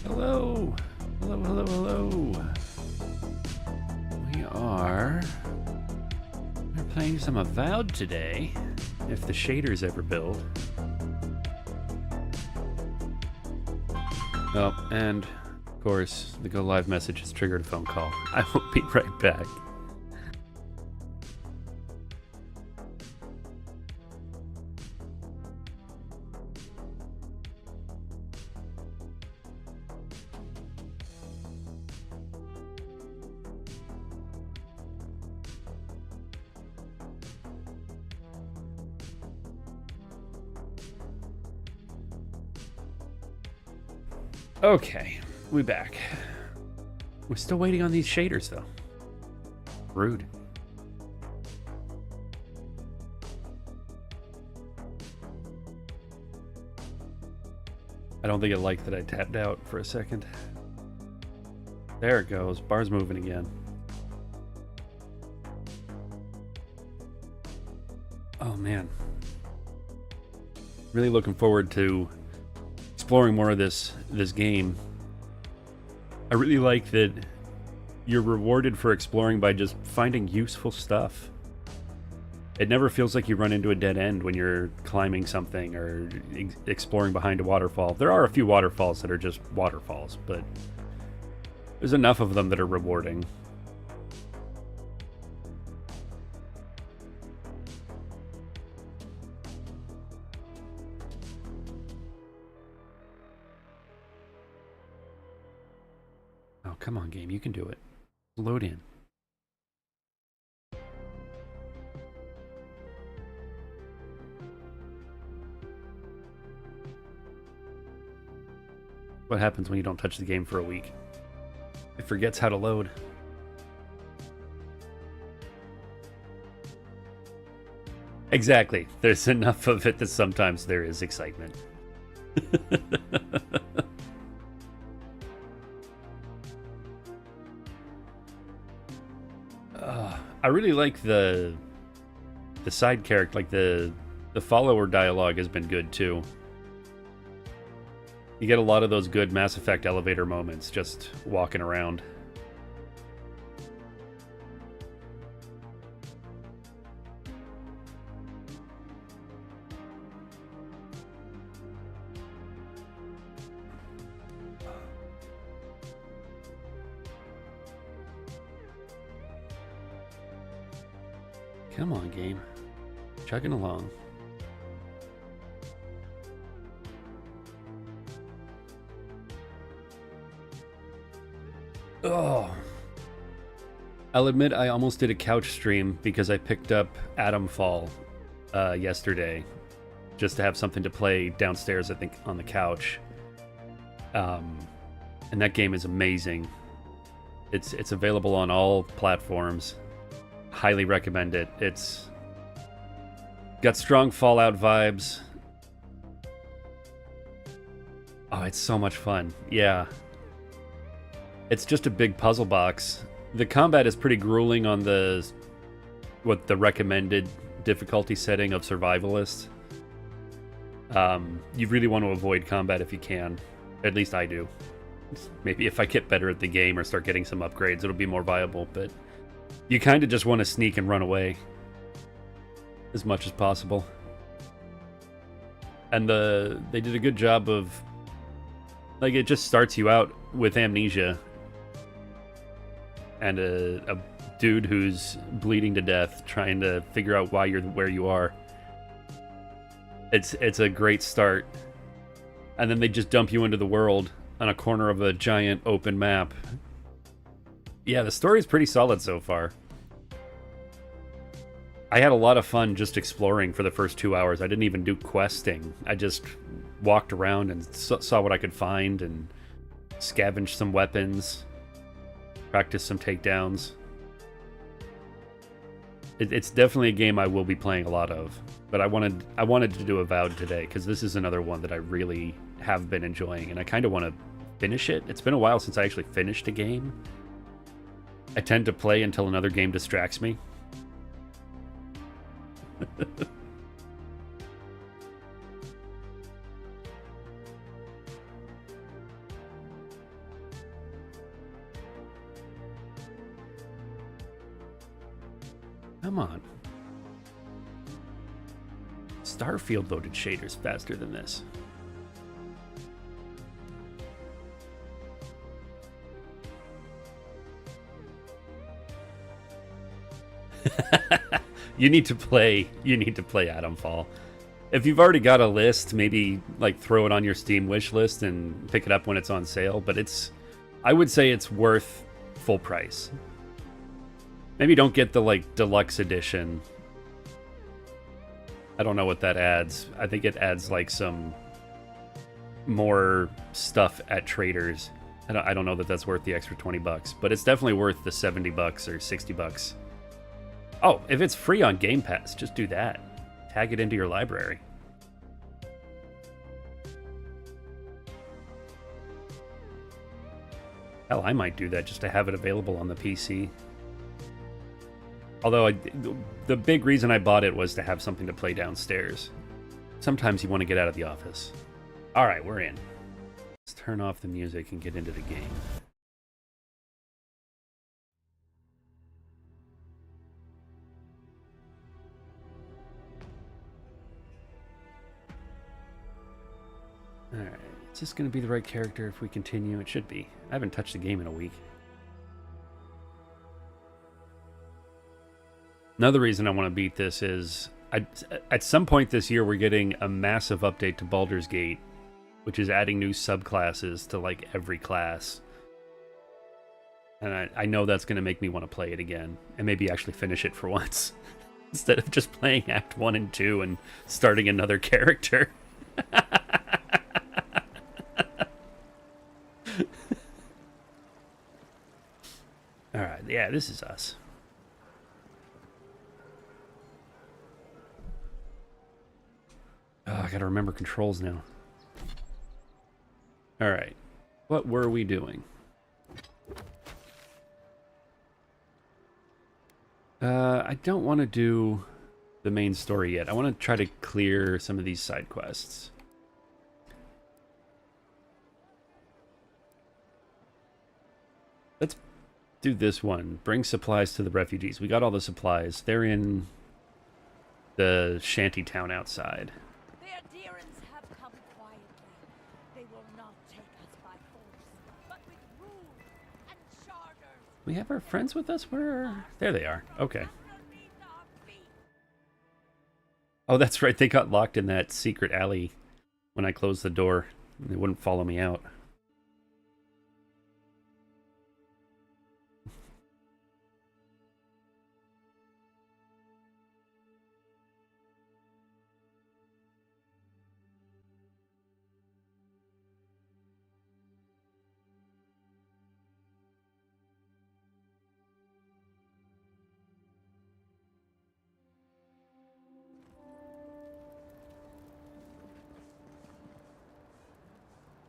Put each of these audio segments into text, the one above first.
Hello. Hello, hello, hello. We're playing some Avowed today, if the shaders ever build. Oh, and of course, the go live message has triggered a phone call. I will be right back. Okay, we back. We're still waiting on these shaders, though. Rude. I don't think it liked that I tapped out for a second. There it goes. Bar's moving again. Oh, man. Really looking forward to exploring more of this game. I really like that you're rewarded for exploring by just finding useful stuff. It never feels like you run into a dead end when you're climbing something or exploring behind a waterfall. There are a few waterfalls that are just waterfalls, but there's enough of them that are rewarding. Oh, come on, game. You can do it. Load in. What happens when you don't touch the game for a week? It forgets how to load. Exactly. There's enough of it that sometimes there is excitement. I really like the side character, like the follower dialogue has been good too. You get a lot of those good Mass Effect elevator moments just walking around. Come on, game. Chugging along. Oh. I'll admit I almost did a couch stream because I picked up Atomfall yesterday just to have something to play downstairs, I think, on the couch. And that game is amazing. It's available on all platforms. Highly recommend it. It's got strong Fallout vibes. Oh, it's so much fun. Yeah. It's just a big puzzle box. The combat is pretty grueling on the recommended difficulty setting of Survivalist. You really want to avoid combat if you can. At least I do. Maybe if I get better at the game or start getting some upgrades, it'll be more viable, but you kind of just want to sneak and run away as much as possible. And they did a good job of, like, it just starts you out with amnesia and a dude who's bleeding to death trying to figure out why you're where you are. It's a great start. And then they just dump you into the world on a corner of a giant open map. Yeah, the story's pretty solid so far. I had a lot of fun just exploring for the first 2 hours. I didn't even do questing. I just walked around and saw what I could find and scavenged some weapons, practiced some takedowns. It's definitely a game I will be playing a lot of, but I wanted to do Avowed today because this is another one that I really have been enjoying, and I kind of want to finish it. It's been a while since I actually finished a game. I tend to play until another game distracts me. Come on. Starfield loaded shaders faster than this. You need to play Atomfall. If you've already got a list, maybe like throw it on your Steam wish list and pick it up when it's on sale, but I would say it's worth full price. Maybe don't get the like deluxe edition. I don't know what that adds. I think it adds like some more stuff at traders. I don't know that that's worth the extra $20, but it's definitely worth the $70 or $60. Oh, if it's free on Game Pass, just do that. Tag it into your library. Hell, I might do that just to have it available on the PC. Although the big reason I bought it was to have something to play downstairs. Sometimes you want to get out of the office. All right, we're in. Let's turn off the music and get into the game. Alright, is this going to be the right character if we continue? It should be. I haven't touched the game in a week. Another reason I want to beat this is, at some point this year we're getting a massive update to Baldur's Gate, which is adding new subclasses to like every class. And I know that's going to make me want to play it again, and maybe actually finish it for once, instead of just playing Act 1 and 2 and starting another character. Alright, yeah, this is us. Oh, I gotta remember controls now. Alright, what were we doing? I don't want to do the main story yet. I want to try to clear some of these side quests. Let's do this one. Bring supplies to the refugees. We got all the supplies. They're in the shanty town outside. The adherents have come quietly. They will not take us by force, but with rules and charters. We have our friends with us? Where? There they are. Okay. Oh, that's right. They got locked in that secret alley when I closed the door. They wouldn't follow me out.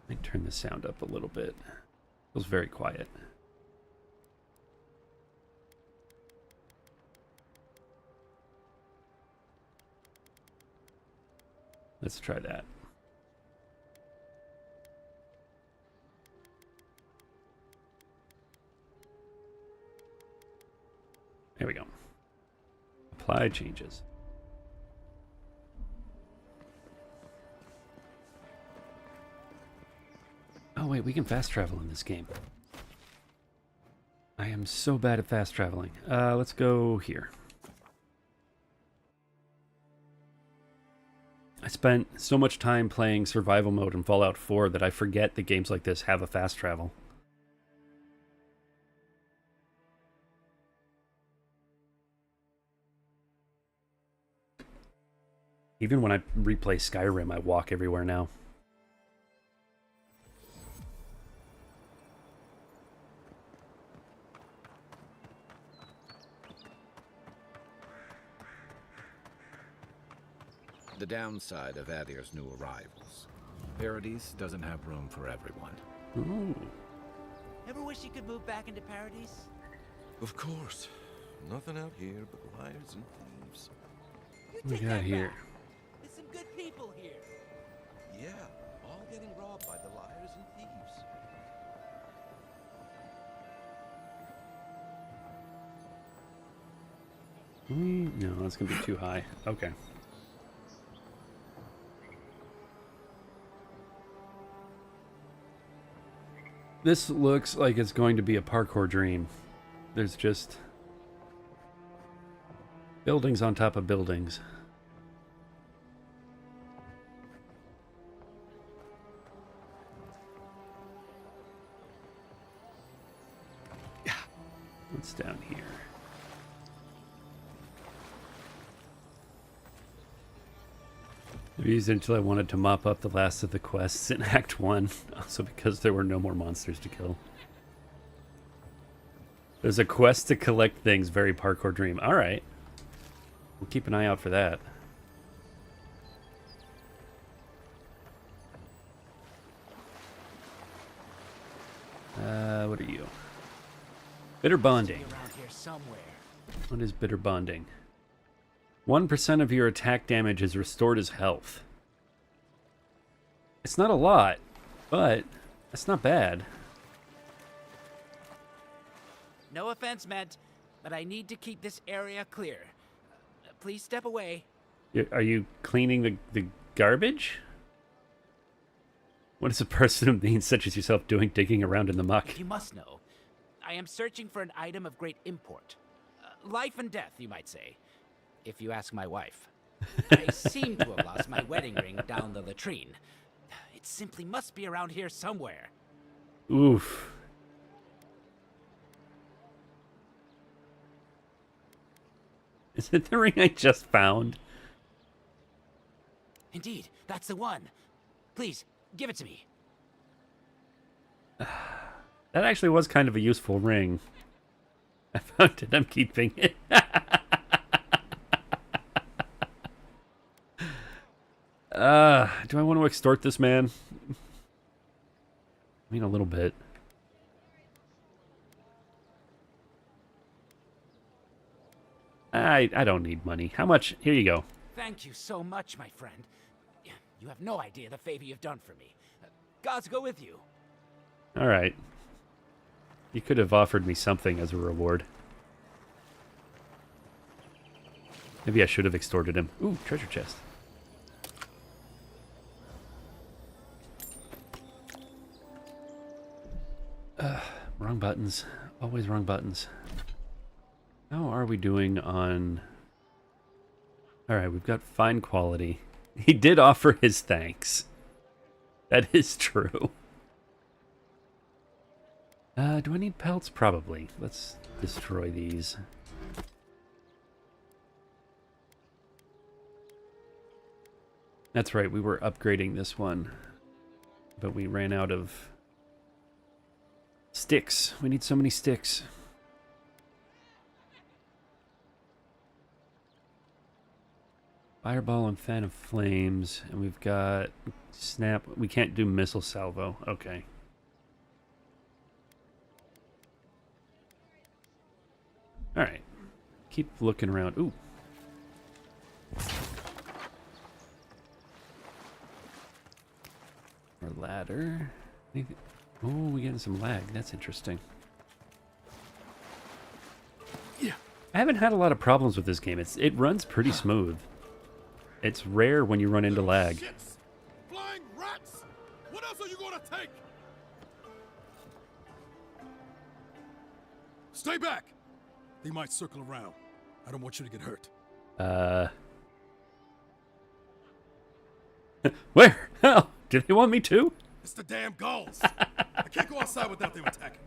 Let me turn the sound up a little bit. Feels very quiet. Let's try that. There we go. Apply changes. Oh wait, we can fast travel in this game. I am so bad at fast traveling. Let's go here. I spent so much time playing survival mode in Fallout 4 that I forget that games like this have a fast travel. Even when I replay Skyrim, I walk everywhere now. The downside of Adir's new arrivals. Paradise doesn't have room for everyone. Ooh. Ever wish you could move back into Paradise? Of course. Nothing out here but liars and thieves. You What we take got that here? back. There's some good people here. Yeah, all getting robbed by the liars and thieves. No, that's gonna be too high. Okay. This looks like it's going to be a parkour dream. There's just buildings on top of buildings. What's down here? I used it until I wanted to mop up the last of the quests in Act 1. Also because there were no more monsters to kill. There's a quest to collect things, very parkour dream. Alright. We'll keep an eye out for that. What are you? Bitter bonding. Around here somewhere. What is bitter bonding? 1% of your attack damage is restored as health. It's not a lot, but that's not bad. No offense meant, but I need to keep this area clear. Please step away. Are you cleaning the garbage? What is a person of means such as yourself doing digging around in the muck? You must know. I am searching for an item of great import. Life and death, you might say. If you ask my wife. I seem to have lost my wedding ring down the latrine. It simply must be around here somewhere. Oof. Is it the ring I just found? Indeed, that's the one. Please, give it to me. That actually was kind of a useful ring. I found it. I'm keeping it. Do I want to extort this man? I mean, a little bit. I don't need money. How much? Here you go. Thank you so much, my friend. You have no idea the favor you've done for me. Gods go with you. All right. You could have offered me something as a reward. Maybe I should have extorted him. Ooh, treasure chest. Wrong buttons. Always wrong buttons. How are we doing on... Alright, we've got fine quality. He did offer his thanks. That is true. Do I need pelts? Probably. Let's destroy these. That's right, we were upgrading this one. But we ran out of... sticks. We need so many sticks. Fireball and fan of flames, and we've got snap. We can't do missile salvo. Okay. All right. Keep looking around. Ooh. Our ladder. Oh, we're getting some lag. That's interesting. Yeah. I haven't had a lot of problems with this game. It runs pretty smooth. It's rare when you run into lag. Shits! Flying rats! What else are you gonna take? Stay back! They might circle around. I don't want you to get hurt. Where? Hell, do they want me to? It's the damn gulls! I can't go outside without them attacking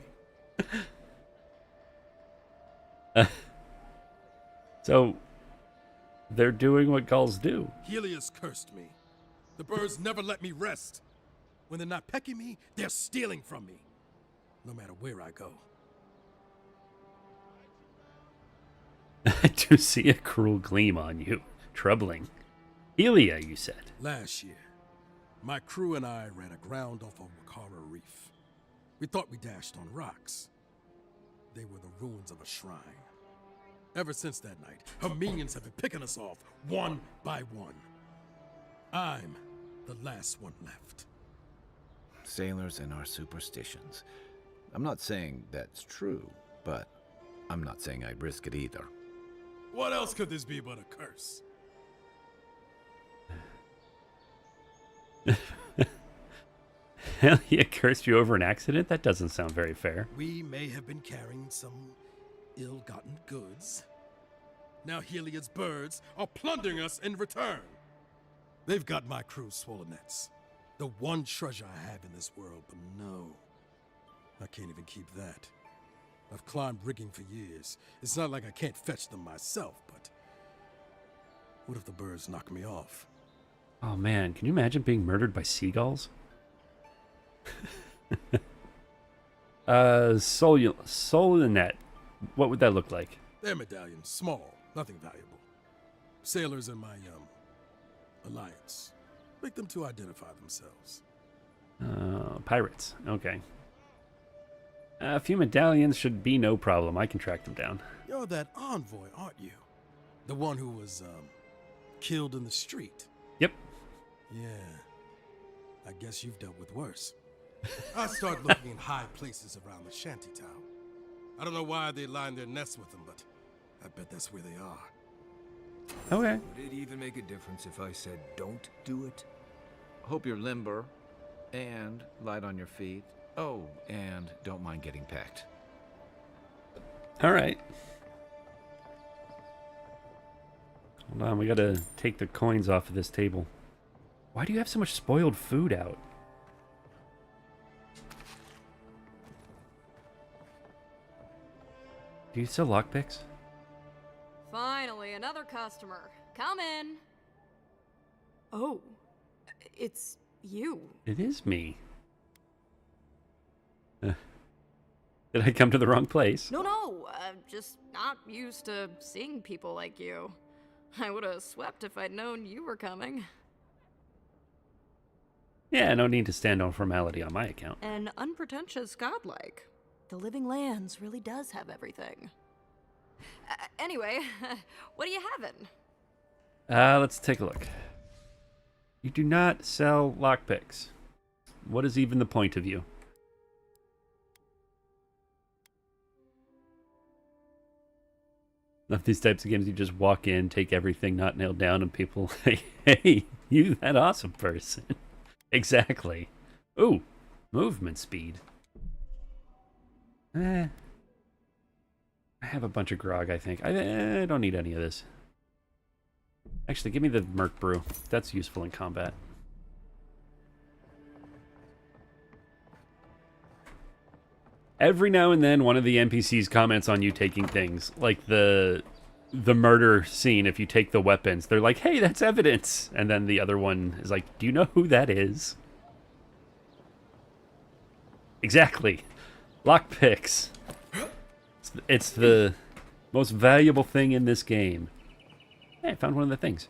me. So, they're doing what gulls do. Helios cursed me. The birds never let me rest. When they're not pecking me, they're stealing from me. No matter where I go. I do see a cruel gleam on you. Troubling. Helia, you said. Last year, my crew and I ran aground off of Wakara Reef. We thought we dashed on rocks. They were the ruins of a shrine. Ever since that night, her minions have been picking us off, one by one. I'm the last one left. Sailors and our superstitions. I'm not saying that's true, but I'm not saying I'd risk it either. What else could this be but a curse? Hell, he cursed you over an accident? That doesn't sound very fair. We may have been carrying some ill-gotten goods. Now Heliod's birds are plundering us in return. They've got my crew's swollen nets. The one treasure I have in this world, but no. I can't even keep that. I've climbed rigging for years. It's not like I can't fetch them myself, but... what if the birds knock me off? Oh man, can you imagine being murdered by seagulls? Solinet. What would that look like? They're medallions, small, nothing valuable. Sailors in my, alliance. Make them to identify themselves. Pirates. Okay. A few medallions should be no problem. I can track them down. You're that envoy, aren't you? The one who was, killed in the street. Yep. Yeah. I guess you've dealt with worse. I start looking in high places around the shantytown. I don't know why they line their nests with them, but I bet that's where they are. Okay. Would it even make a difference if I said don't do it? Hope you're limber and light on your feet. Oh, and don't mind getting pecked. All right. Hold on, we gotta take the coins off of this table. Why do you have so much spoiled food out? Do you sell lockpicks? Finally, another customer. Come in. Oh, it's you. It is me. Did I come to the wrong place? No, I'm just not used to seeing people like you. I would have swept if I'd known you were coming. Yeah, no need to stand on formality on my account. An unpretentious godlike. The Living Lands really does have everything. Anyway, what are you having? Let's take a look. You do not sell lockpicks. What is even the point of you? Of these types of games, you just walk in, take everything not nailed down, and people, hey, you that awesome person. Exactly. Ooh, movement speed. I have a bunch of grog, I think. I don't need any of this. Actually, give me the Merc Brew. That's useful in combat. Every now and then, one of the NPCs comments on you taking things, like the murder scene. If you take the weapons, they're like, "Hey, that's evidence," and then the other one is like, "Do you know who that is?" Exactly, lockpicks. It's the most valuable thing in this game. Hey, I found one of the things.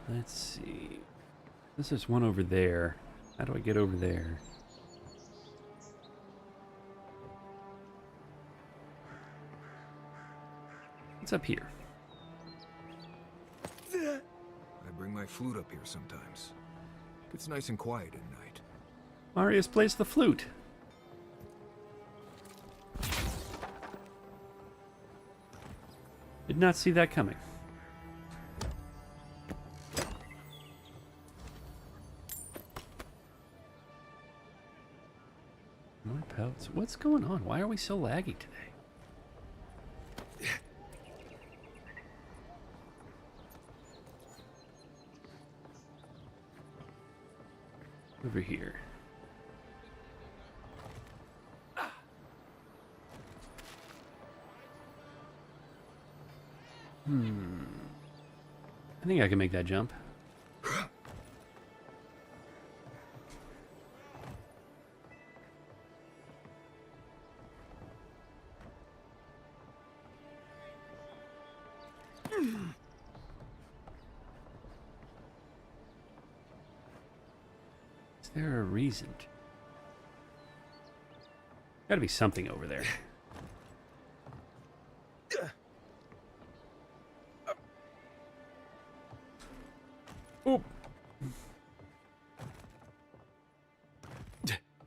Let's see. This is one over there. How do I get over there? What's up here? I bring my flute up here sometimes. It's nice and quiet at night. Marius plays the flute. Did not see that coming. More pelts. What's going on? Why are we so laggy today? Over here. I think I can make that jump. Is there a reason? Gotta be something over there. Oop.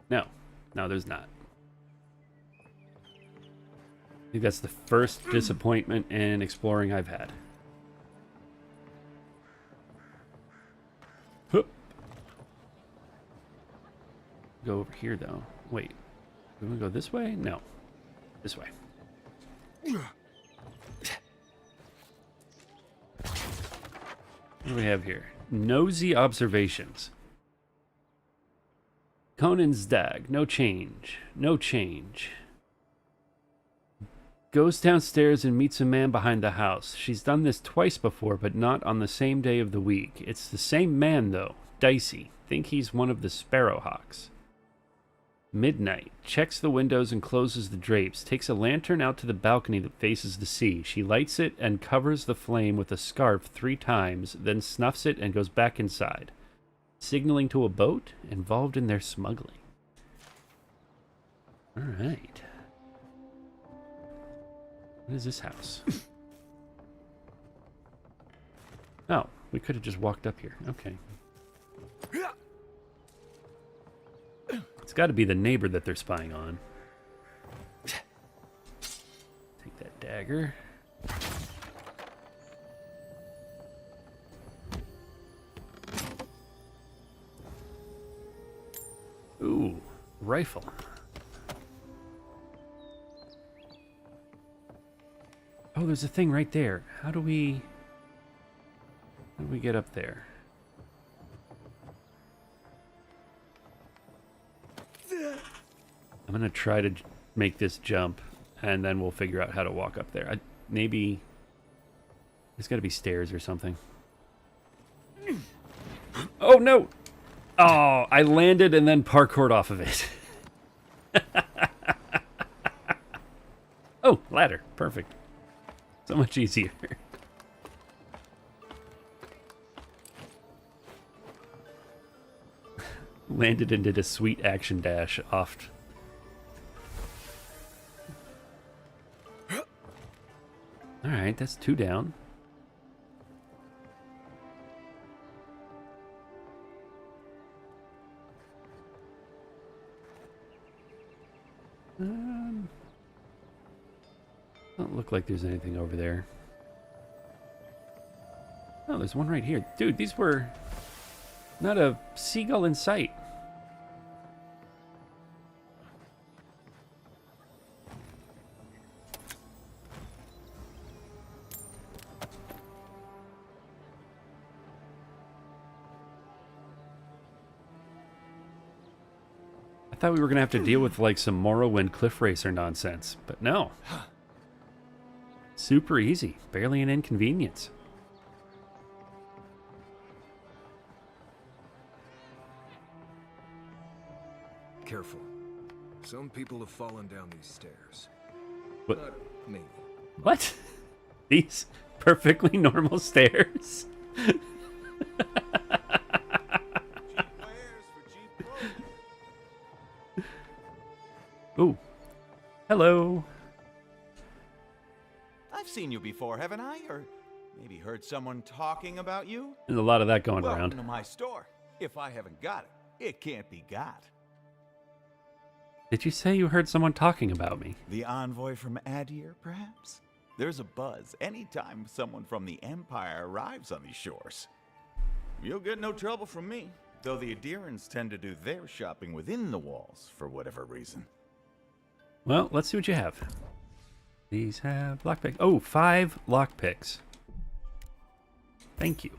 No. No, there's not. I think that's the first disappointment in exploring I've had. Hup. Go over here, though. Wait. Do we go this way? No. This way. What do we have here? Nosy observations. Conan's dag. No change. No change. Goes downstairs and meets a man behind the house. She's done this twice before, but not on the same day of the week. It's the same man, though. Dicey. Think he's one of the Sparrowhawks. Midnight. Checks the windows and closes the drapes. Takes a lantern out to the balcony that faces the sea. She lights it and covers the flame with a scarf 3 times, then snuffs it and goes back inside, signaling to a boat involved in their smuggling. All right. What is this house? Oh, we could have just walked up here. Okay. It's got to be the neighbor that they're spying on. Take that dagger. Ooh, rifle. Oh, there's a thing right there. How do we get up there? I'm gonna try to make this jump, and then we'll figure out how to walk up there. Maybe there's got to be stairs or something. Oh no! Oh, I landed and then parkoured off of it. Oh, ladder. Perfect. So much easier. Landed and did a sweet action dash off. Alright, that's 2 down. Don't look like there's anything over there. Oh, there's one right here. Dude, these were not a seagull in sight. I thought we were going to have to deal with like some Morrowind Cliff Racer nonsense, but no. Super easy. Barely an inconvenience. Careful. Some people have fallen down these stairs. What? Not me. What? These perfectly normal stairs? Ooh. Hello. I've seen you before, haven't I? Or maybe heard someone talking about you? There's a lot of that going Welcome around. to my store. If I haven't got it, it can't be got. Did you say you heard someone talking about me? The envoy from Adir, perhaps? There's a buzz anytime someone from the Empire arrives on these shores. You'll get no trouble from me, though the Adirans tend to do their shopping within the walls for whatever reason. Well, let's see what you have. These have lockpicks. Oh, 5 lockpicks. Thank you.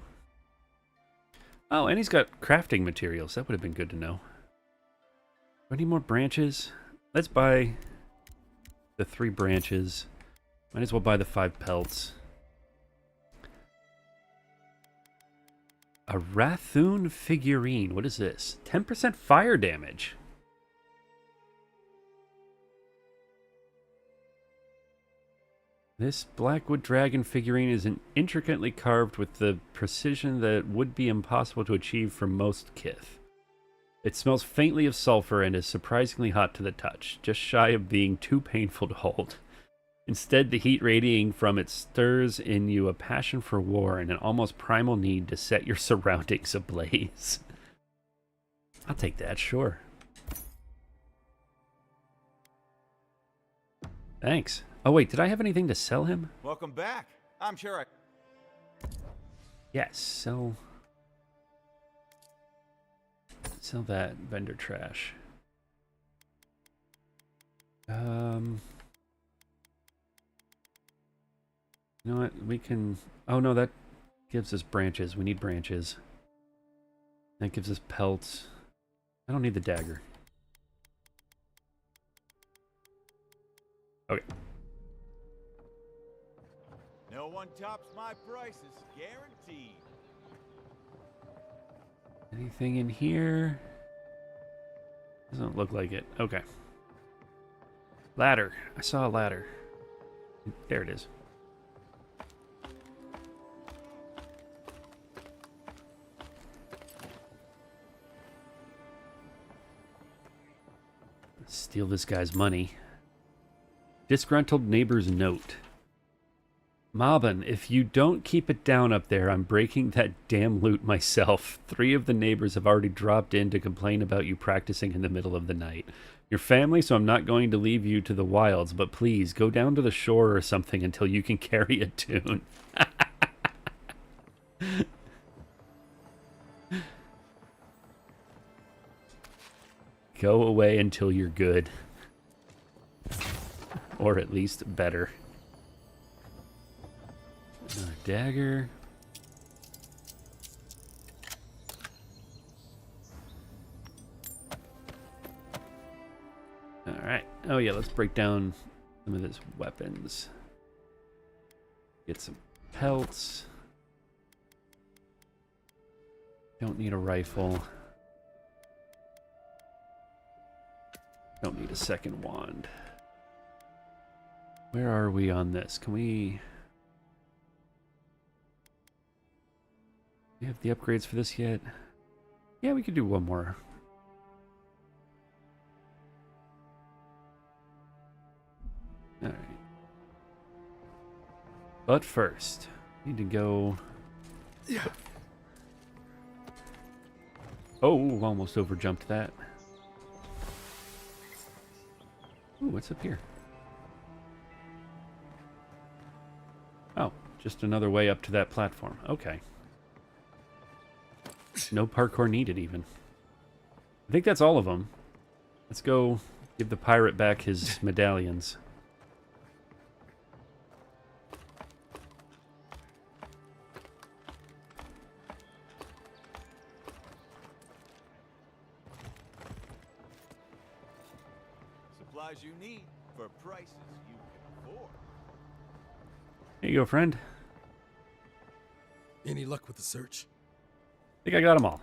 Oh, and he's got crafting materials. That would have been good to know. Do I need more branches? Let's buy the 3 branches. Might as well buy the 5 pelts. A Rathoon figurine. What is this? 10% fire damage. This Blackwood Dragon figurine is intricately carved with the precision that would be impossible to achieve for most kith. It smells faintly of sulfur and is surprisingly hot to the touch, just shy of being too painful to hold. Instead, the heat radiating from it stirs in you a passion for war and an almost primal need to set your surroundings ablaze. I'll take that, sure. Thanks. Oh wait, did I have anything to sell him? Welcome back. I'm sure I... Yes, sell that vendor trash. You know what? We can... Oh no, that gives us branches. We need branches. That gives us pelts. I don't need the dagger. Okay. No one tops my prices, guaranteed. Anything in here? Doesn't look like it. Okay. Ladder. I saw a ladder. There it is. Steal this guy's money. Disgruntled neighbor's note. Malbin, if you don't keep it down up there, I'm breaking that damn loot myself. 3 of the neighbors have already dropped in to complain about you practicing in the middle of the night. Your family, so I'm not going to leave you to the wilds, but please, go down to the shore or something until you can carry a tune. Go away until you're good. Or at least better. Another dagger. Alright. Oh yeah, let's break down some of his weapons. Get some pelts. Don't need a rifle. Don't need a second wand. Where are we on this? Can we have the upgrades for this yet? Yeah, we could do one more. Alright. But first, need to go... Yeah. Oh, almost overjumped that. Ooh, what's up here? Oh, just another way up to that platform. Okay. No parkour needed, even. I think that's all of them. Let's go give the pirate back his medallions. Supplies you need for prices you can afford. Here you go, friend. Any luck with the search? I think I got them all.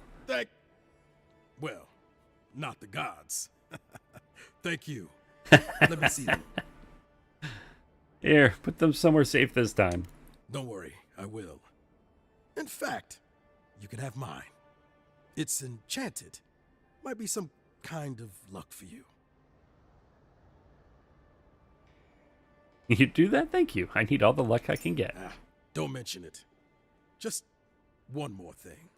Well, not the gods. Thank you. Let me see them. Here, put them somewhere safe this time. Don't worry, I will. In fact, you can have mine. It's enchanted. Might be some kind of luck for you. You do that? Thank you. I need all the luck I can get. Don't mention it. Just one more thing.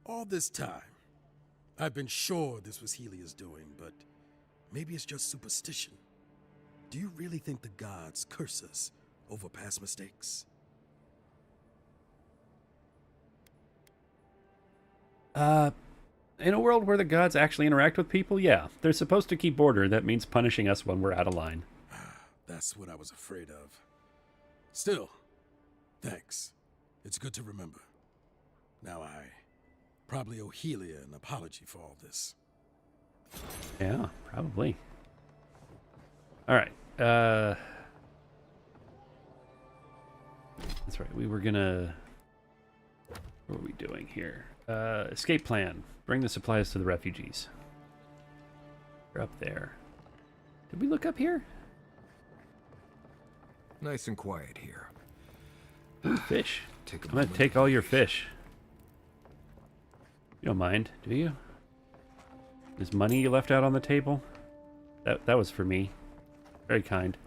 All this time, I've been sure this was Helia's doing, but maybe it's just superstition. Do you really think the gods curse us over past mistakes? In a world where the gods actually interact with people, yeah. They're supposed to keep order. That means punishing us when we're out of line. That's what I was afraid of. Still, thanks. It's good to remember. Now I probably owe Helia an apology for all this. Yeah, probably. Alright, that's right, we were gonna... What are we doing here? Escape plan. Bring the supplies to the refugees. We're up there. Did we look up here? Nice and quiet here. Ooh, fish. Take a I'm gonna moment take to all your fish. fish. You don't mind, do you? There's money you left out on the table? That was for me. Very kind.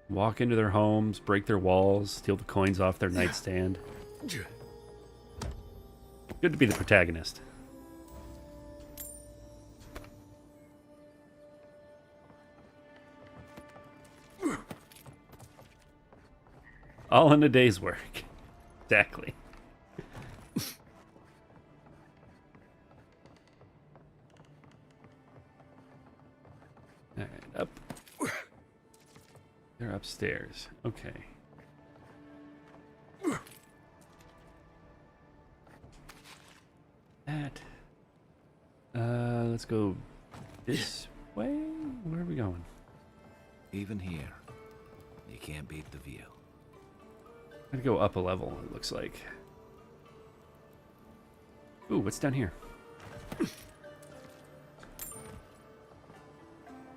Walk into their homes, break their walls, steal the coins off their nightstand. Good to be the protagonist. All in a day's work. Exactly. Alright, up. They're upstairs. Okay. That. Let's go this way? Where are we going? Even here, you can't beat the view. I'm gonna go up a level, it looks like. Ooh, what's down here?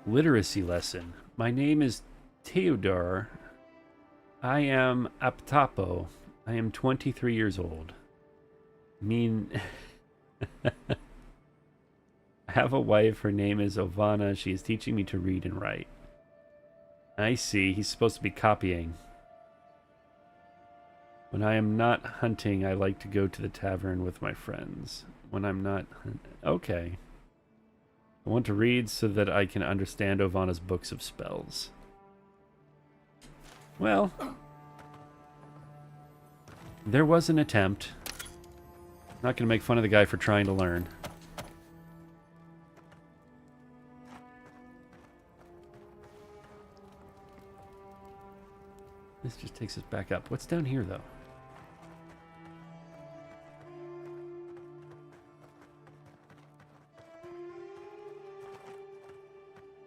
Literacy lesson. My name is Theodore. I am Aptapo. I am 23 years old. I have a wife. Her name is Ovana. She is teaching me to read and write. I see. He's supposed to be copying. When I am not hunting, I like to go to the tavern with my friends. When I'm not... Okay. I want to read so that I can understand Ovana's books of spells. Well... There was an attempt. Not going to make fun of the guy for trying to learn. This just takes us back up. What's down here, though?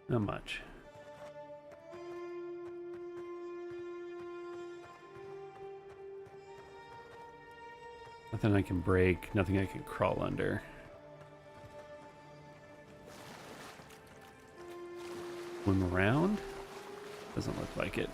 Not much. Nothing I can break, nothing I can crawl under. Swim around? Doesn't look like it.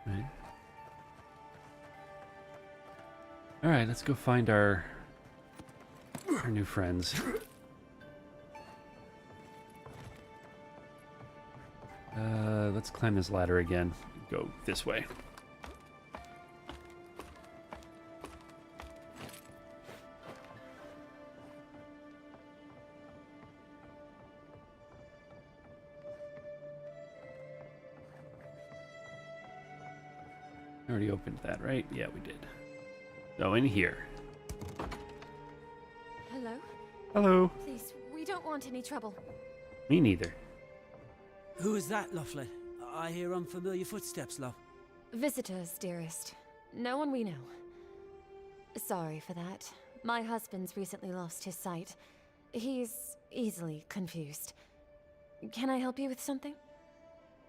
Right. All right, let's go find our new friends. Let's climb this ladder again. Go this way. Already opened that, right? Yeah, we did. So in here. Hello? Hello. Please, we don't want any trouble. Me neither. Who is that, Lovely? I hear unfamiliar footsteps, love. Visitors, dearest. No one we know. Sorry for that. My husband's recently lost his sight. He's easily confused. Can I help you with something?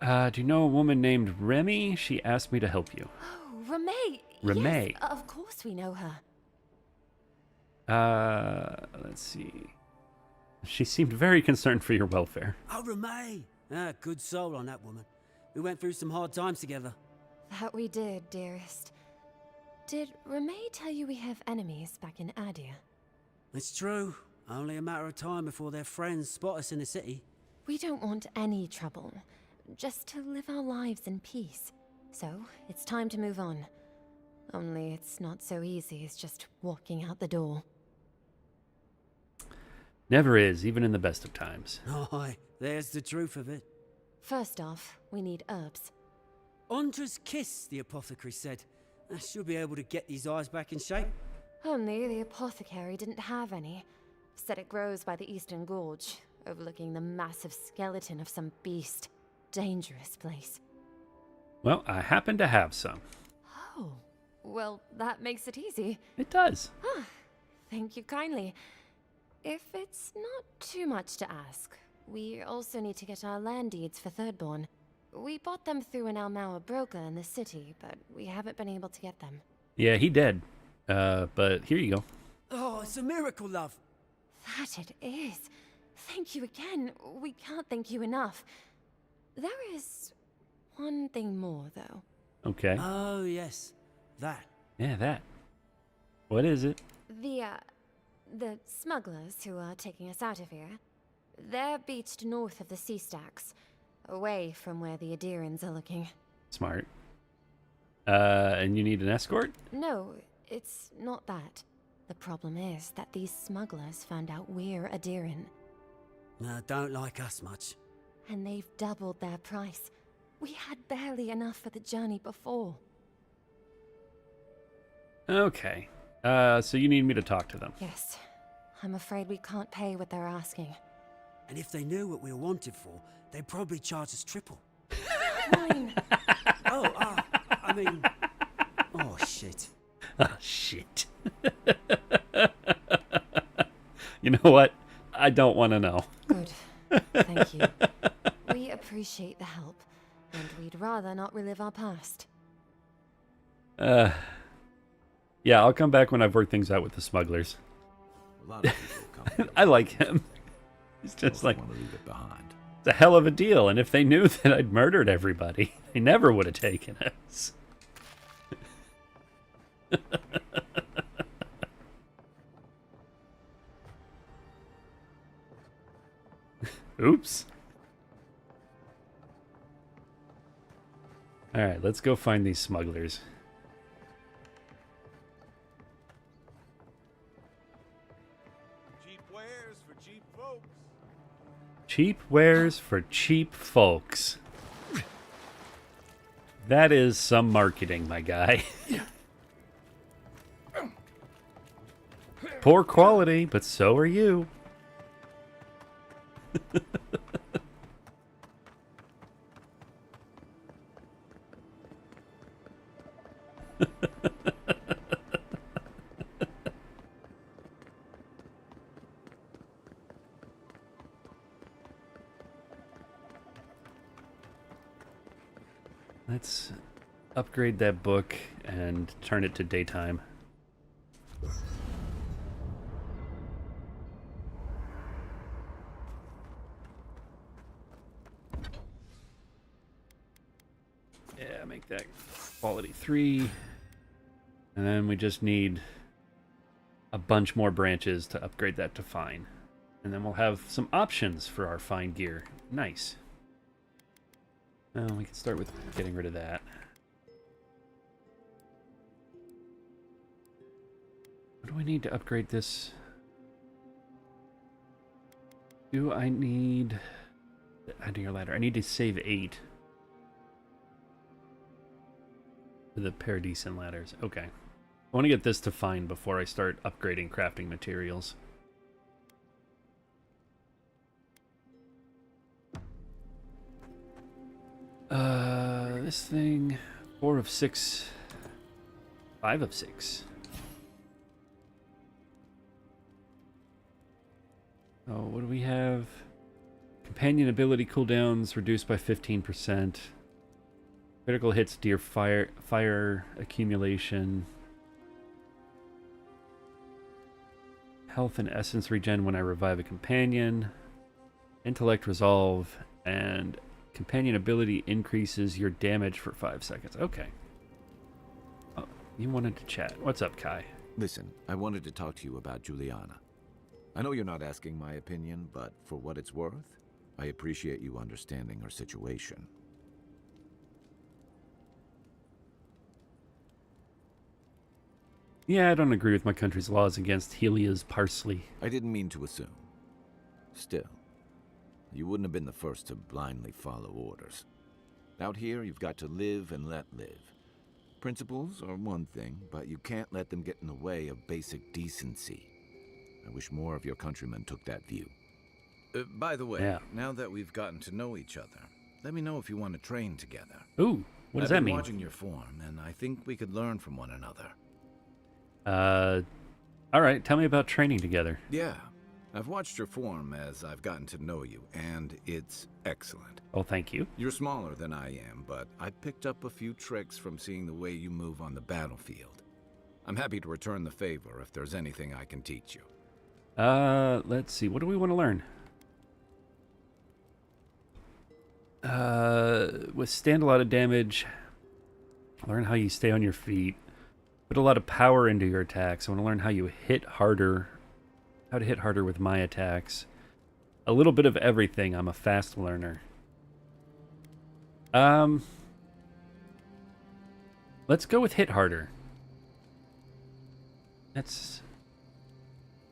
Do you know a woman named Remy? She asked me to help you. Oh, Remay! Remay. Yes, of course we know her. Let's see. She seemed very concerned for your welfare. Oh, Remay! Ah, good soul on that woman. We went through some hard times together. That we did, dearest. Did Remay tell you we have enemies back in Adia? It's true. Only a matter of time before their friends spot us in the city. We don't want any trouble. Just to live our lives in peace. So, it's time to move on. Only it's not so easy as just walking out the door. Never is, even in the best of times. Aye, there's the truth of it. First off, we need herbs. Andra's kiss, the apothecary said. She'll be able to get these eyes back in shape. Only the apothecary didn't have any. Said it grows by the Eastern Gorge, overlooking the massive skeleton of some beast. Dangerous place. Well, I happen to have some. Oh, well, that makes it easy. It does. Thank you kindly. If it's not too much to ask, we also need to get our land deeds for Thirdborn. We bought them through an Almauer broker in the city, but we haven't been able to get them. Yeah, he dead. But here you go. Oh, it's a miracle, love. That it is. Thank you again. We can't thank you enough. There is one thing more, though. Okay. Oh, yes. That. Yeah, that. What is it? The smugglers who are taking us out of here, they're beached north of the sea stacks, away from where the Adirans are looking. Smart. And you need an escort? No, it's not that. The problem is that these smugglers found out we're Adiran. Don't like us much. And they've doubled their price. We had barely enough for the journey before. Okay. So you need me to talk to them. Yes. I'm afraid we can't pay what they're asking. And if they knew what we were wanted for, they'd probably charge us triple. Fine. I mean... Oh, shit. Oh, shit. You know what? I don't want to know. Good. Thank you. We appreciate the help, and we'd rather not relive our past. Yeah, I'll come back when I've worked things out with the smugglers. A lot of people come here. I like him. He's just like, want to leave it behind. it's a hell of a deal, and if they knew that I'd murdered everybody, they never would have taken us. Oops. Alright, let's go find these smugglers. Cheap wares for cheap folks. Cheap wares for cheap folks. That is some marketing, my guy. Poor quality, but so are you. Let's upgrade that book and turn it to daytime. Yeah, make that quality 3. And then we just need a bunch more branches to upgrade that to fine. And then we'll have some options for our fine gear. Nice. We can start with getting rid of that. What do I need to upgrade this? Do I need... Add to your ladder. I need to save 8. For the Paradisen ladders. Okay. I want to get this to fine before I start upgrading crafting materials. This thing, 4 of 6, 5 of 6. Oh, what do we have? Companion ability cooldowns reduced by 15%. Critical hits dear fire accumulation. Health and essence regen when I revive a companion. Intellect resolve and companion ability increases your damage for 5 seconds. Okay. Oh, you wanted to chat. What's up, Kai? Listen, I wanted to talk to you about Juliana. I know you're not asking my opinion, but for what it's worth, I appreciate you understanding her situation. Yeah, I don't agree with my country's laws against Helia's parsley. I didn't mean to assume. Still, you wouldn't have been the first to blindly follow orders. Out here, you've got to live and let live. Principles are one thing, but you can't let them get in the way of basic decency. I wish more of your countrymen took that view. By the way, now that we've gotten to know each other, let me know if you want to train together. Ooh, what does that mean? I've been watching your form, and I think we could learn from one another. Alright, tell me about training together. Yeah. I've watched your form as I've gotten to know you, and it's excellent. Oh, thank you. You're smaller than I am, but I picked up a few tricks from seeing the way you move on the battlefield. I'm happy to return the favor if there's anything I can teach you. Let's see. What do we want to learn? Withstand a lot of damage. Learn how you stay on your feet. Put a lot of power into your attacks. I want to learn how you hit harder. How to hit harder with my attacks. A little bit of everything. I'm a fast learner. Let's go with hit harder.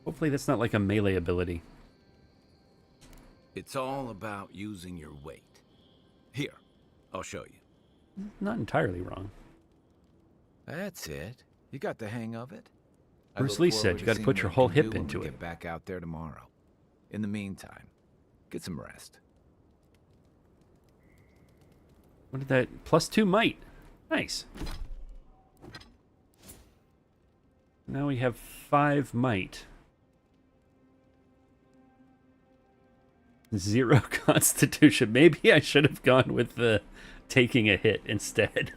Hopefully that's not like a melee ability. It's all about using your weight. Here, I'll show you. Not entirely wrong. That's it. You got the hang of it. Bruce Lee said you got to put your whole hip into it. Get back out there tomorrow. In the meantime, get some rest. What did that? +2 might. Nice. Now we have 5 might. 0 constitution. Maybe I should have gone with the taking a hit instead.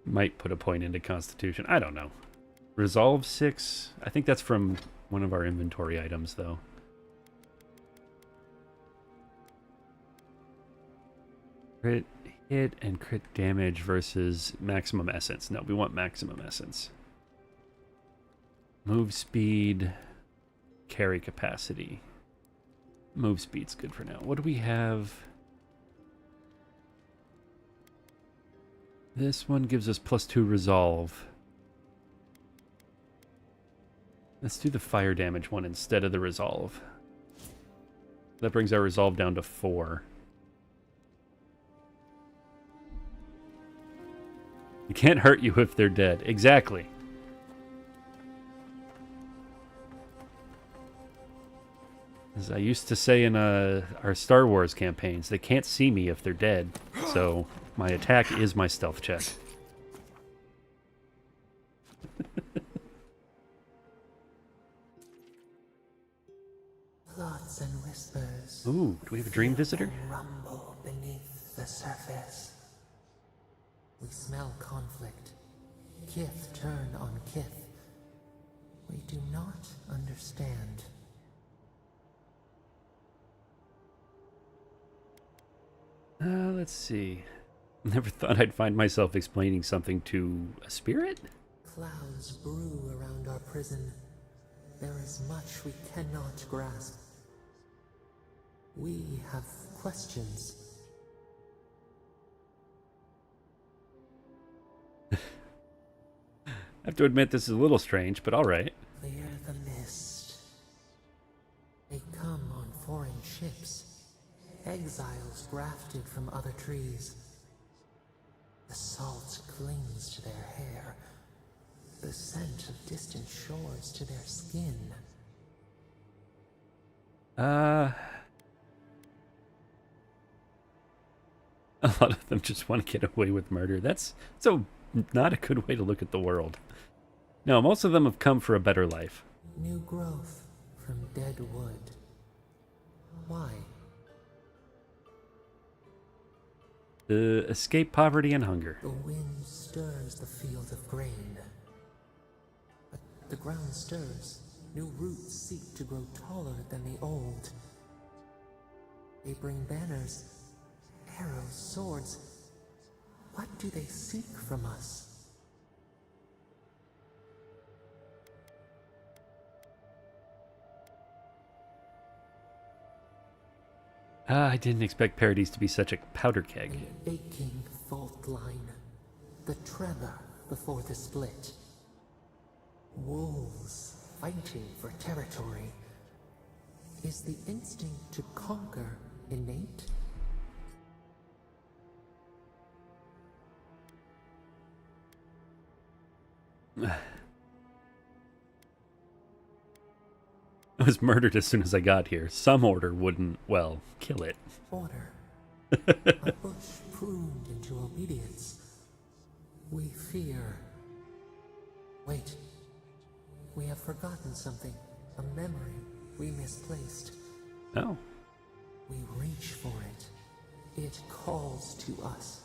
Might put a point into constitution. I don't know. Resolve 6. I think that's from one of our inventory items, though. Crit hit and crit damage versus maximum essence. No, we want maximum essence. Move speed, carry capacity. Move speed's good for now. What do we have? This one gives us +2 resolve. Let's do the fire damage one instead of the resolve. That brings our resolve down to 4. You can't hurt you if they're dead. Exactly. As I used to say in our Star Wars campaigns, they can't see me if they're dead. So my attack is my stealth check. Thoughts and whispers. Ooh, do we have a dream visitor? Rumble beneath the surface. We smell conflict. Kith turn on kith. We do not understand. Let's see. Never thought I'd find myself explaining something to a spirit? Clouds brew around our prison. There is much we cannot grasp. We have questions. I have to admit this is a little strange, but alright. Clear the mist. They come on foreign ships. Exiles grafted from other trees. The salt clings to their hair. The scent of distant shores to their skin. A lot of them just want to get away with murder. That's so not a good way to look at the world. No, most of them have come for a better life. New growth from dead wood. Why? Escape poverty and hunger. The wind stirs the field of grain. But the ground stirs. New roots seek to grow taller than the old. They bring banners, arrows, swords. What do they seek from us? I didn't expect Parodies to be such a powder keg. An aching fault line. The tremor before the split. Wolves fighting for territory. Is the instinct to conquer innate? I was murdered as soon as I got here. Some order wouldn't, well, kill it. Order. A bush pruned into a obedience. We fear. Wait. We have forgotten something. A memory we misplaced. Oh. We reach for it. It calls to us.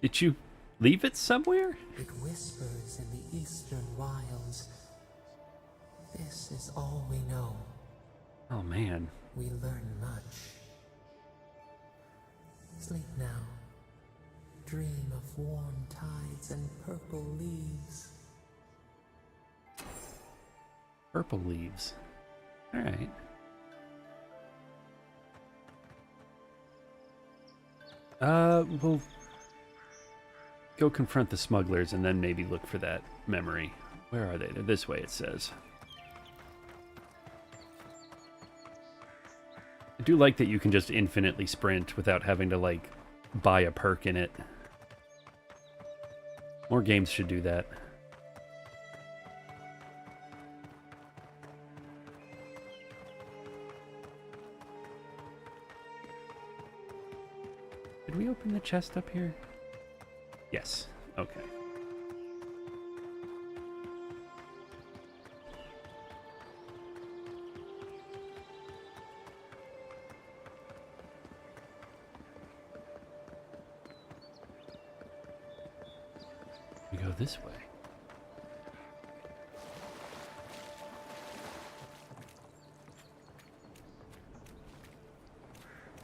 Did you leave it somewhere? It whispers in the eastern wilds. This is all we know. Oh, man. We learn much. Sleep now. Dream of warm tides and purple leaves. Purple leaves. All right. We'll go confront the smugglers and then maybe look for that memory. Where are they? They're this way, it says. I do like that you can just infinitely sprint without having to, like, buy a perk in it. More games should do that. Did we open the chest up here? Yes. Okay. We go this way.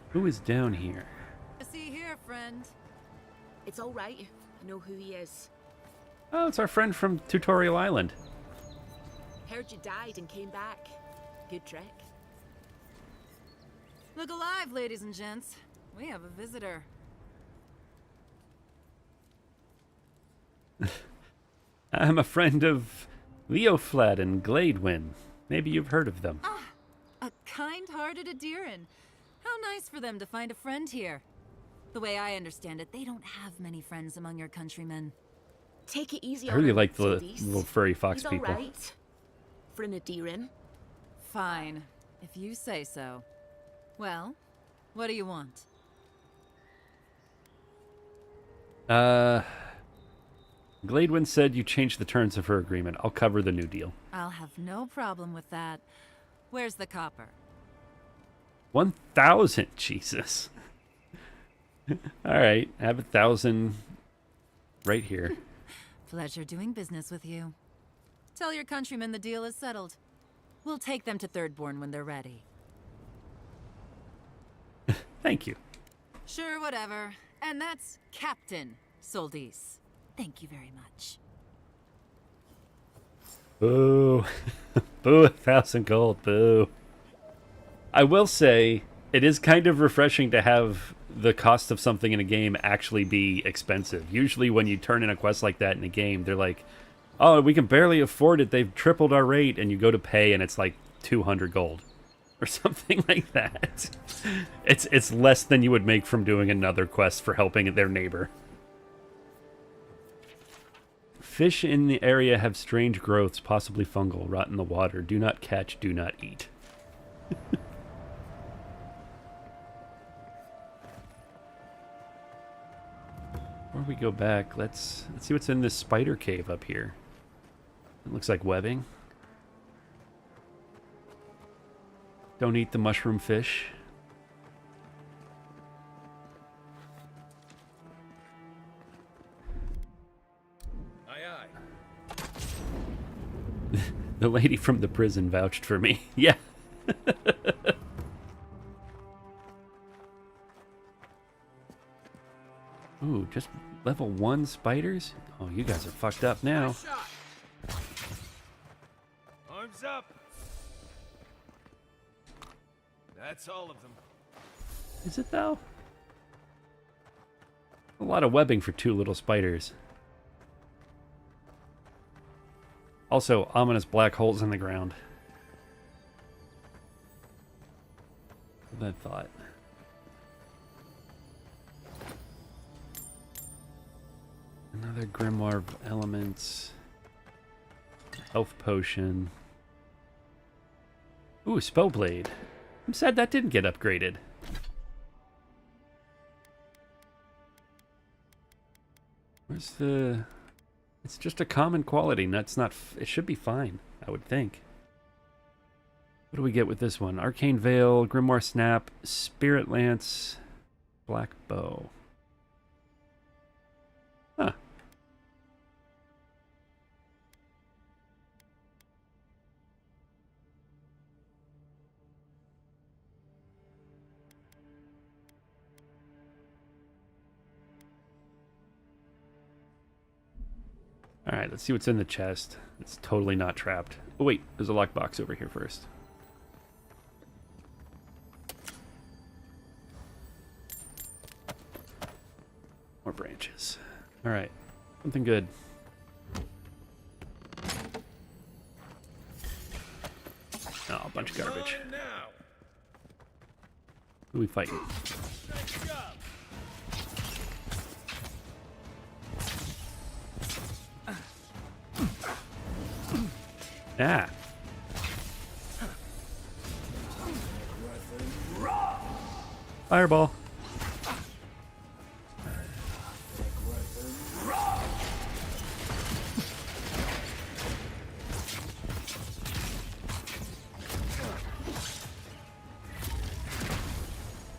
Who is down here? See here, friend. It's all right. I know who he is. Oh, it's our friend from Tutorial Island. Heard you died and came back. Good trick. Look alive, ladies and gents. We have a visitor. I'm a friend of Leoflad and Gladewind. Maybe you've heard of them. Ah, a kind-hearted Adiran. How nice for them to find a friend here. The way I understand it, they don't have many friends among your countrymen. Take it easy I on really him, like the Sadies. little furry fox He's people. all right. For an Adiran. Fine, if you say so. Well, what do you want? Gladewind said you changed the terms of her agreement. I'll cover the new deal. I'll have no problem with that. Where's the copper? 1,000, Jesus. All right, I have 1,000 right here. Pleasure doing business with you. Tell your countrymen the deal is settled. We'll take them to Thirdborn when they're ready. Thank you. Sure, whatever. And that's Captain Soldis. Thank you very much. Boo. Boo, 1,000 gold, boo. I will say, it is kind of refreshing to have the cost of something in a game actually be expensive. Usually when you turn in a quest like that in a game, they're like, oh, we can barely afford it, they've tripled our rate, and you go to pay and it's like 200 gold. Or something like that. It's less than you would make from doing another quest for helping their neighbor. Fish in the area have strange growths, possibly fungal, rot in the water. Do not catch, do not eat. Before we go back, let's see what's in this spider cave up here. It looks like webbing. Don't eat the mushroom fish. Aye, aye. The lady from the prison vouched for me. Yeah. Ooh, just level 1 spiders? Oh, you guys are fucked up now. Arms up. That's all of them. Is it though? A lot of webbing for 2 little spiders. Also, ominous black holes in the ground. What I thought. Another grimoire of elements. Health potion. Ooh, spellblade. I'm sad that didn't get upgraded. Where's the... It's just a common quality, and that's not... It should be fine, I would think. What do we get with this one? Arcane Veil, Grimoire Snap, Spirit Lance, Black Bow. Huh. Alright, let's see what's in the chest. It's totally not trapped. Oh wait, there's a lockbox over here first. More branches. Alright, something good. Oh, a bunch of garbage. Who are we fighting? Ah. Fireball.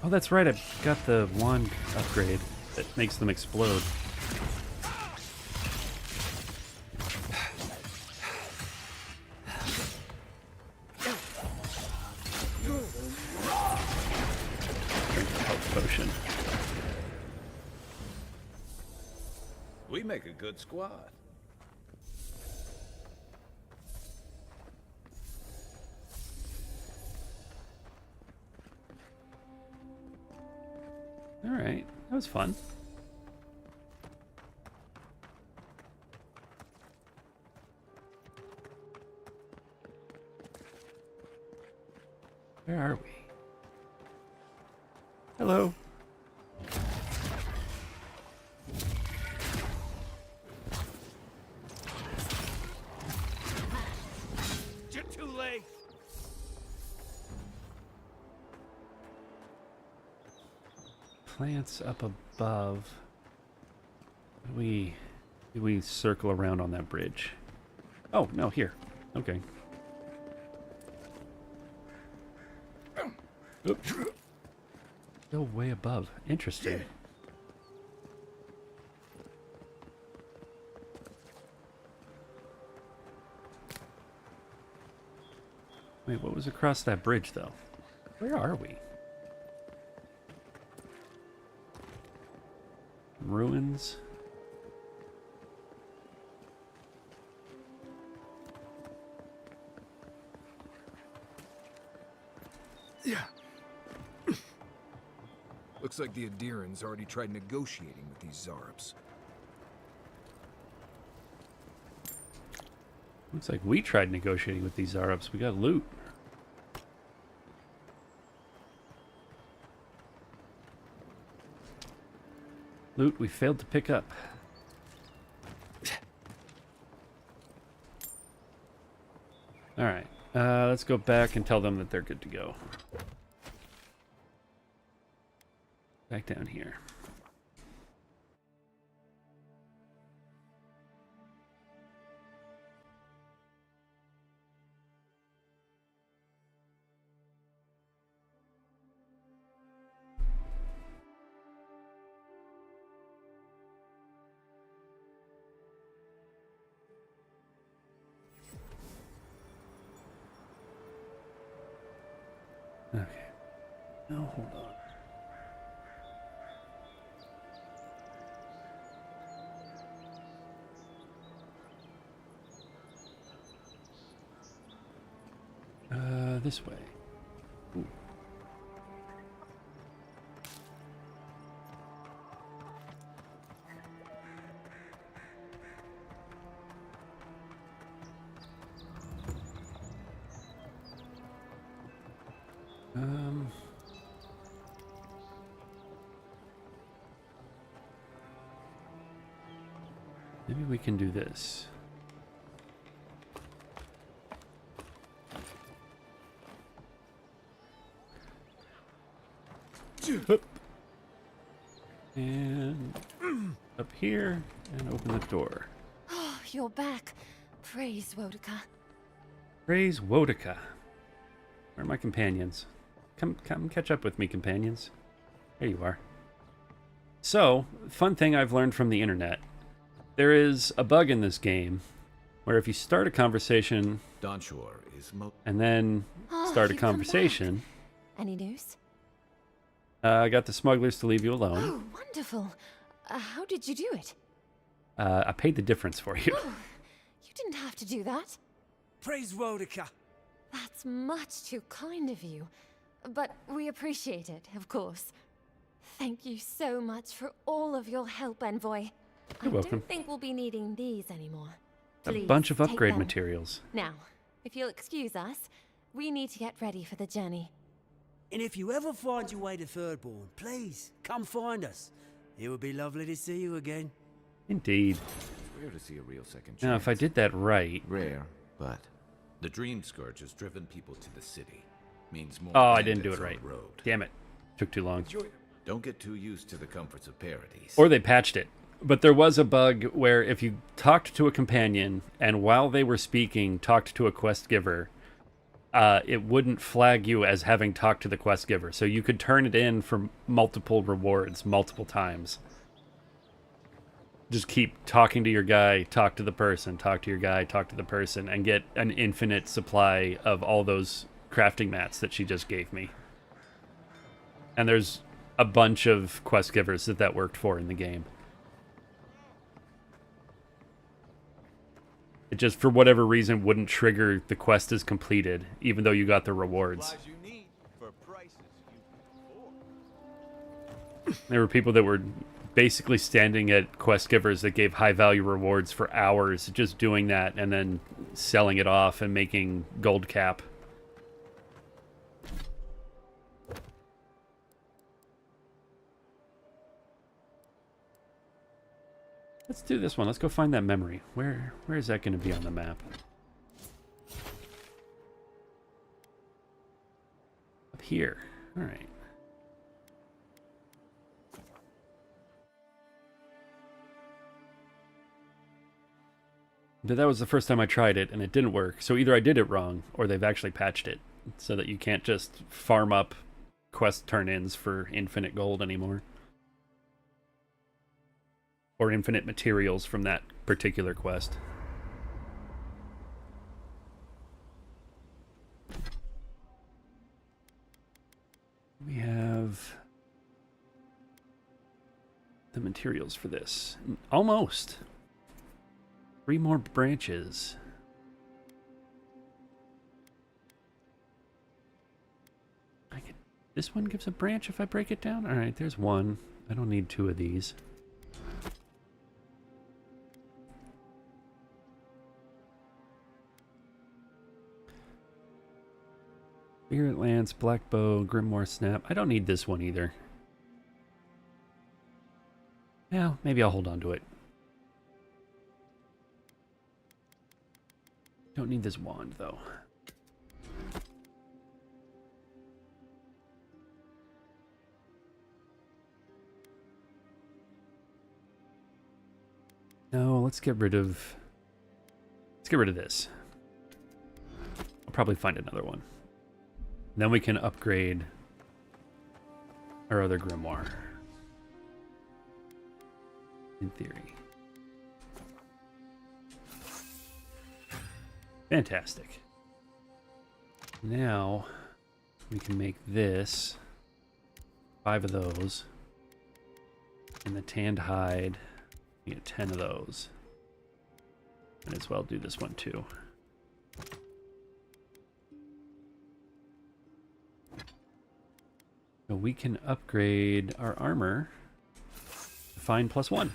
Oh, that's right. I got the wand upgrade that makes them explode. Potion. We make a good squad. All right, that was fun. Where are we? Hello. You're too late. Plants up above. We circle around on that bridge. Oh, no, here. Okay. Oops. Still way above. Interesting. Wait, what was across that bridge, though? Where are we? Ruins? Yeah. Looks like the Adirans already tried negotiating with these Zarps. Looks like we tried negotiating with these Zarps. We got loot. Loot we failed to pick up. Alright, let's go back and tell them that they're good to go. Back down here. Okay. Now hold on. This way. Ooh. Maybe we can do this. And up here and open the door. Oh, you're back. Praise Wodika. Praise Wodika. Where are my companions? Come catch up with me, companions. There you are. So, fun thing I've learned from the internet. There is a bug in this game where if you start a conversation Donshore is and then start a you've come conversation, Any news? I got the smugglers to leave you alone. Oh, wonderful. How did you do it? I paid the difference for you. Oh, you didn't have to do that. Praise Wodika. That's much too kind of you. But we appreciate it, of course. Thank you so much for all of your help, Envoy. You're welcome. I don't think we'll be needing these anymore. A Please, bunch of take upgrade them. materials. Now, if you'll excuse us, we need to get ready for the journey. And if you ever find your way to Thirdborn, please come find us. It would be lovely to see you again. Indeed. It's rare to see a real second chance. Now, if I did that right... Rare, but the Dream Scourge has driven people to the city. Means more. Oh, I didn't do it bandits right. on the road. Damn it. Took too long. Don't get too used to the comforts of Paradise. Or they patched it. But there was a bug where if you talked to a companion and while they were speaking talked to a quest giver, it wouldn't flag you as having talked to the quest giver. So you could turn it in for multiple rewards multiple times. Just keep talking to your guy, talk to the person, talk to your guy, talk to the person, and get an infinite supply of all those crafting mats that she just gave me. And there's a bunch of quest givers that worked for in the game. It just, for whatever reason, wouldn't trigger the quest as completed, even though you got the rewards. There were people that were basically standing at quest givers that gave high value rewards for hours, just doing that and then selling it off and making gold cap. Let's do this one. Let's go find that memory. Where is that going to be on the map? Up here. All right. But that was the first time I tried it, and it didn't work. So either I did it wrong, or they've actually patched it, so that you can't just farm up quest turn-ins for infinite gold anymore. Or infinite materials from that particular quest. We have the materials for this. Almost. 3 more branches. This one gives a branch if I break it down? Alright, there's one. I don't need 2 of these. Spirit Lance, Black Bow, Grimoire Snap. I don't need this one either. Yeah, maybe I'll hold on to it. Don't need this wand, though. No, let's get rid of... Let's get rid of this. I'll probably find another one. Then we can upgrade our other grimoire. In theory. Fantastic. Now we can make this 5 of those. And the tanned hide, we get 10 of those. Might as well do this one too. So we can upgrade our armor. Fine +1.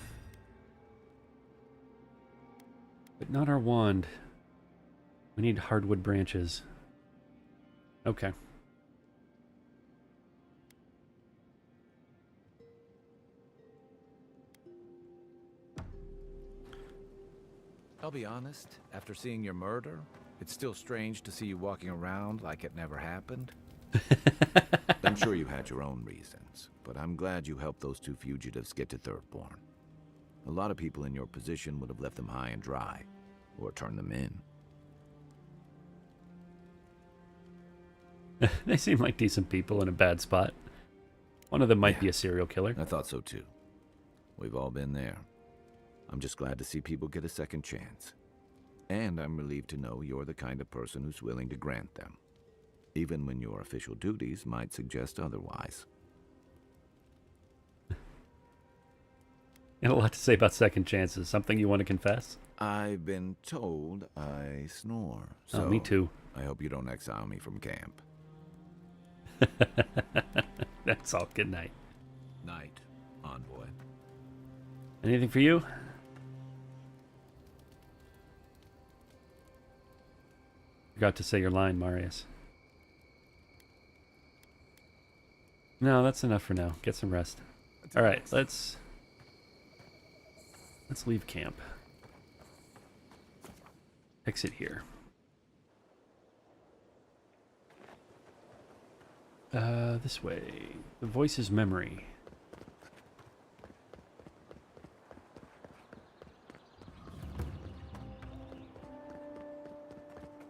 But not our wand. We need hardwood branches. Okay. I'll be honest, after seeing your murder, it's still strange to see you walking around like it never happened. I'm sure you had your own reasons, but I'm glad you helped those 2 fugitives get to Thirdborn. A lot of people in your position would have left them high and dry, or turned them in. They seem like decent people in a bad spot. One of them might be a serial killer. I thought so too. We've all been there. I'm just glad to see people get a second chance. And I'm relieved to know you're the kind of person who's willing to grant them, even when your official duties might suggest otherwise. You had a lot to say about second chances. Something you want to confess? I've been told I snore, so me too. I hope you don't exile me from camp. That's all. Good night. Night, envoy. Anything for you? Forgot to say your line, Marius. No, that's enough for now. Get some rest. All right, let's leave camp. Exit here. This way. The voice's memory.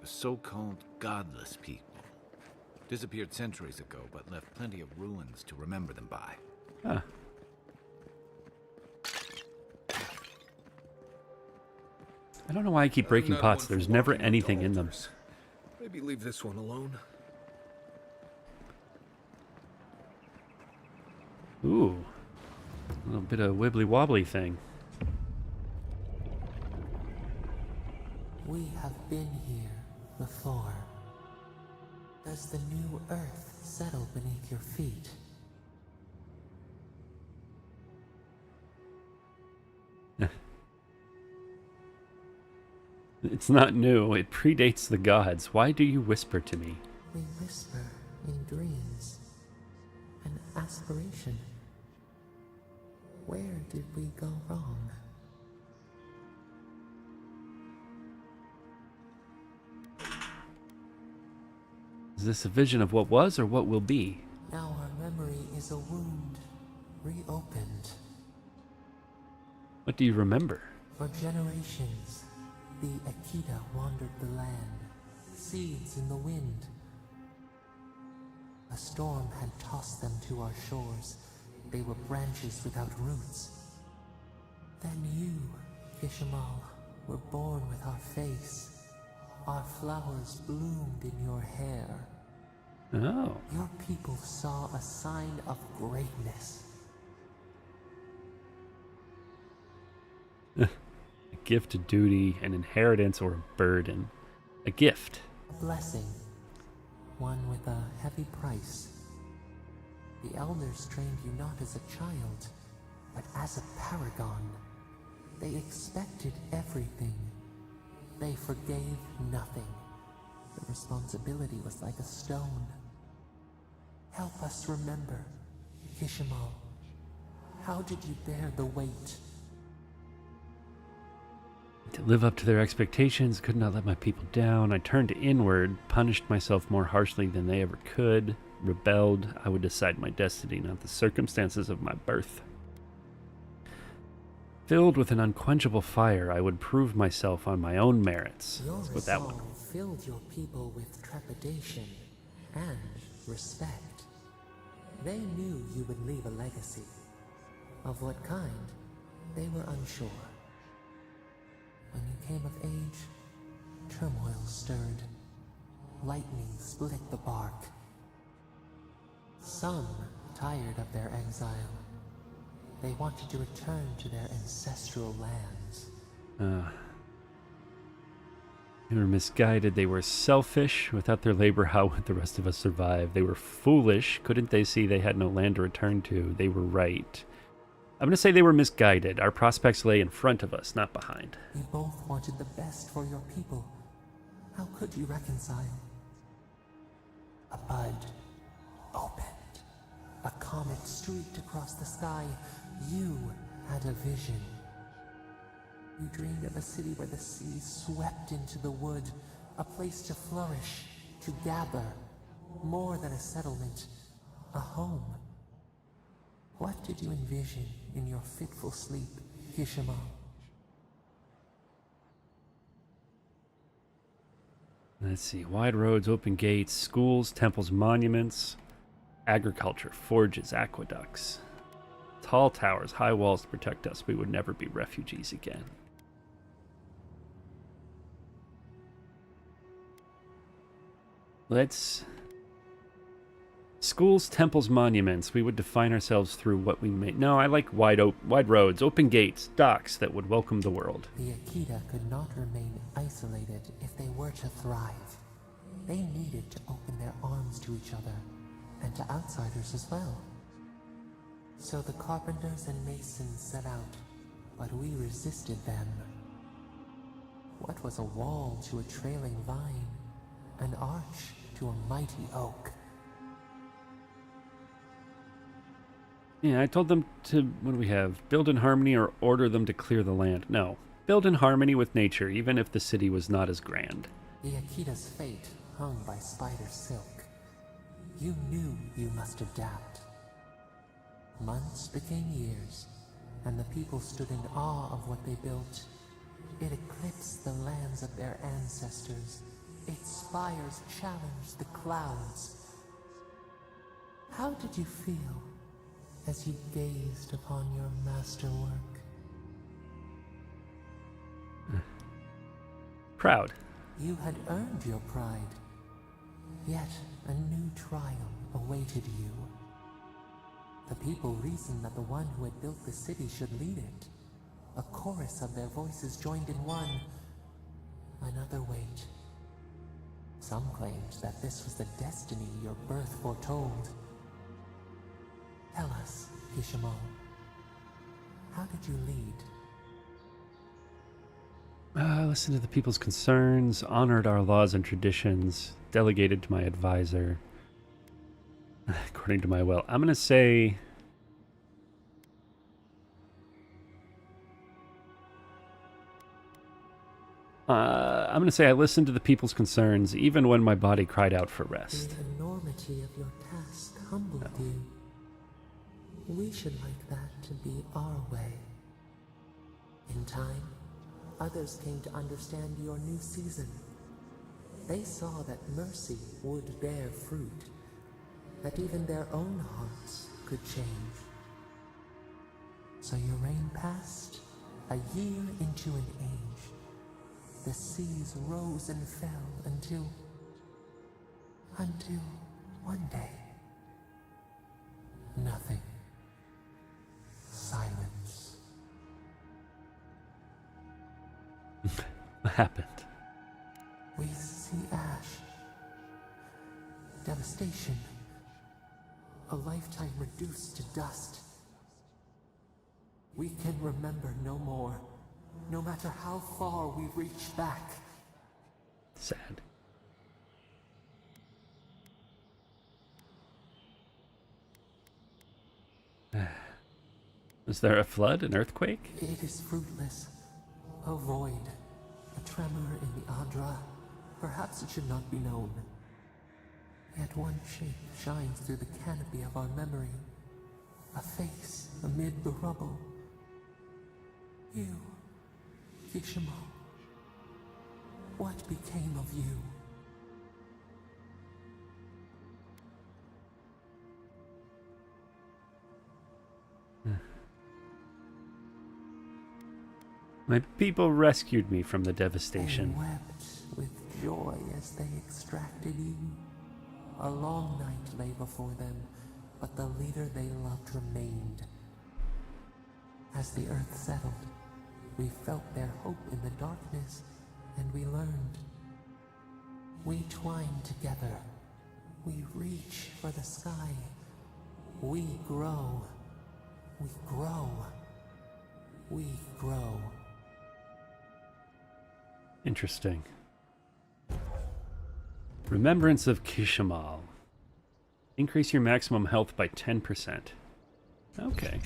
The so-called godless people disappeared centuries ago, but left plenty of ruins to remember them by. Huh. I don't know why I keep breaking pots. There's never anything in them. Maybe leave this one alone. Ooh. A little bit of wibbly-wobbly thing. We have been here before. Does the new earth settle beneath your feet? It's not new. It predates the gods. Why do you whisper to me? We whisper in dreams. An aspiration. Where did we go wrong? Is this a vision of what was or what will be? Now our memory is a wound, reopened. What do you remember? For generations, the Akita wandered the land, seeds in the wind. A storm had tossed them to our shores. They were branches without roots. Then you, Kishimal, were born with our face. Our flowers bloomed in your hair. Oh. Your people saw a sign of greatness. A gift, a duty, an inheritance, or a burden. A gift. A blessing. One with a heavy price. The elders trained you not as a child, but as a paragon. They expected everything. They forgave nothing. The responsibility was like a stone. Help us remember, Kishimal. How did you bear the weight? To live up to their expectations, could not let my people down. I turned inward, punished myself more harshly than they ever could, rebelled. I would decide my destiny, not the circumstances of my birth. Filled with an unquenchable fire, I would prove myself on my own merits. Your Let's put that one. resolve filled your people with trepidation and respect. They knew you would leave a legacy. Of what kind, they were unsure. When you came of age, turmoil stirred. Lightning split the bark. Some tired of their exile. They wanted to return to their ancestral lands. They were misguided. They were selfish. Without their labor, how would the rest of us survive? They were foolish. Couldn't they see they had no land to return to? They were right. I'm going to say they were misguided. Our prospects lay in front of us, not behind. You both wanted the best for your people. How could you reconcile? A bud opened. A comet streaked across the sky. You had a vision. You dreamed of a city where the sea swept into the wood, a place to flourish, to gather, more than a settlement, a home. What did you envision in your fitful sleep? Kishima. Let's see. Wide roads, open gates, schools, temples, monuments, agriculture, forges, aqueducts. Tall towers, high walls to protect us. We would never be refugees again. Let's... Schools, temples, monuments. We would define ourselves through what we made. No, I like wide roads, open gates, docks that would welcome the world. The Akita could not remain isolated if they were to thrive. They needed to open their arms to each other, and to outsiders as well. So the carpenters and masons set out, but we resisted them. What was a wall to a trailing vine? An arch to a mighty oak? Yeah, I told them to, what do we have? Build in harmony or order them to clear the land. No. Build in harmony with nature, even if the city was not as grand. The Akita's fate hung by spider silk. You knew you must adapt. Months became years, and the people stood in awe of what they built. It eclipsed the lands of their ancestors. Its spires challenged the clouds. How did you feel as you gazed upon your masterwork? Proud. You had earned your pride, yet a new trial awaited you. The people reasoned that the one who had built the city should lead it. A chorus of their voices joined in one. Another wait. Some claimed that this was the destiny your birth foretold. Tell us, Kishimo, how did you lead? Listened to the people's concerns, honored our laws and traditions, delegated to my advisor, according to my will. I'm going to say... I'm going to say I listened to the people's concerns, even when my body cried out for rest. The enormity of your task humbled you. We should like that to be our way. In time, others came to understand your new season. They saw that mercy would bear fruit, that even their own hearts could change. So your reign passed, a year into an age. The seas rose and fell until one day, nothing. Silence. What happened? We see ash. Devastation. A lifetime reduced to dust. We can remember no more, no matter how far we reach back. Sad. Was there a flood, an earthquake? It is fruitless. A void. A tremor in the Adra. Perhaps it should not be known. Yet one shape shines through the canopy of our memory. A face amid the rubble. You, Kishimo. What became of you? My people rescued me from the devastation. They wept with joy as they extracted you. A long night lay before them, but the leader they loved remained. As the earth settled, we felt their hope in the darkness, and we learned. We twine together. We reach for the sky. We grow. We grow. We grow. Interesting. Remembrance of Kishimal. Increase your maximum health by 10%. Okay.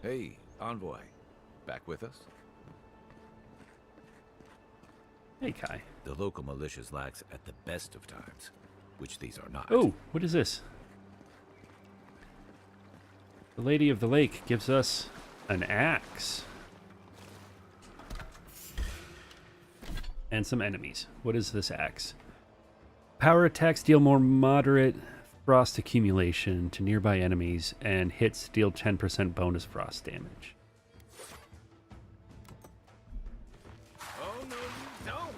Hey, Envoy. Back with us? Hey, Kai. The local militia's lax at the best of times, which these are not. Oh, what is this? The Lady of the Lake gives us An axe. And some enemies. What is this axe? Power attacks deal more moderate frost accumulation to nearby enemies, and hits deal 10% bonus frost damage. Oh, no, you don't!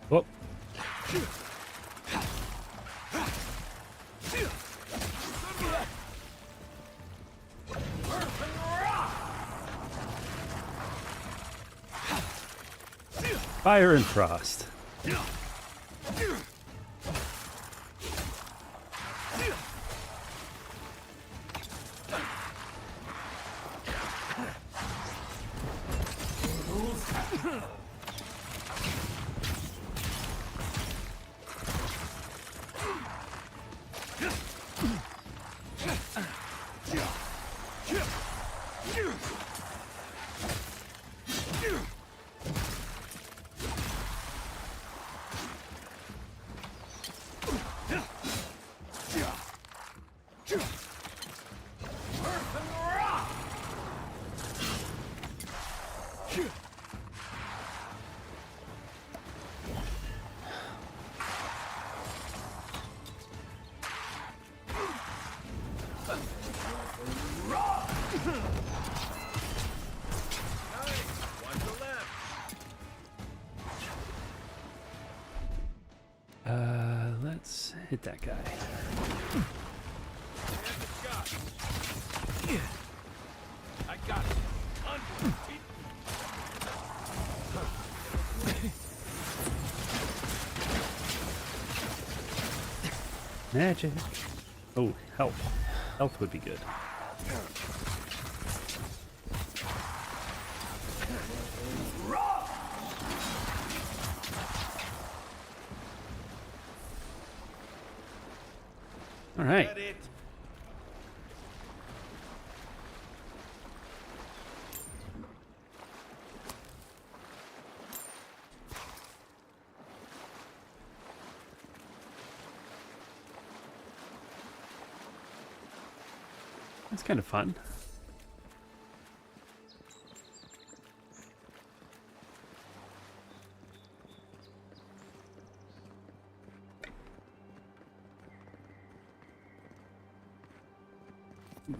Whoop. Fire and frost. Let's hit that guy. I got it. Magic. Oh, health. Health would be good. All right. That's kind of fun.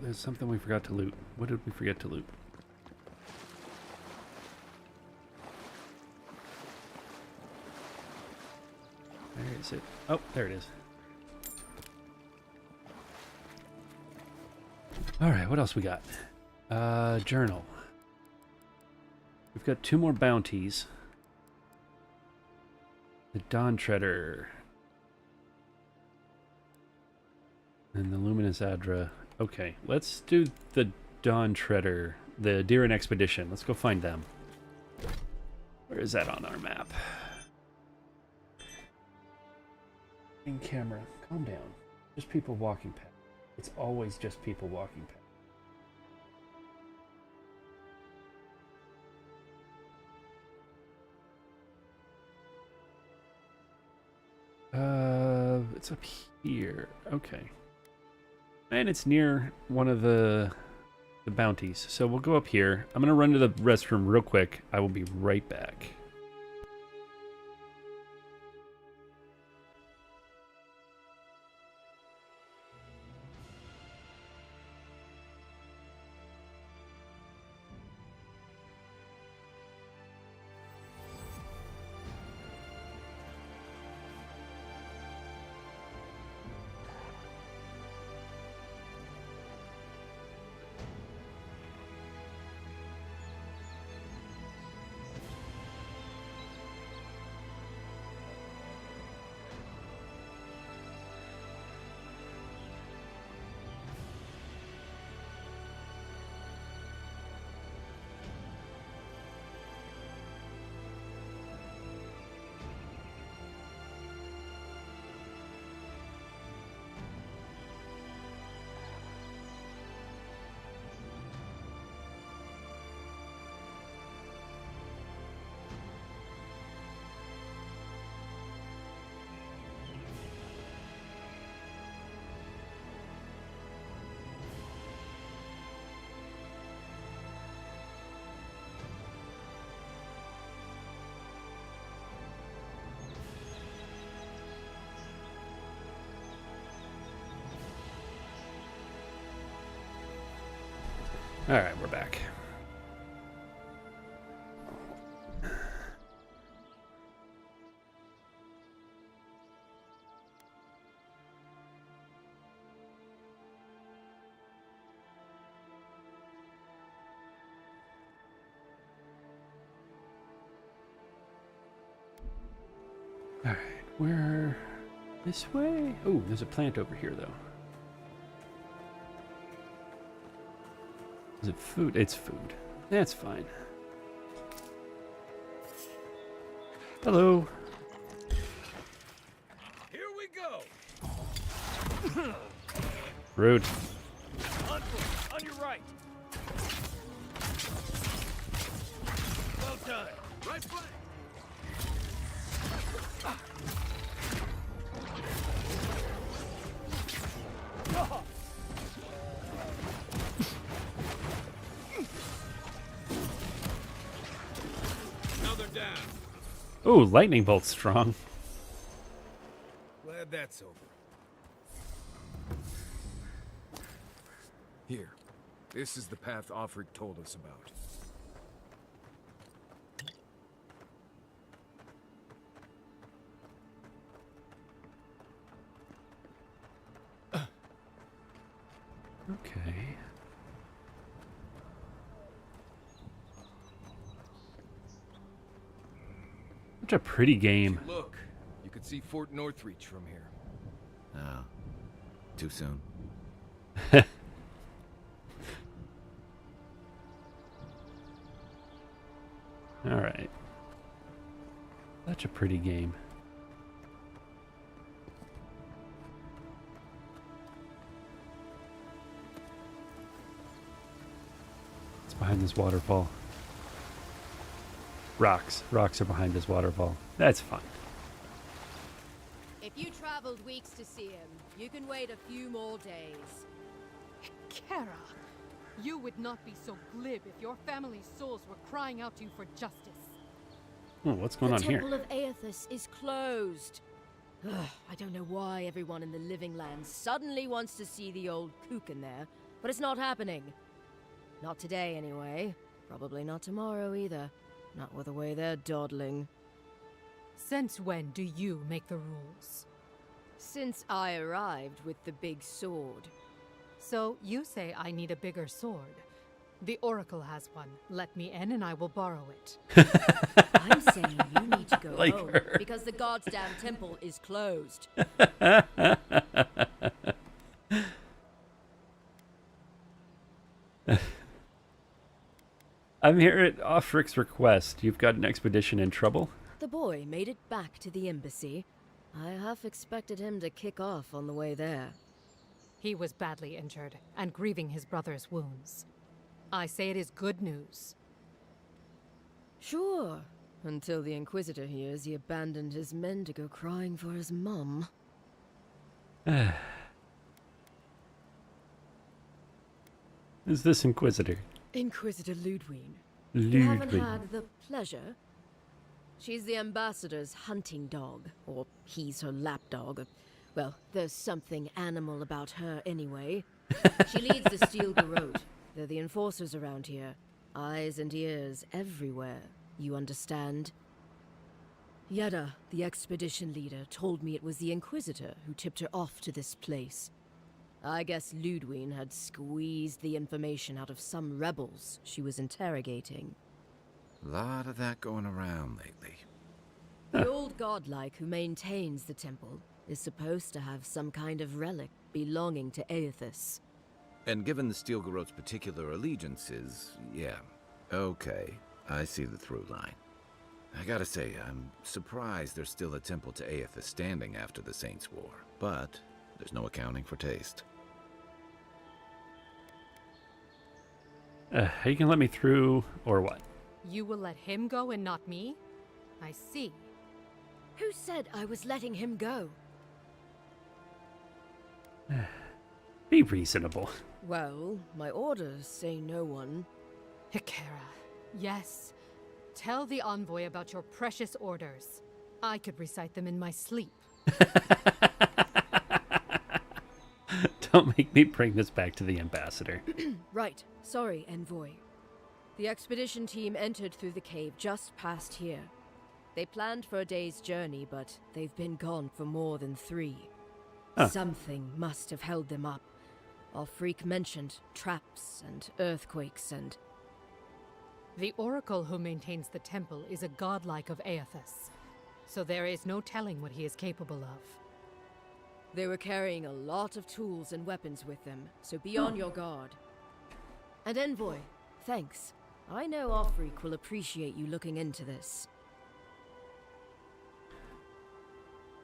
There's something we forgot to loot. What did we forget to loot? Where is it? Oh, there it is. All right, what else we got? Journal. We've got 2 more bounties. The Dawn Treader. And the Luminous Adra. Okay, let's do the Dawn Treader, the Deeren Expedition. Let's go find them. Where is that on our map? In camera, calm down. Just people walking past. It's always just people walking past. It's up here. Okay. And it's near one of the bounties. So we'll go up here. I'm going to run to the restroom real quick. I will be right back. Alright, we're back. Alright, where... this way? Oh, there's a plant over here, though. Is it food? It's food. That's fine. Hello. Here we go. Rude. On your right. Well done. Right flank. Oh, lightning bolt's strong. Glad that's over. Here. This is the path Offric told us about. Okay. Such a pretty game. Look, you could see Fort Northreach from here. Oh. Too soon. Alright. Such a pretty game. It's behind this waterfall. Rocks. Rocks are behind this waterfall. That's fine. If you traveled weeks to see him, you can wait a few more days. Kara, you would not be so glib if your family's souls were crying out to you for justice. Oh, what's going on The here? Temple of Aethys is closed. Ugh, I don't know why everyone in the Living Lands suddenly wants to see the old kook in there, but it's not happening. Not today, anyway. Probably not tomorrow, either. Not with the way they're dawdling. Since when do you make the rules? Since I arrived with the big sword. So you say I need a bigger sword. The Oracle has one. Let me in and I will borrow it. I'm saying you need to go Like home, her. because the God's damn temple is closed. I'm here at Offric's request. You've got an expedition in trouble? The boy made it back to the embassy. I half expected him to kick off on the way there. He was badly injured and grieving his brother's wounds. I say it is good news. Sure, until the Inquisitor hears he abandoned his men to go crying for his mum. Is this Inquisitor? Inquisitor Ludwine. Ludwine. You haven't had the pleasure? She's the ambassador's hunting dog, or he's her lapdog. Well, there's something animal about her anyway. She leads the Steel Garrote. They're the enforcers around here. Eyes and ears everywhere. You understand? Yeda, the expedition leader, told me it was the Inquisitor who tipped her off to this place. I guess Ludwine had squeezed the information out of some rebels she was interrogating. Lot of that going around lately. The old godlike who maintains the temple is supposed to have some kind of relic belonging to Aethys. And given the Steel Garrote's particular allegiances, yeah. Okay, I see the through line. I gotta say, I'm surprised there's still a temple to Aethys standing after the Saints' War. But there's no accounting for taste. You can let me through, or what? You will let him go and not me? I see. Who said I was letting him go? Be reasonable. Well, my orders say no one. Hikara, yes. Tell the envoy about your precious orders. I could recite them in my sleep. Don't make me bring this back to the ambassador. Right. Sorry, Envoy. The expedition team entered through the cave just past here. They planned for a day's journey, but they've been gone for more than 3. Huh. Something must have held them up. Our freak mentioned traps and earthquakes and... The oracle who maintains the temple is a godlike of Aethys, so there is no telling what he is capable of. They were carrying a lot of tools and weapons with them, so be on your guard. And Envoy, thanks. I know our freak will appreciate you looking into this.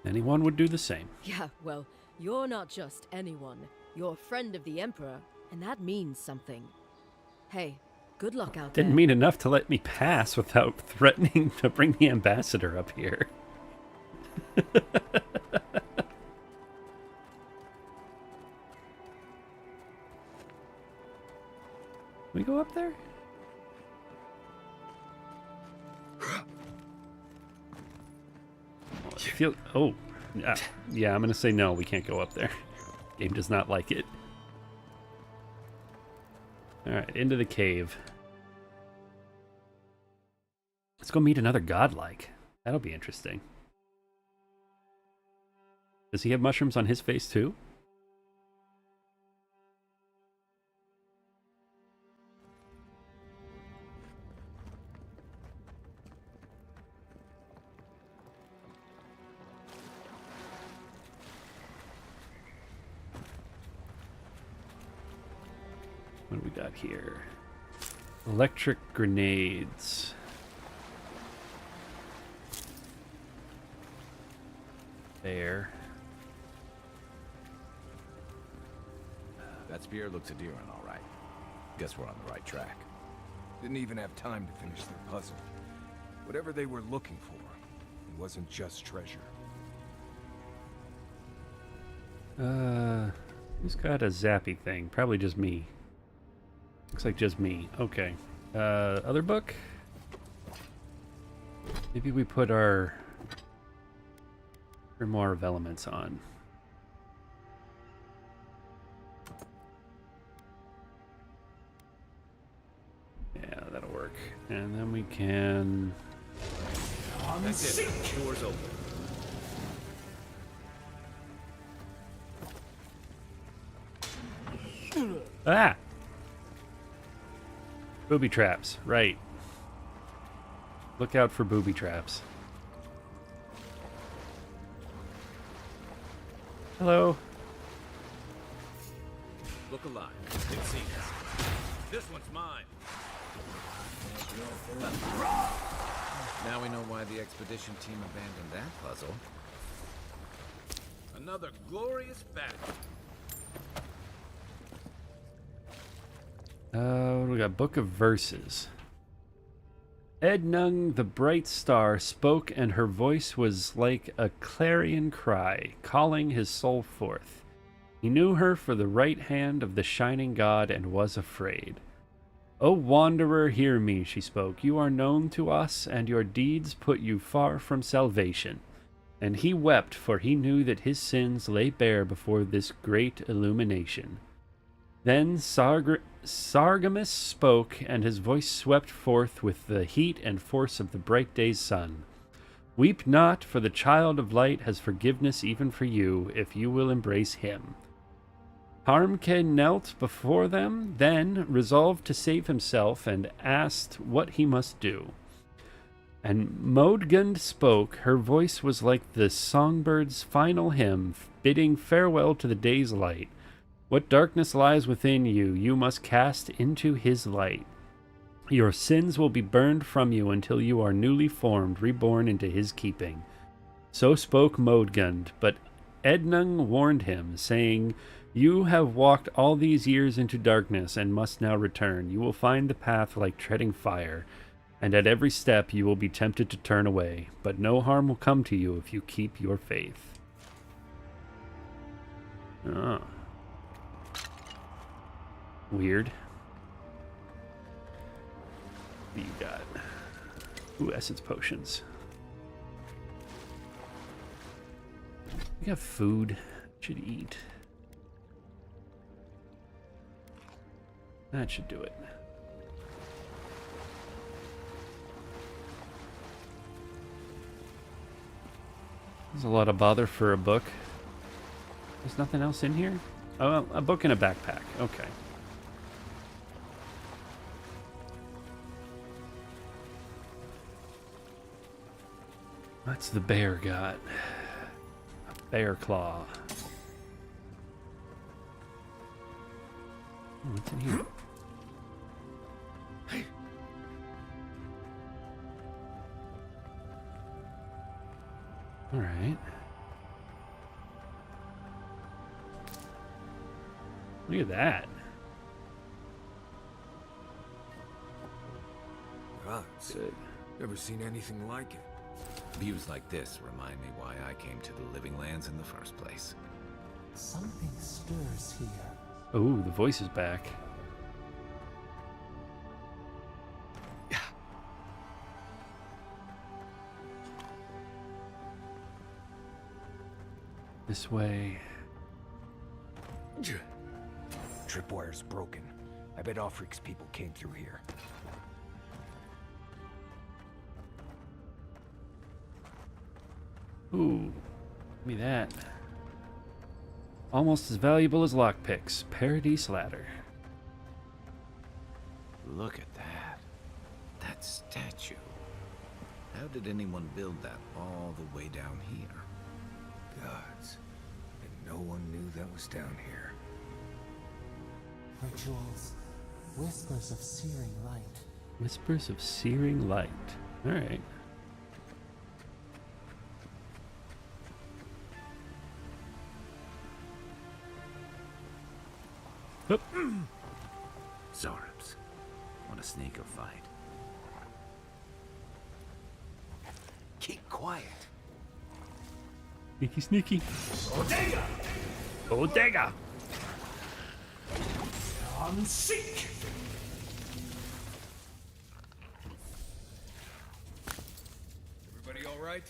Anyone would do the same. Yeah, well, you're not just anyone. You're a friend of the Emperor, and that means something. Hey, good luck out there. Didn't mean enough to let me pass without threatening to bring the ambassador up here. We go up there? Yeah, I'm gonna say no, we can't go up there. Game does not like it. Alright, into the cave. Let's go meet another godlike. That'll be interesting. Does he have mushrooms on his face too? What do we got here? Electric grenades. There. That spear looks Adiran, all right. Guess we're on the right track. Didn't even have time to finish their puzzle. Whatever they were looking for, it wasn't just treasure. Who's got a zappy thing? Probably just me. Looks like just me. Okay. Other book? Maybe we put our Grimoire of Elements on. Yeah, that'll work. And then we can... That's it. Doors open. Ah! Booby traps, right. Look out for booby traps. Hello. Look alive. It seems. This one's mine. Now we know why the expedition team abandoned that puzzle. Another glorious battle. What do we got? Book of Verses. Ednung, the bright star, spoke, and her voice was like a clarion cry, calling his soul forth. He knew her for the right hand of the shining god and was afraid. O wanderer, hear me, she spoke. You are known to us, and your deeds put you far from salvation. And he wept, for he knew that his sins lay bare before this great illumination. Then Sargamus spoke, and his voice swept forth with the heat and force of the bright day's sun. Weep not, for the child of light has forgiveness even for you, if you will embrace him. Harmke knelt before them, then resolved to save himself, and asked what he must do. And Modgund spoke, her voice was like the songbird's final hymn, bidding farewell to the day's light. What darkness lies within you, you must cast into his light. Your sins will be burned from you until you are newly formed, reborn into his keeping. So spoke Modgund, but Ednung warned him, saying, You have walked all these years into darkness and must now return. You will find the path like treading fire, and at every step you will be tempted to turn away, but no harm will come to you if you keep your faith. Oh. Weird. What do you got? Ooh, essence potions. We got food. Should eat. That should do it. There's a lot of bother for a book. There's nothing else in here? Oh, a book and a backpack. Okay. What's the bear got? A bear claw. Oh, what's in here? All right. Look at that. Gods. Good. Never seen anything like it. Views like this remind me why I came to the Living Lands in the first place. Something stirs here. Oh, the voice is back. This way. Tripwire's broken. I bet Offreak's people came through here. Ooh, give me that. Almost as valuable as lockpicks. Paradise ladder. Look at that. That statue. How did anyone build that all the way down here? Gods. And no one knew that was down here. Rituals. Whispers of searing light. Whispers of searing light. All right. Oop. Zorps. Want to sneak or fight? Keep quiet. Sneaky, sneaky. Bodega! Bodega! On seek! Everybody all right?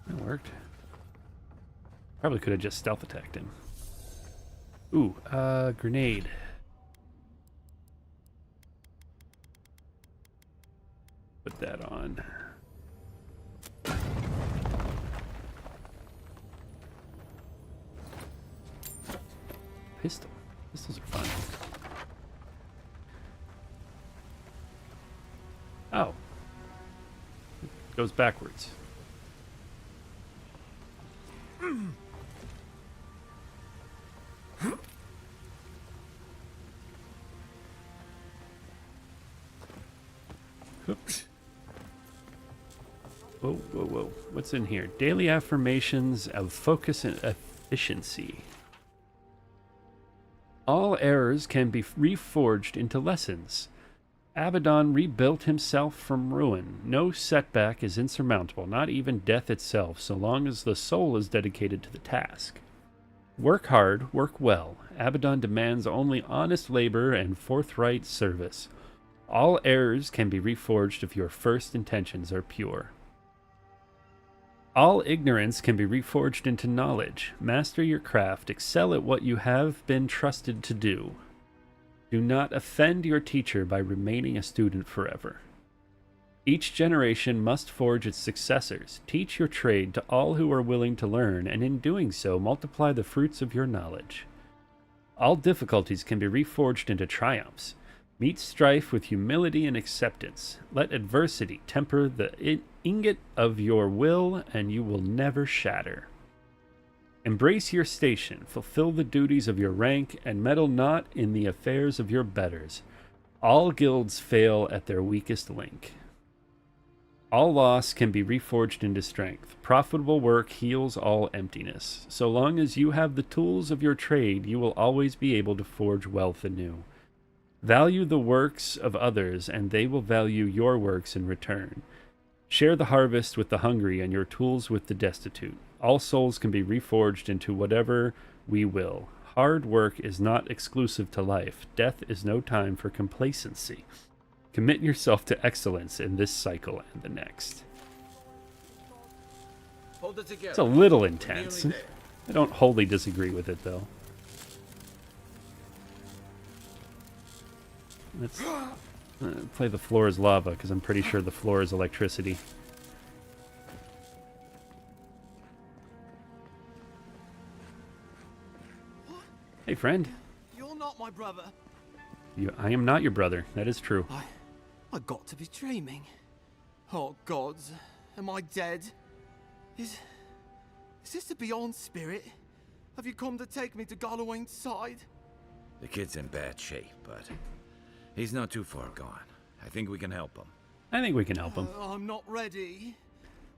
That worked. Probably could have just stealth attacked him. Ooh, grenade. Put that on. Pistol. Pistols are fun. Oh. It goes backwards. Oops. Whoa, whoa, whoa. What's in here? Daily affirmations of focus and efficiency. All errors can be reforged into lessons. Abaddon rebuilt himself from ruin. No setback is insurmountable, not even death itself, so long as the soul is dedicated to the task. Work hard, work well. Abaddon demands only honest labor and forthright service. All errors can be reforged if your first intentions are pure. All ignorance can be reforged into knowledge. Master your craft. Excel at what you have been trusted to do. Do not offend your teacher by remaining a student forever. Each generation must forge its successors. Teach your trade to all who are willing to learn, and in doing so, multiply the fruits of your knowledge. All difficulties can be reforged into triumphs. Meet strife with humility and acceptance. Let adversity temper the ingot of your will, and you will never shatter. Embrace your station, fulfill the duties of your rank, and meddle not in the affairs of your betters. All guilds fail at their weakest link. All loss can be reforged into strength. Profitable work heals all emptiness. So long as you have the tools of your trade, you will always be able to forge wealth anew. Value the works of others, and they will value your works in return. Share the harvest with the hungry and your tools with the destitute. All souls can be reforged into whatever we will. Hard work is not exclusive to life. Death is no time for complacency. Commit yourself to excellence in this cycle and the next. Hold it together. It's a little intense. I don't wholly disagree with it, though. Let's play the floor is lava, because I'm pretty sure the floor is electricity. Hey, friend. You're not my brother. I am not your brother. That is true. I got to be dreaming. Oh, gods. Am I dead? Is this the Beyond Spirit? Have you come to take me to Gallowayne's side? The kid's in bad shape, but he's not too far gone. I think we can help him. I think we can help him. I'm not ready.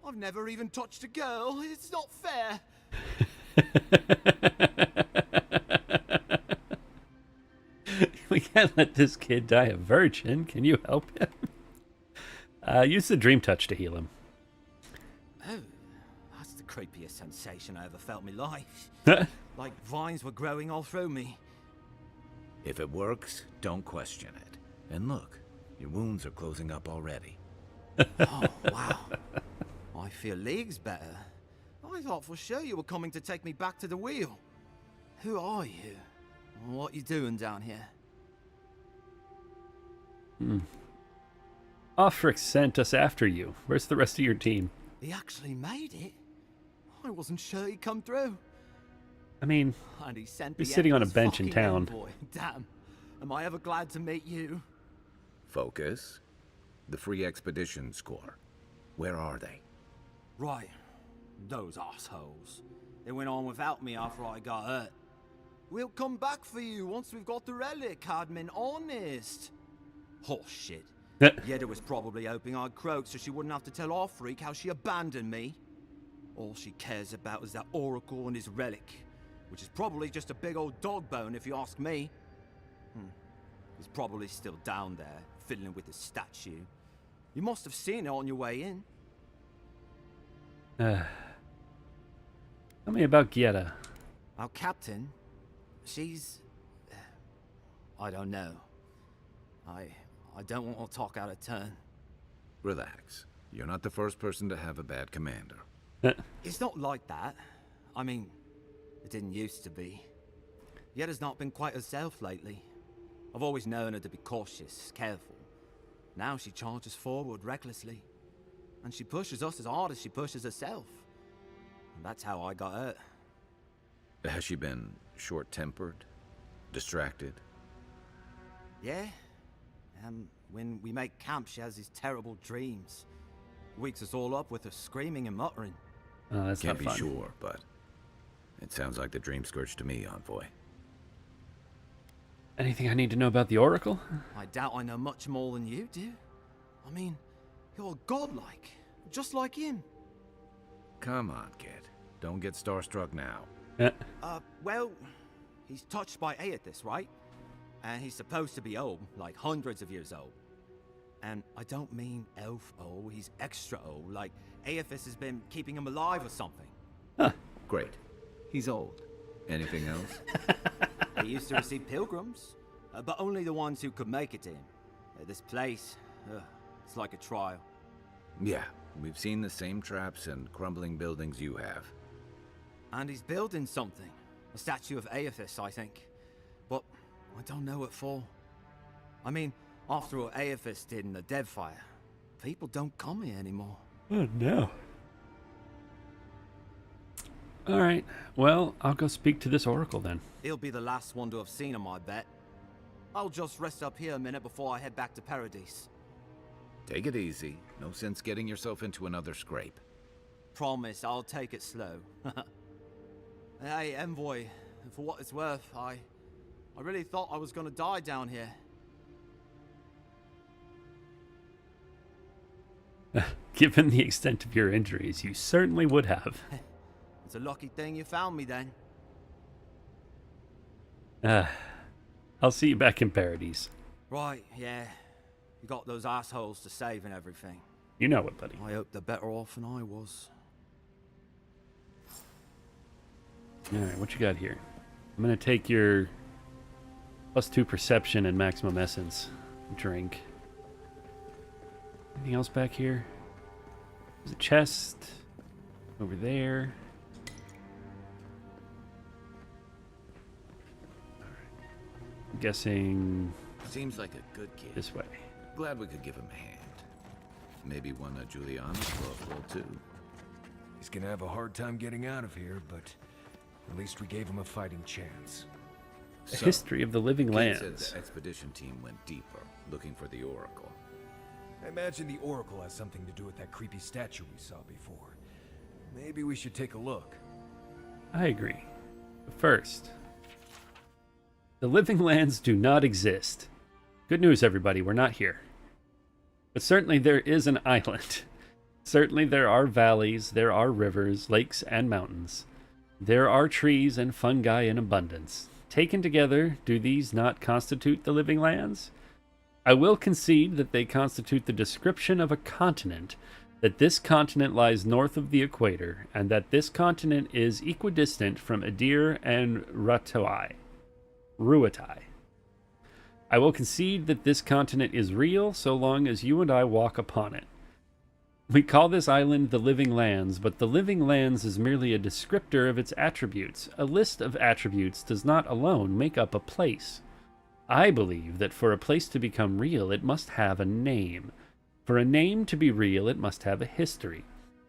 I've never even touched a girl. It's not fair. We can't let this kid die a virgin. Can you help him? Use the dream touch to heal him. Oh, that's the creepiest sensation I ever felt in my life. Like vines were growing all through me. If it works, don't question it. And look, your wounds are closing up already. Oh, wow. I feel leagues better. I thought for sure you were coming to take me back to the wheel. Who are you? What you doing down here? Offric sent us after you. Where's the rest of your team? He actually made it. I wasn't sure he'd come through. I mean, And he sent he's the sitting on a Emperor's bench in fucking town. envoy. Damn. Am I ever glad to meet you? Focus. The free expedition score. Where are they? Right. Those assholes. They went on without me after I got hurt. We'll come back for you once we've got the relic, Admin. Honest. Horse shit. Yeda was probably hoping I'd croak so she wouldn't have to tell Offreak how she abandoned me. All she cares about is that Oracle and his relic, which is probably just a big old dog bone if you ask me. He's probably still down there, fiddling with the statue. You must have seen it on your way in. Tell me about Gietta. Our captain, she's... I don't know. I don't want to talk out of turn. Relax. You're not the first person to have a bad commander. It's not like that. I mean, it didn't used to be. Yetta's not been quite herself lately. I've always known her to be cautious, careful. Now she charges forward recklessly. And she pushes us as hard as she pushes herself. And that's how I got hurt. Has she been short-tempered? Distracted? Yeah. When we make camp, she has these terrible dreams. Wakes us all up with her screaming and muttering. Oh, that's Can't be not fun. sure, but it sounds like the dream scourge to me, Envoy. Anything I need to know about the Oracle? I doubt I know much more than you do. I mean, you're godlike, just like him. Come on, kid. Don't get starstruck now. Well, he's touched by Aethys, right? And he's supposed to be old, like hundreds of years old. And I don't mean elf old, he's extra old, like Aethys has been keeping him alive or something. Great. He's old. Anything else? He used to receive pilgrims, but only the ones who could make it to him. This place, it's like a trial. Yeah, we've seen the same traps and crumbling buildings you have. And he's building something. A statue of Aethys, I think. But I don't know what for. I mean, after what Aethys did in the Deadfire, people don't come here anymore. Oh, no. Alright, well, I'll go speak to this Oracle then. He'll be the last one to have seen him, I bet. I'll just rest up here a minute before I head back to Paradise. Take it easy. No sense getting yourself into another scrape. Promise, I'll take it slow. Hey, Envoy, for what it's worth, I really thought I was gonna die down here. Given the extent of your injuries, you certainly would have. It's a lucky thing you found me then. I'll see you back in Paradise. Right, yeah. You got those assholes to save and everything. You know it, buddy. I hope they're better off than I was. Alright, what you got here? I'm gonna take your +2 perception and maximum essence drink. Anything else back here? There's a chest over there. I'm guessing Seems like a good kid. this way. Glad we could give him a hand. Maybe one of Juliana's glove will too. He's gonna have a hard time getting out of here, but at least we gave him a fighting chance. A history of the living Kate lands. said the expedition team went deeper, looking for the Oracle. I imagine the Oracle has something to do with that creepy statue we saw before. Maybe we should take a look. I agree. But first, the living lands do not exist. Good news, everybody, we're not here. But certainly there is an island. Certainly there are valleys, there are rivers, lakes, and mountains. There are trees and fungi in abundance. Taken together, do these not constitute the living lands? I will concede that they constitute the description of a continent, that this continent lies north of the equator, and that this continent is equidistant from Adir and Ruatai. I will concede that this continent is real so long as you and I walk upon it. We call this island the Living Lands, but the Living Lands is merely a descriptor of its attributes. A list of attributes does not alone make up a place. I believe that for a place to become real, it must have a name. For a name to be real, it must have a history.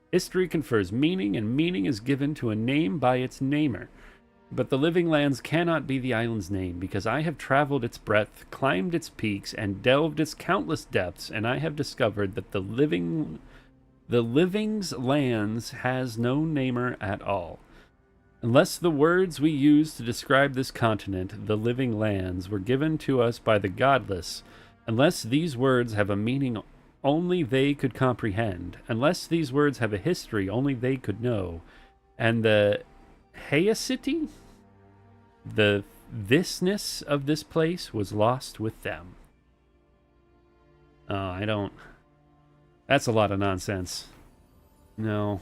History confers meaning, and meaning is given to a name by its namer. But the Living Lands cannot be the island's name, because I have traveled its breadth, climbed its peaks, and delved its countless depths, and I have discovered that the Living's Lands has no namer at all. Unless the words we use to describe this continent, the Living Lands, were given to us by the godless, unless these words have a meaning only they could comprehend, unless these words have a history only they could know, and the Hayacity, the thisness of this place, was lost with them. That's a lot of nonsense. No.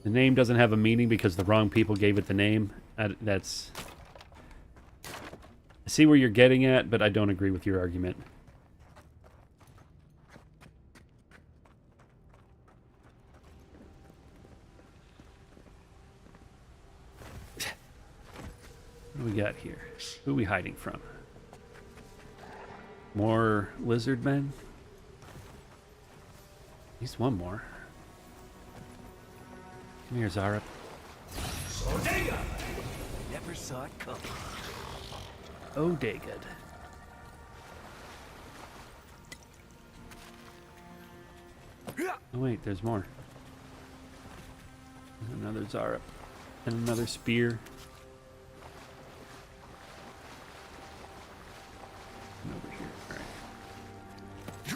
The name doesn't have a meaning because the wrong people gave it the name. That's... I see where you're getting at, but I don't agree with your argument. What do we got here? Who are we hiding from? More lizard men? At least one more. Come here, Zara. Odega! Never saw it coming. Oh, Dagod. Oh wait, there's more. There's another Zara. And another spear. And over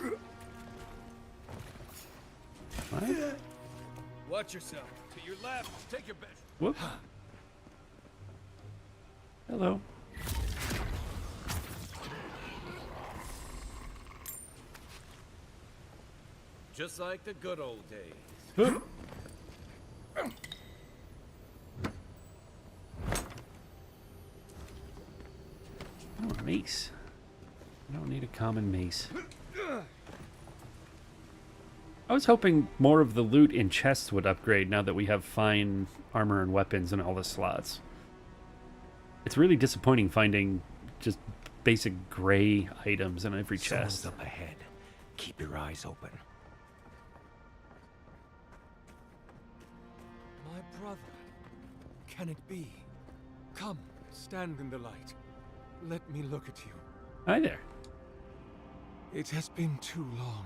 here. Alright. What? Watch yourself. To your left. Take your best. Whoop. Hello. Just like the good old days. Oh, a mace. I don't need a common mace. I was hoping more of the loot in chests would upgrade now that we have fine armor and weapons in all the slots. It's really disappointing finding just basic gray items in every chest. Someone's up ahead. Keep your eyes open. My brother. Can it be? Come, stand in the light. Let me look at you. Hi there. It has been too long.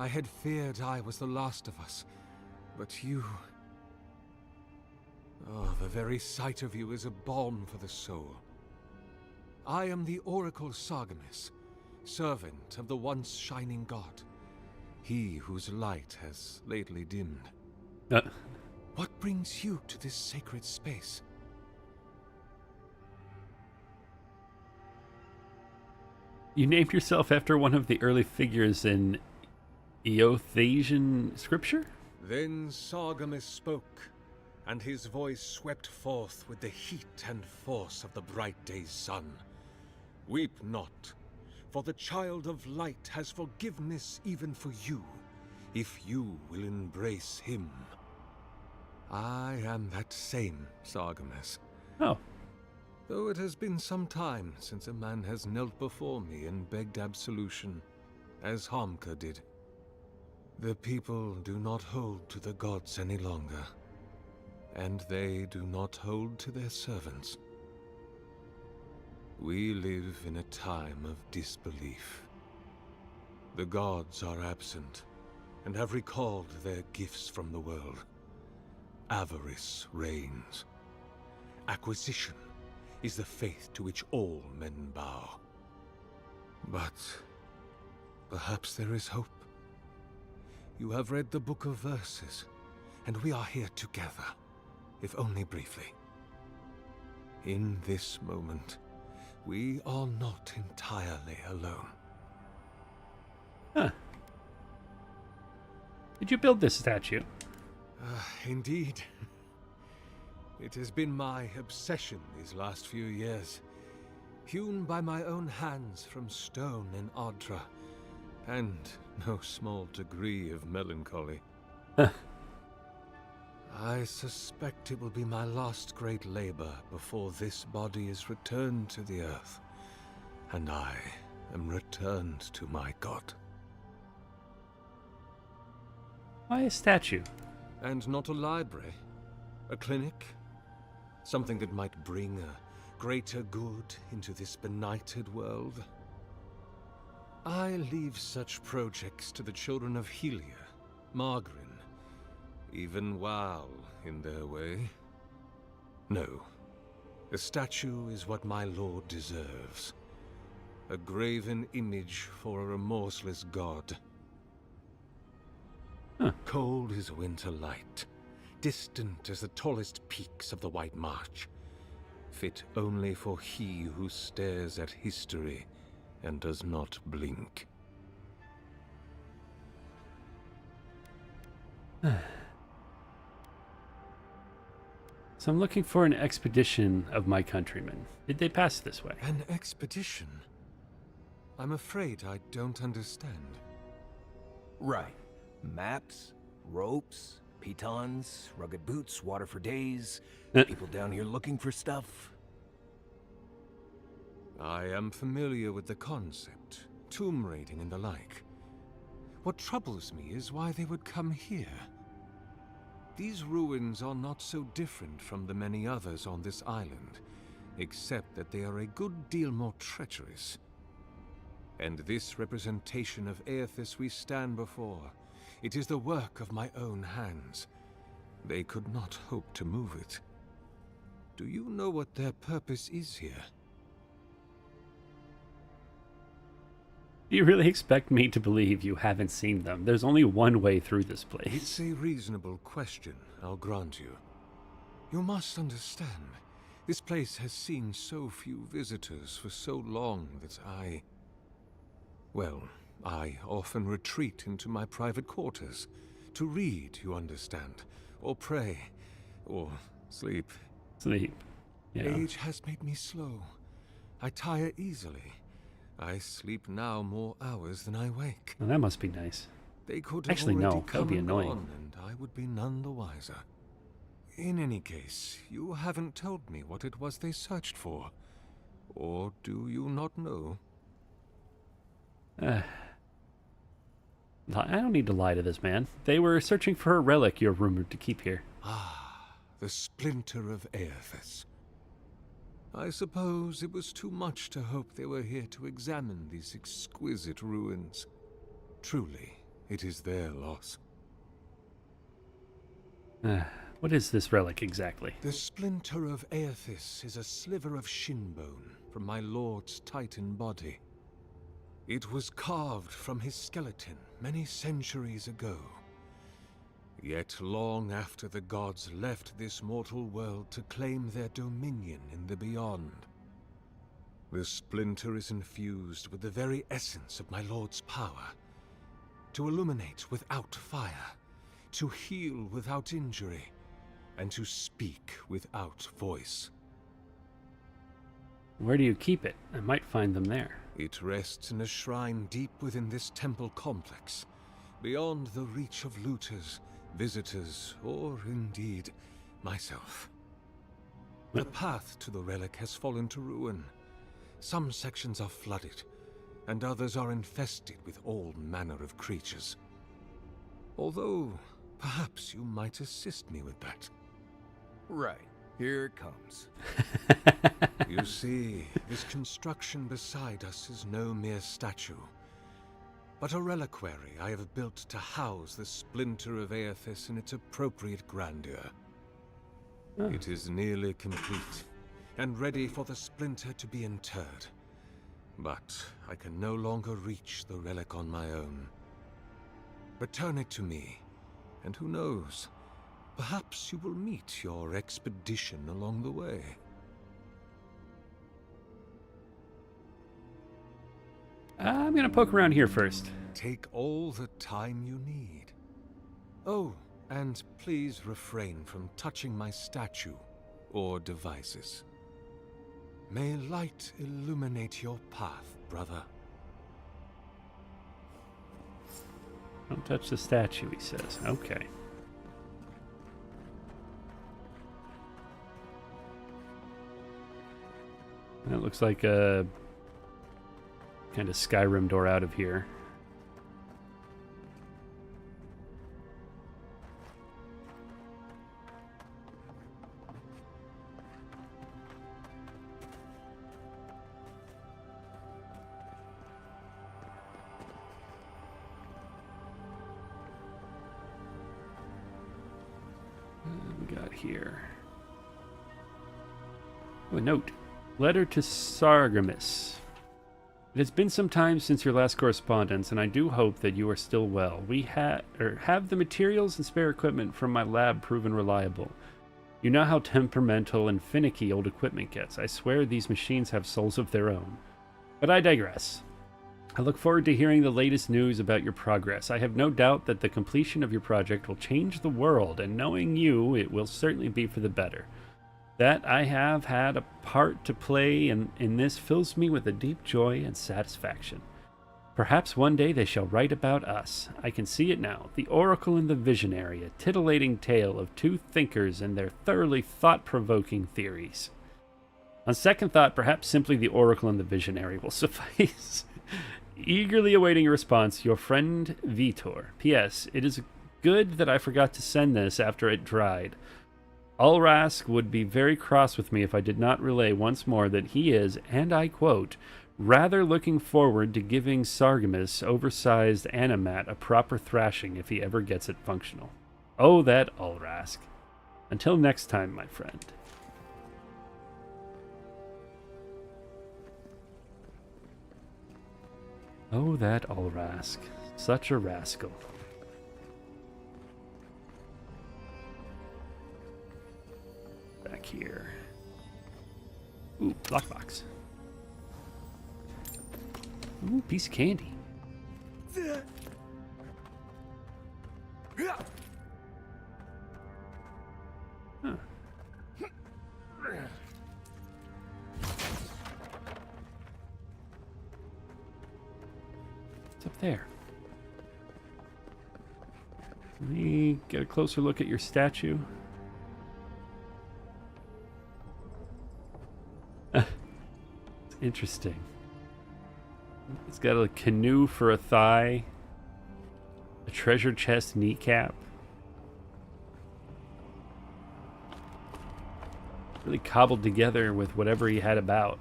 I had feared I was the last of us, but you... Oh, the very sight of you is a balm for the soul. I am the Oracle Sargemus, servant of the once shining god, he whose light has lately dimmed. What brings you to this sacred space? You named yourself after one of the early figures in Eothasian scripture? Then Sargamus spoke, and his voice swept forth with the heat and force of the bright day's sun. Weep not, for the child of light has forgiveness even for you, if you will embrace him. I am that same Sargamus. Oh. Though it has been some time since a man has knelt before me and begged absolution, as Hamka did. The people do not hold to the gods any longer, and they do not hold to their servants. We live in a time of disbelief. The gods are absent, and have recalled their gifts from the world. Avarice reigns. Acquisition is the faith to which all men bow. But perhaps there is hope. You have read the Book of Verses, and we are here together, if only briefly. In this moment, we are not entirely alone. Huh. Did you build this statue? Indeed. It has been my obsession these last few years. Hewn by my own hands from stone in Ardra, and no small degree of melancholy. I suspect it will be my last great labor before this body is returned to the earth, and I am returned to my god. Why a statue? And not a library? A clinic? Something that might bring a greater good into this benighted world? I leave such projects to the children of Helia, Margarin, even Wal in their way. No, a statue is what my lord deserves. A graven image for a remorseless god. Cold as winter light, distant as the tallest peaks of the White March, fit only for he who stares at history and does not blink. So I'm looking for an expedition of my countrymen. Did they pass this way? An expedition? I'm afraid I don't understand. Right. Maps, ropes, pitons, rugged boots, water for days, people down here looking for stuff. I am familiar with the concept, tomb raiding and the like. What troubles me is why they would come here. These ruins are not so different from the many others on this island, except that they are a good deal more treacherous. And this representation of Aethys we stand before, it is the work of my own hands. They could not hope to move it. Do you know what their purpose is here? Do you really expect me to believe you haven't seen them? There's only one way through this place. It's a reasonable question, I'll grant you. You must understand, this place has seen so few visitors for so long that I often retreat into my private quarters. To read, you understand, or pray, or sleep. Sleep, yeah. Age has made me slow. I tire easily. I sleep now more hours than I wake. Well, that must be nice. They could have Actually, already no, that come would be and annoying. gone, and I would be none the wiser. In any case, you haven't told me what it was they searched for. Or do you not know? I don't need to lie to this man. They were searching for a relic you're rumored to keep here. Ah, the splinter of Aethys. I suppose it was too much to hope they were here to examine these exquisite ruins. Truly, it is their loss. What is this relic exactly? The splinter of Aethys is a sliver of shin bone from my lord's titan body. It was carved from his skeleton many centuries ago. Yet long after the gods left this mortal world to claim their dominion in the beyond. The splinter is infused with the very essence of my lord's power. To illuminate without fire, to heal without injury, and to speak without voice. Where do you keep it? I might find them there. It rests in a shrine deep within this temple complex, beyond the reach of looters, visitors, or indeed myself. The path to the relic has fallen to ruin. Some sections are flooded, and others are infested with all manner of creatures. Although, perhaps you might assist me with that. Right. Here it comes. You see, this construction beside us is no mere statue, but a reliquary I have built to house the splinter of Aethys in its appropriate grandeur. It is nearly complete, and ready for the splinter to be interred. But I can no longer reach the relic on my own. Return it to me, and who knows, perhaps you will meet your expedition along the way. I'm gonna poke around here first. Take all the time you need. Oh, and please refrain from touching my statue or devices. May light illuminate your path, brother. Don't touch the statue, he says. Okay. That looks like a kind of Skyrim door out of here. What we got here? Oh, a note. Letter to Sargamus. It has been some time since your last correspondence, and I do hope that you are still well. We have the materials and spare equipment from my lab proven reliable. You know how temperamental and finicky old equipment gets. I swear these machines have souls of their own. But I digress. I look forward to hearing the latest news about your progress. I have no doubt that the completion of your project will change the world, and knowing you, it will certainly be for the better. That I have had a part to play in this fills me with a deep joy and satisfaction. Perhaps one day they shall write about us. I can see it now. The Oracle and the Visionary, a titillating tale of two thinkers and their thoroughly thought-provoking theories. On second thought, perhaps simply the Oracle and the Visionary will suffice. Eagerly awaiting a response, your friend Vitor. P.S. It is good that I forgot to send this after it dried. Ulrask would be very cross with me if I did not relay once more that he is, and I quote, rather looking forward to giving Sargamus oversized animat a proper thrashing if he ever gets it functional. Oh, that Ulrask. Until next time, my friend. Oh, that Ulrask. Such a rascal. Back here. Ooh, lockbox. Ooh, piece of candy. Huh. What's up there? Let me get a closer look at your statue. Interesting. It's got a canoe for a thigh, a treasure chest kneecap. Really cobbled together with whatever he had about.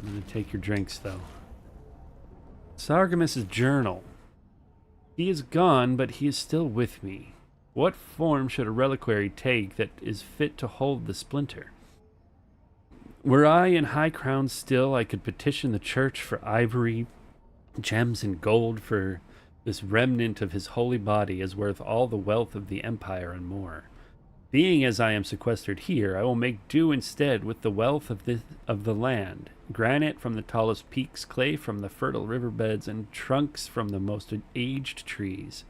I'm gonna take your drinks though. Sargamus' journal. He is gone, but he is still with me. What form should a reliquary take that is fit to hold the splinter? Were I in high crown still, I could petition the church for ivory, gems, and gold for This remnant of his holy body is worth all the wealth of the Empire and more. Being as I am sequestered here, I will make do instead with the wealth of the land, granite from the tallest peaks, clay from the fertile riverbeds, and trunks from the most aged trees.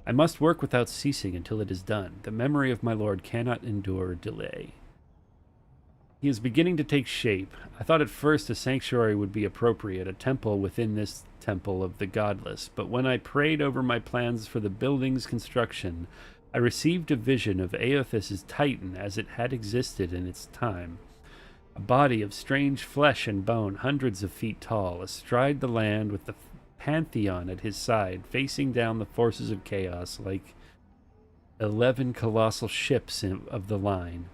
I must work without ceasing until it is done. The memory of my lord cannot endure delay. He is beginning to take shape. I thought at first a sanctuary would be appropriate, a temple within this temple of the godless, but when I prayed over my plans for the building's construction, I received a vision of Aethys's Titan as it had existed in its time. A body of strange flesh and bone, hundreds of feet tall, astride the land with the Pantheon at his side, facing down the forces of chaos like 11 colossal ships of the line.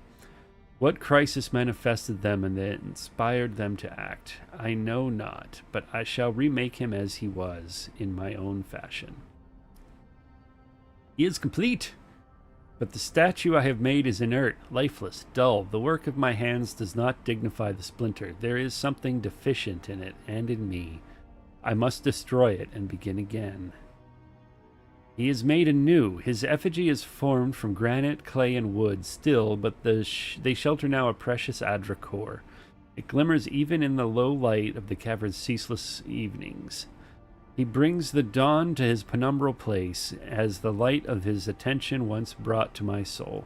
What crisis manifested them and that inspired them to act, I know not, but I shall remake him as he was, in my own fashion. He is complete! But the statue I have made is inert, lifeless, dull. The work of my hands does not dignify the splinter. There is something deficient in it and in me. I must destroy it and begin again. He is made anew. His effigy is formed from granite, clay, and wood still, but they shelter now a precious Adra core. It glimmers even in the low light of the cavern's ceaseless evenings. He brings the dawn to his penumbral place, as the light of his attention once brought to my soul.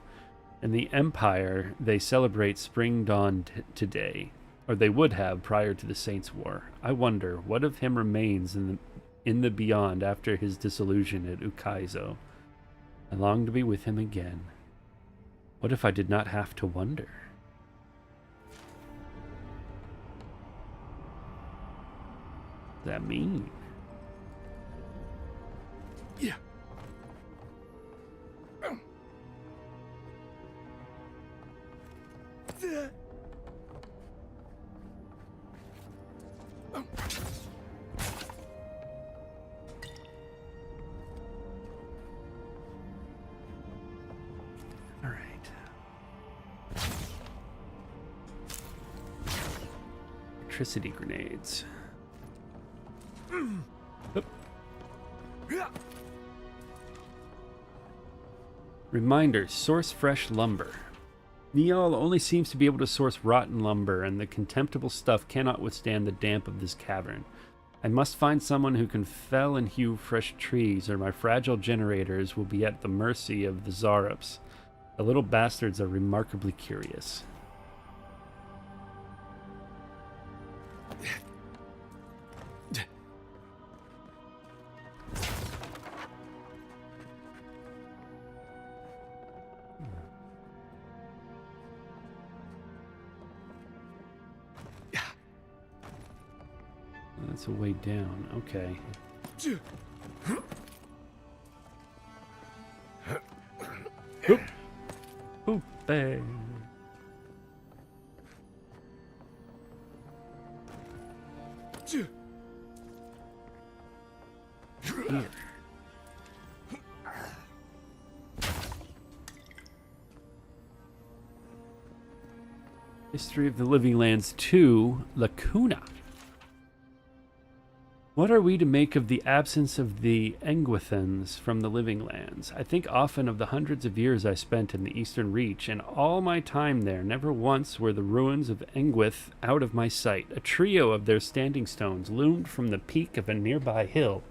In the Empire, they celebrate spring dawn today, or they would have prior to the Saints' War. I wonder, what of him remains in the beyond after his disillusion at Ukaizo? I long to be with him again. What if I did not have to wonder? What does that mean? Yeah. All right. Electricity grenades. Oop. Reminder, source fresh lumber. Niall only seems to be able to source rotten lumber, and the contemptible stuff cannot withstand the damp of this cavern. I must find someone who can fell and hew fresh trees, or my fragile generators will be at the mercy of the Zarups. The little bastards are remarkably curious. That's a way down. Okay. Oop. Oop. Bang. Here. History of the Living Lands 2, Lacuna. What are we to make of the absence of the Engwithans from the Living Lands? I think often of the hundreds of years I spent in the Eastern Reach, and all my time there, never once were the ruins of Engwith out of my sight. A trio of their standing stones loomed from the peak of a nearby hill,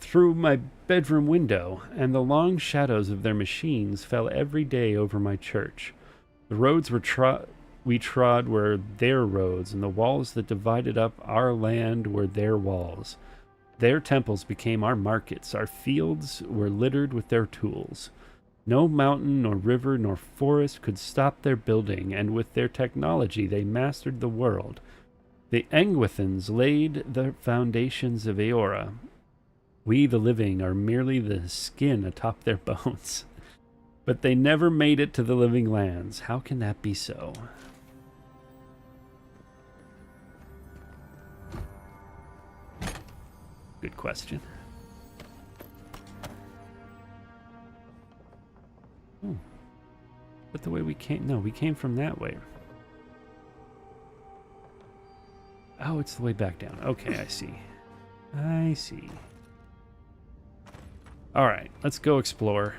through my bedroom window, and the long shadows of their machines fell every day over my church. The roads we trod were their roads, and the walls that divided up our land were their walls. Their temples became our markets. Our fields were littered with their tools. No mountain, nor river, nor forest could stop their building, and with their technology they mastered the world. The Engwithans laid the foundations of Eora. We, the living, are merely the skin atop their bones. But they never made it to the Living Lands. How can that be so? Good question. But the way we came... No, we came from that way. Oh, it's the way back down. Okay, I see. I see. All right, let's go explore.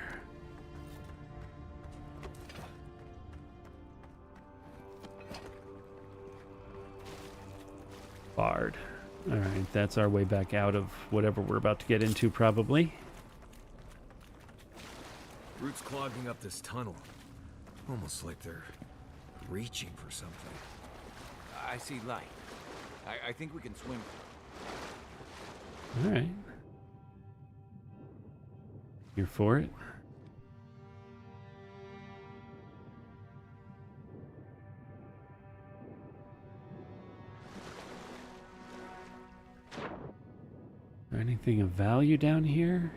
Bard. All right, that's our way back out of whatever we're about to get into, probably. Roots clogging up this tunnel. Almost like they're reaching for something. I see light. I think we can swim. All right. Here for it. Is there anything of value down here?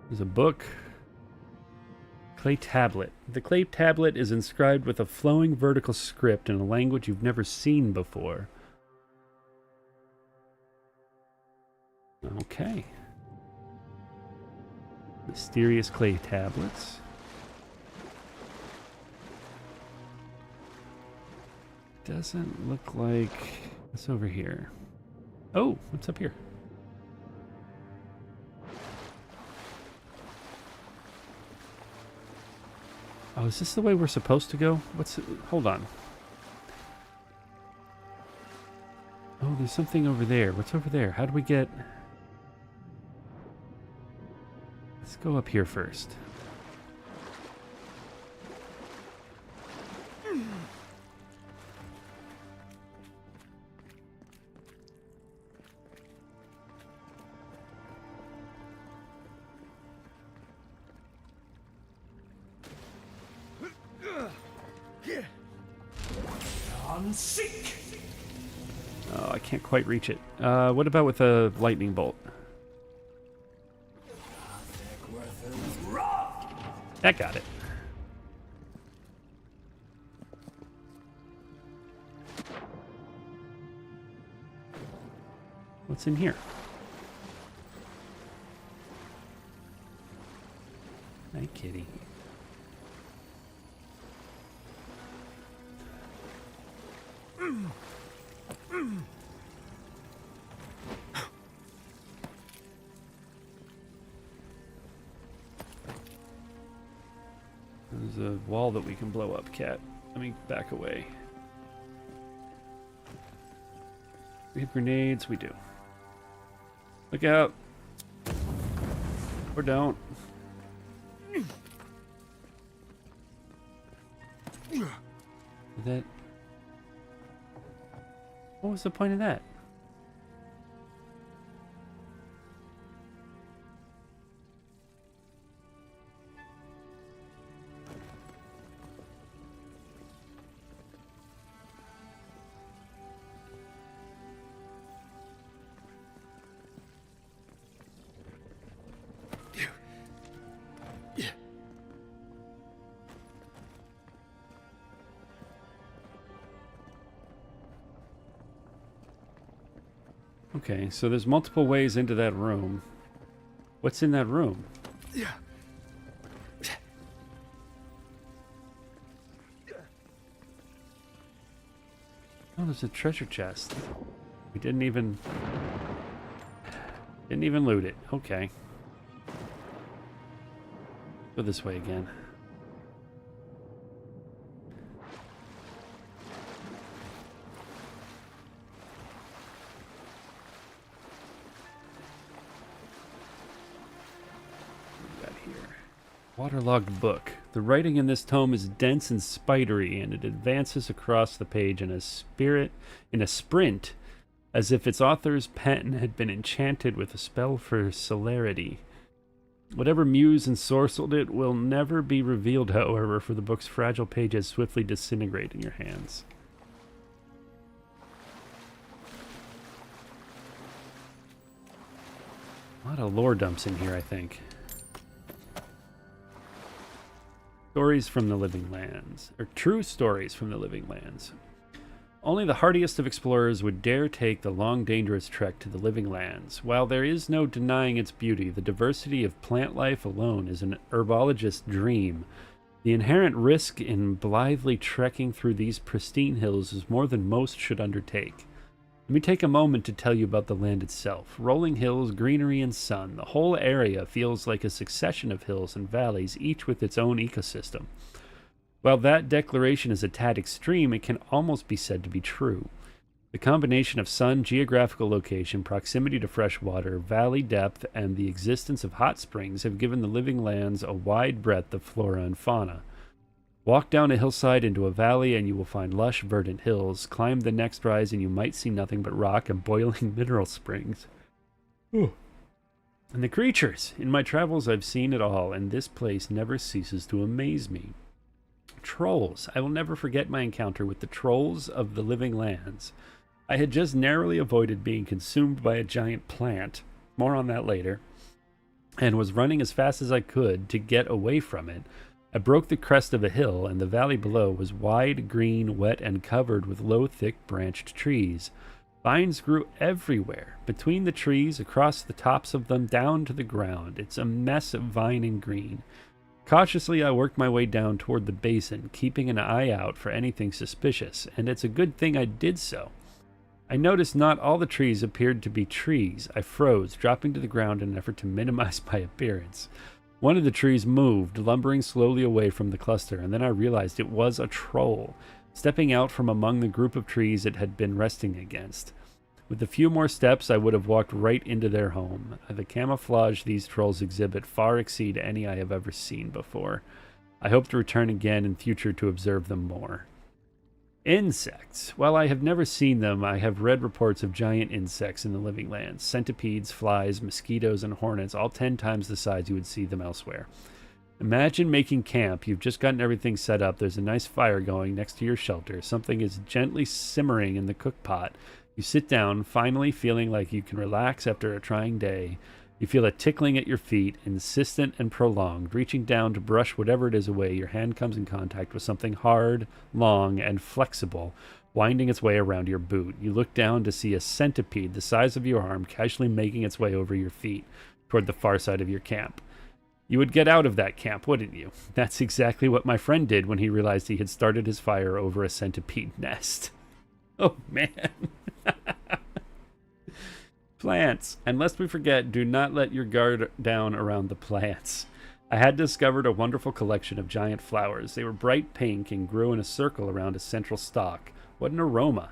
There's a book. Clay tablet. The clay tablet is inscribed with a flowing vertical script in a language you've never seen before. Okay. Mysterious clay tablets. Doesn't look like... What's over here? Oh, what's up here? Oh, is this the way we're supposed to go? What's... Hold on. Oh, there's something over there. What's over there? How do we get... Let's go up here first. Oh, I can't quite reach it. What about with a lightning bolt? That got it. What's in here? Hi, kitty. There's a wall that we can blow up, cat. Let me back away. We have grenades, we do. Look out. Or don't. That... What was the point of that? Okay, so there's multiple ways into that room. What's in that room? Oh, there's a treasure chest. We didn't even loot it. Okay. Go this way again. Waterlogged book. The writing in this tome is dense and spidery, and it advances across the page in a sprint, as if its author's pen had been enchanted with a spell for celerity. Whatever muse ensorcelled it will never be revealed, however, for the book's fragile pages swiftly disintegrate in your hands. A lot of lore dumps in here, I think. Stories from the Living Lands, or true stories from the Living Lands. Only the hardiest of explorers would dare take the long, dangerous trek to the Living Lands. While there is no denying its beauty, the diversity of plant life alone is an herbologist's dream. The inherent risk in blithely trekking through these pristine hills is more than most should undertake. Let me take a moment to tell you about the land itself. Rolling hills, greenery, and sun. The whole area feels like a succession of hills and valleys, each with its own ecosystem. While that declaration is a tad extreme, it can almost be said to be true. The combination of sun, geographical location, proximity to fresh water, valley depth, and the existence of hot springs have given the living lands a wide breadth of flora and fauna. Walk down a hillside into a valley and you will find lush, verdant hills. Climb the next rise and you might see nothing but rock and boiling mineral springs. Ooh. And the creatures! In my travels I've seen it all, and this place never ceases to amaze me. Trolls. I will never forget my encounter with the trolls of the living lands. I had just narrowly avoided being consumed by a giant plant, more on that later, and was running as fast as I could to get away from it. I broke the crest of a hill, and the valley below was wide, green, wet, and covered with low, thick, branched trees. Vines grew everywhere, between the trees, across the tops of them, down to the ground. It's a mess of vine and green. Cautiously, I worked my way down toward the basin, keeping an eye out for anything suspicious, and it's a good thing I did so. I noticed not all the trees appeared to be trees. I froze, dropping to the ground in an effort to minimize my appearance. One of the trees moved, lumbering slowly away from the cluster, and then I realized it was a troll, stepping out from among the group of trees it had been resting against. With a few more steps, I would have walked right into their home. The camouflage these trolls exhibit far exceed any I have ever seen before. I hope to return again in future to observe them more. Insects. While I have never seen them, I have read reports of giant insects in the living lands. Centipedes, flies, mosquitoes, and hornets, all 10 times the size you would see them elsewhere. Imagine making camp. You've just gotten everything set up. There's a nice fire going next to your shelter. Something is gently simmering in the cook pot. You sit down, finally feeling like you can relax after a trying day. You feel a tickling at your feet, insistent and prolonged. Reaching down to brush whatever it is away, your hand comes in contact with something hard, long, and flexible, winding its way around your boot. You look down to see a centipede the size of your arm casually making its way over your feet toward the far side of your camp. You would get out of that camp, wouldn't you? That's exactly what my friend did when he realized he had started his fire over a centipede nest. Oh, man. Plants. And lest we forget, do not let your guard down around the plants. I had discovered a wonderful collection of giant flowers. They were bright pink and grew in a circle around a central stalk. What an aroma.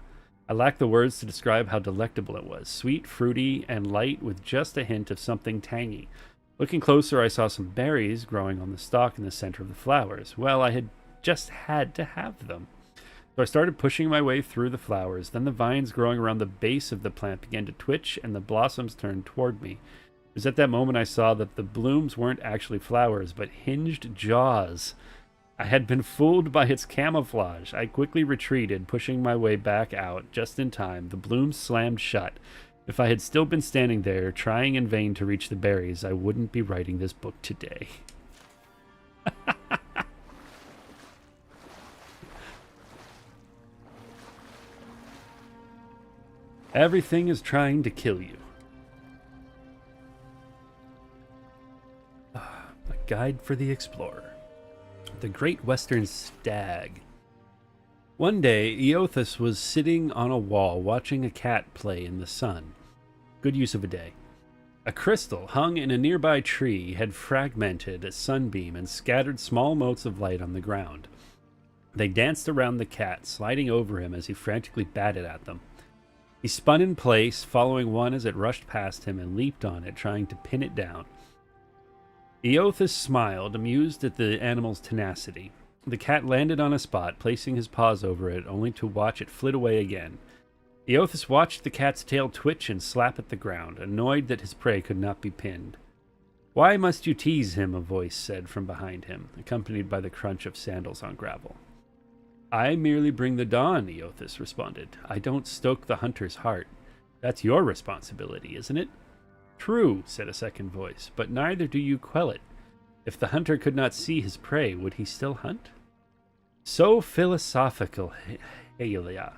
I lack the words to describe how delectable it was. Sweet, fruity, and light with just a hint of something tangy. Looking closer, I saw some berries growing on the stalk in the center of the flowers. Well, I had just had to have them. So I started pushing my way through the flowers. Then the vines growing around the base of the plant began to twitch, and the blossoms turned toward me. It was at that moment I saw that the blooms weren't actually flowers, but hinged jaws. I had been fooled by its camouflage. I quickly retreated, pushing my way back out just in time. The blooms slammed shut. If I had still been standing there, trying in vain to reach the berries, I wouldn't be writing this book today. Everything is trying to kill you. A Guide for the Explorer. The Great Western Stag. One day, Eothas was sitting on a wall watching a cat play in the sun. Good use of a day. A crystal hung in a nearby tree had fragmented a sunbeam and scattered small motes of light on the ground. They danced around the cat, sliding over him as he frantically batted at them. He spun in place, following one as it rushed past him, and leaped on it, trying to pin it down. Eothas smiled, amused at the animal's tenacity. The cat landed on a spot, placing his paws over it, only to watch it flit away again. Eothas watched the cat's tail twitch and slap at the ground, annoyed that his prey could not be pinned. "Why must you tease him?" a voice said from behind him, accompanied by the crunch of sandals on gravel. "I merely bring the dawn," Eothas responded. "I don't stoke the hunter's heart. That's your responsibility, isn't it?" "True," said a second voice, "but neither do you quell it. If the hunter could not see his prey, would he still hunt?" "So philosophical, Helia,"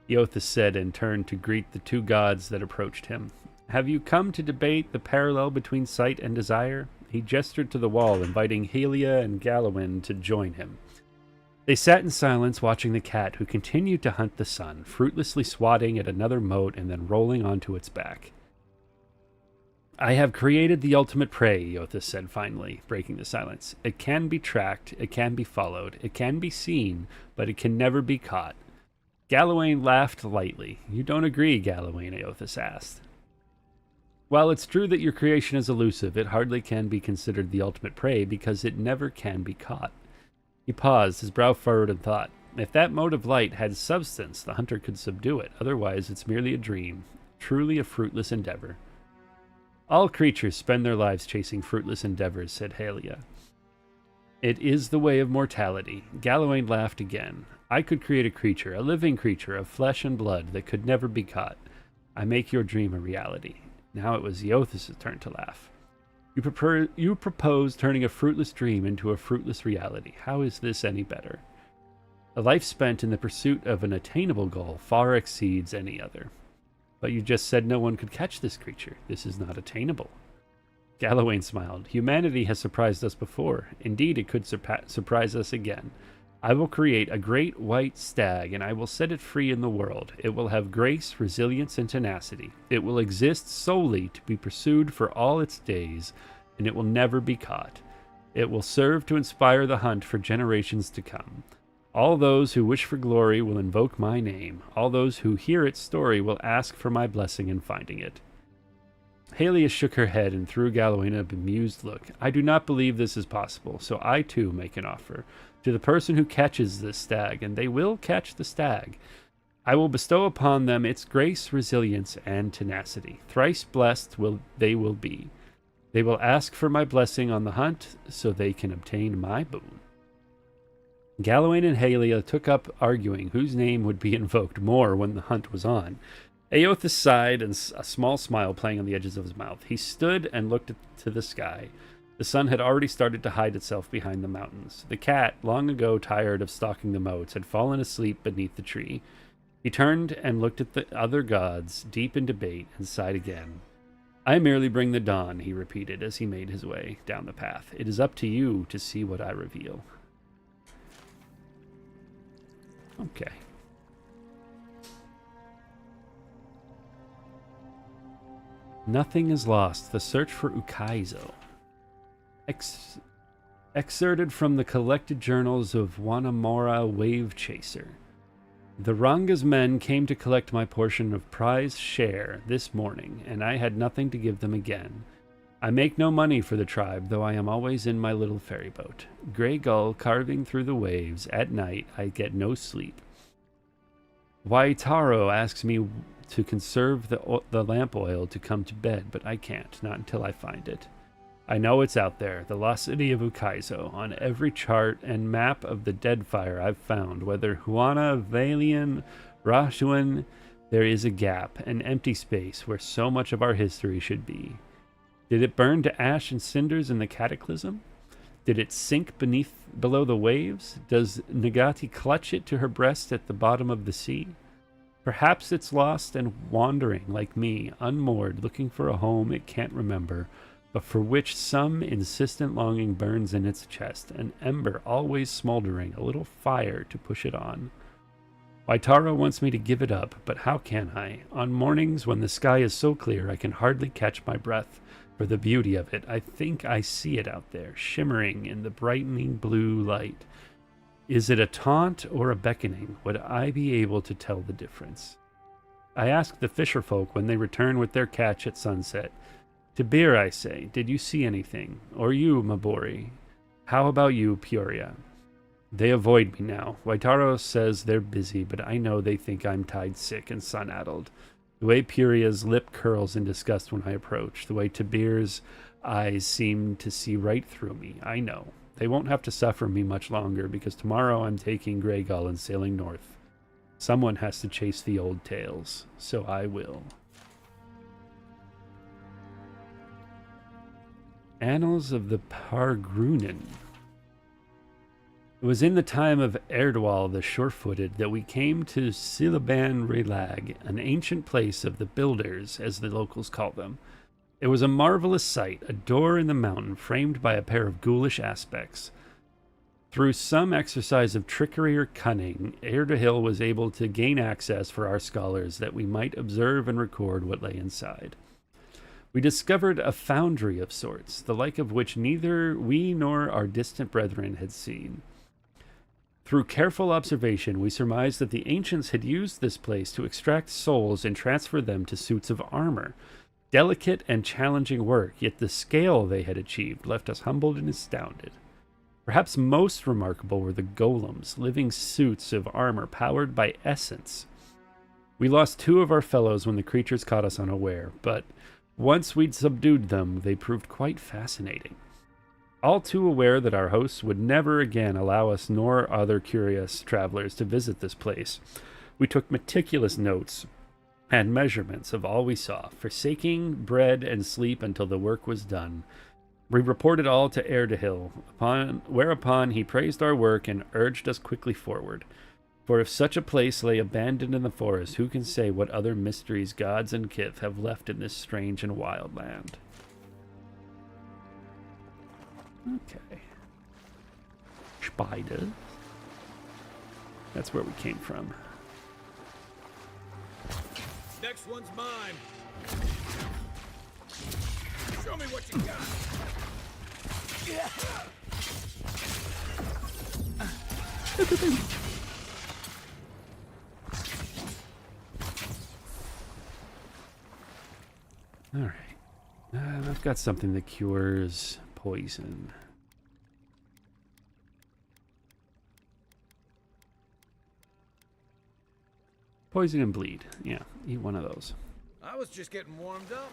Eothas said, and turned to greet the two gods that approached him. "Have you come to debate the parallel between sight and desire?" He gestured to the wall, inviting Helia and Gallowin to join him. They sat in silence, watching the cat, who continued to hunt the sun, fruitlessly swatting at another mote and then rolling onto its back. I have created the ultimate prey, Eothas said finally, breaking the silence. It can be tracked, it can be followed, it can be seen, but it can never be caught. Galawain laughed lightly. You don't agree, Galawain, Eothas asked. While it's true that your creation is elusive, it hardly can be considered the ultimate prey because it never can be caught. He paused, his brow furrowed in thought. If that mote of light had substance, the hunter could subdue it. Otherwise, it's merely a dream, truly a fruitless endeavor. All creatures spend their lives chasing fruitless endeavors, said Halia. It is the way of mortality. Galawain laughed again. I could create a creature, a living creature of flesh and blood that could never be caught. I make your dream a reality. Now it was Eothas' turn to laugh. You propose turning a fruitless dream into a fruitless reality. How is this any better? A life spent in the pursuit of an attainable goal far exceeds any other. But you just said no one could catch this creature. This is not attainable. Galawain smiled. Humanity has surprised us before. Indeed, it could surprise us again. I will create a great white stag, and I will set it free in the world. It will have grace, resilience, and tenacity. It will exist solely to be pursued for all its days, and it will never be caught. It will serve to inspire the hunt for generations to come. All those who wish for glory will invoke my name. All those who hear its story will ask for my blessing in finding it. Halia shook her head and threw Galawain a bemused look. I do not believe this is possible, so I too make an offer. To the person who catches this stag, and they will catch the stag, I will bestow upon them its grace, resilience, and tenacity. Thrice blessed they will be. They will ask for my blessing on the hunt, so they can obtain my boon. Galawain and Halia took up arguing whose name would be invoked more when the hunt was on. Eothas sighed, and a small smile playing on the edges of his mouth. He stood and looked to the sky. The sun had already started to hide itself behind the mountains. The cat, long ago tired of stalking the moats, had fallen asleep beneath the tree. He turned and looked at the other gods, deep in debate, and sighed again. I merely bring the dawn, he repeated as he made his way down the path. It is up to you to see what I reveal. Okay. Nothing is lost. The search for Ukaizo. Excerpted from the collected journals of Wanamora Wave Chaser. The Ranga's men came to collect my portion of prize share this morning, and I had nothing to give them again. I make no money for the tribe, though I am always in my little ferry boat. Grey gull carving through the waves. At night, I get no sleep. Waitaro asks me to conserve the lamp oil to come to bed, but I can't, not until I find it. I know it's out there, the lost city of Ukaizo, on every chart and map of the Deadfire I've found, whether Huana, Valian, Rashuan, there is a gap, an empty space where so much of our history should be. Did it burn to ash and cinders in the cataclysm? Did it sink below the waves? Does Nagati clutch it to her breast at the bottom of the sea? Perhaps it's lost and wandering like me, unmoored, looking for a home it can't remember, but for which some insistent longing burns in its chest, an ember always smoldering, a little fire to push it on. Waitaro wants me to give it up, but how can I? On mornings when the sky is so clear I can hardly catch my breath for the beauty of it. I think I see it out there, shimmering in the brightening blue light. Is it a taunt or a beckoning? Would I be able to tell the difference? I ask the fisherfolk when they return with their catch at sunset. Tibir, I say, did you see anything? Or you, Mabori? How about you, Peoria? They avoid me now. Waitaro says they're busy, but I know they think I'm tied sick and sun-addled. The way Peoria's lip curls in disgust when I approach, the way Tibir's eyes seem to see right through me, I know. They won't have to suffer me much longer, because tomorrow I'm taking Grey Gull and sailing north. Someone has to chase the old tales, so I will. Annals of the Pargrunen. It was in the time of Erdwal the Sure-footed that we came to Silaban Relag, an ancient place of the builders, as the locals call them. It was a marvelous sight, a door in the mountain framed by a pair of ghoulish aspects. Through some exercise of trickery or cunning, Hill was able to gain access for our scholars that we might observe and record what lay inside. We discovered a foundry of sorts, the like of which neither we nor our distant brethren had seen. Through careful observation, we surmised that the ancients had used this place to extract souls and transfer them to suits of armor. Delicate and challenging work, yet the scale they had achieved left us humbled and astounded. Perhaps most remarkable were the golems, living suits of armor powered by essence. We lost 2 of our fellows when the creatures caught us unaware, but once we'd subdued them, they proved quite fascinating. All too aware that our hosts would never again allow us nor other curious travelers to visit this place, we took meticulous notes and measurements of all we saw, forsaking bread and sleep until the work was done. We reported all to Hill, whereupon he praised our work and urged us quickly forward. For if such a place lay abandoned in the forest, who can say what other mysteries gods and kith have left in this strange and wild land? Okay. Spiders. That's where we came from. Next one's mine. Show me what you got. All right. I've got something that cures poison. Poison and bleed. Yeah, eat one of those. I was just getting warmed up.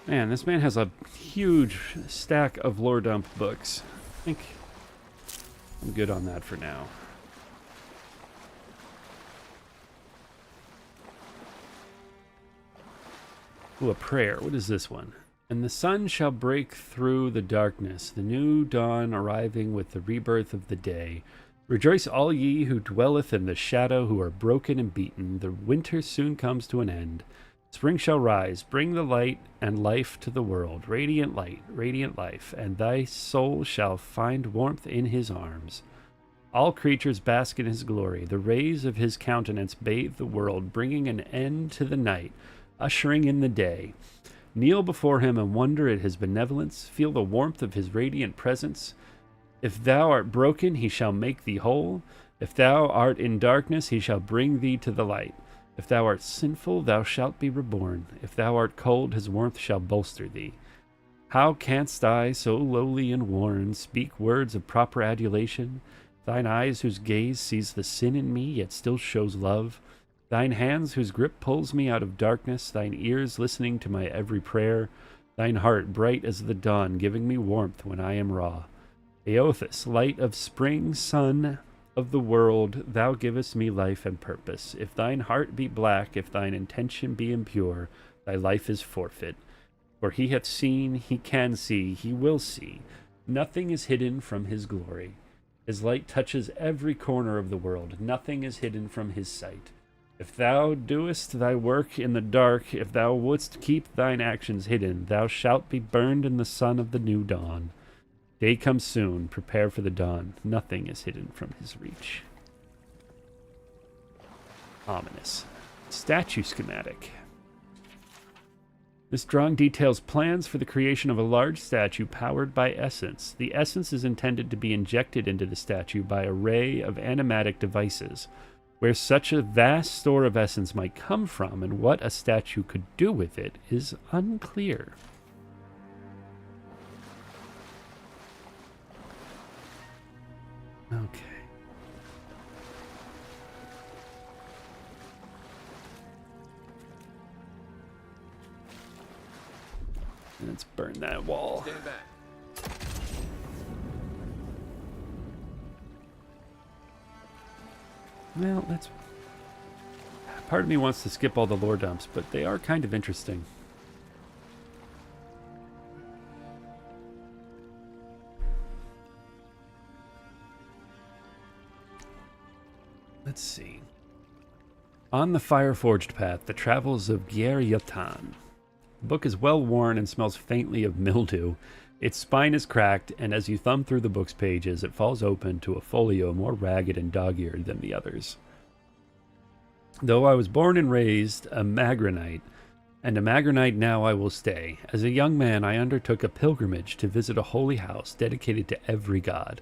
Man, this man has a huge stack of lore dump books. I think I'm good on that for now. Ooh, a prayer. What is this one? And the sun shall break through the darkness, the new dawn arriving with the rebirth of the day. Rejoice all ye who dwelleth in the shadow, who are broken and beaten. The winter soon comes to an end. Spring shall rise, bring the light and life to the world. Radiant light, radiant life, and thy soul shall find warmth in his arms. All creatures bask in his glory. The rays of his countenance bathe the world, bringing an end to the night, ushering in the day. Kneel before him and wonder at his benevolence. Feel the warmth of his radiant presence. If thou art broken, he shall make thee whole. If thou art in darkness, he shall bring thee to the light. If thou art sinful, thou shalt be reborn. If thou art cold, his warmth shall bolster thee. How canst I, so lowly and worn, speak words of proper adulation? Thine eyes whose gaze sees the sin in me, yet still shows love. Thine hands whose grip pulls me out of darkness, thine ears listening to my every prayer, thine heart bright as the dawn, giving me warmth when I am raw. Eothas, light of spring, sun of the world, thou givest me life and purpose. If thine heart be black, if thine intention be impure, thy life is forfeit. For he hath seen, he can see, he will see. Nothing is hidden from his glory. His light touches every corner of the world. Nothing is hidden from his sight. If thou doest thy work in the dark, if thou wouldst keep thine actions hidden, thou shalt be burned in the sun of the new dawn. Day comes soon, prepare for the dawn. Nothing is hidden from his reach. Ominous. Statue schematic. This drawing details plans for the creation of a large statue powered by essence. The essence is intended to be injected into the statue by an array of animatic devices. Where such a vast store of essence might come from and what a statue could do with it is unclear. Okay. Let's burn that wall. Stand back. Well, that's... Part of me wants to skip all the lore dumps, but they are kind of interesting. Let's see. On the fire-forged path, the travels of Gyr Yatan. The book is well worn and smells faintly of mildew. Its spine is cracked, and as you thumb through the book's pages, it falls open to a folio more ragged and dog-eared than the others. Though I was born and raised a Magranite, and a Magranite now I will stay, as a young man I undertook a pilgrimage to visit a holy house dedicated to every god.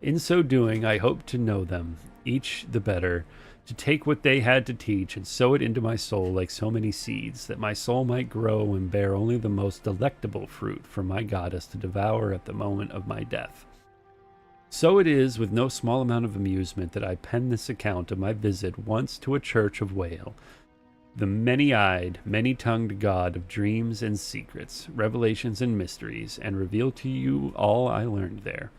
In so doing, I hoped to know them, each the better, to take what they had to teach and sow it into my soul like so many seeds, that my soul might grow and bear only the most delectable fruit for my goddess to devour at the moment of my death. So it is with no small amount of amusement that I pen this account of my visit once to a church of Whale, the many-eyed, many-tongued god of dreams and secrets, revelations and mysteries, and reveal to you all I learned there.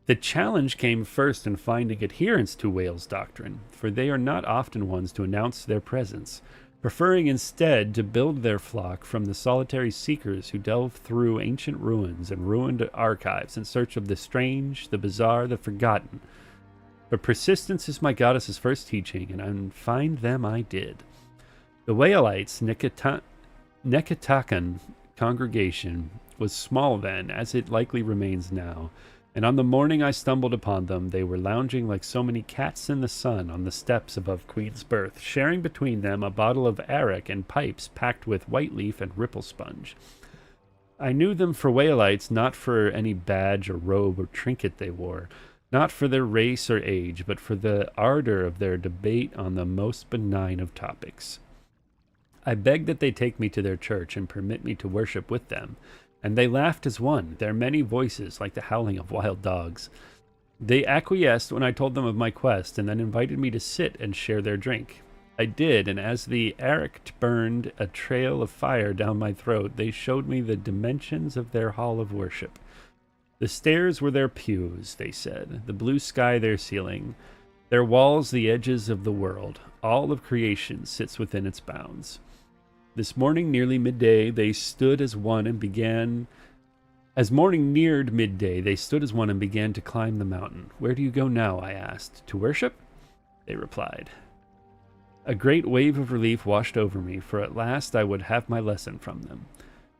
The challenge came first in finding adherents to Whale's doctrine, for they are not often ones to announce their presence, preferring instead to build their flock from the solitary seekers who delve through ancient ruins and ruined archives in search of the strange, the bizarre, the forgotten. But persistence is my goddess's first teaching, and find them I did. The Whaleites' Nekatakan congregation was small then, as it likely remains now, and on the morning I stumbled upon them, they were lounging like so many cats in the sun on the steps above Queen's Berth, sharing between them a bottle of arrack and pipes packed with white leaf and ripple sponge. I knew them for Whaleites, not for any badge or robe or trinket they wore, not for their race or age, but for the ardor of their debate on the most benign of topics. I begged that they take me to their church and permit me to worship with them, and they laughed as one, their many voices like the howling of wild dogs. They acquiesced when I told them of my quest, and then invited me to sit and share their drink. I did, and as the arrack burned a trail of fire down my throat, they showed me the dimensions of their hall of worship. The stairs were their pews, they said, the blue sky their ceiling, their walls the edges of the world. All of creation sits within its bounds. This morning, nearly midday, they stood as one and began... As morning neared midday, they stood as one and began to climb the mountain. Where do you go now? I asked. To worship? They replied. A great wave of relief washed over me, for at last I would have my lesson from them.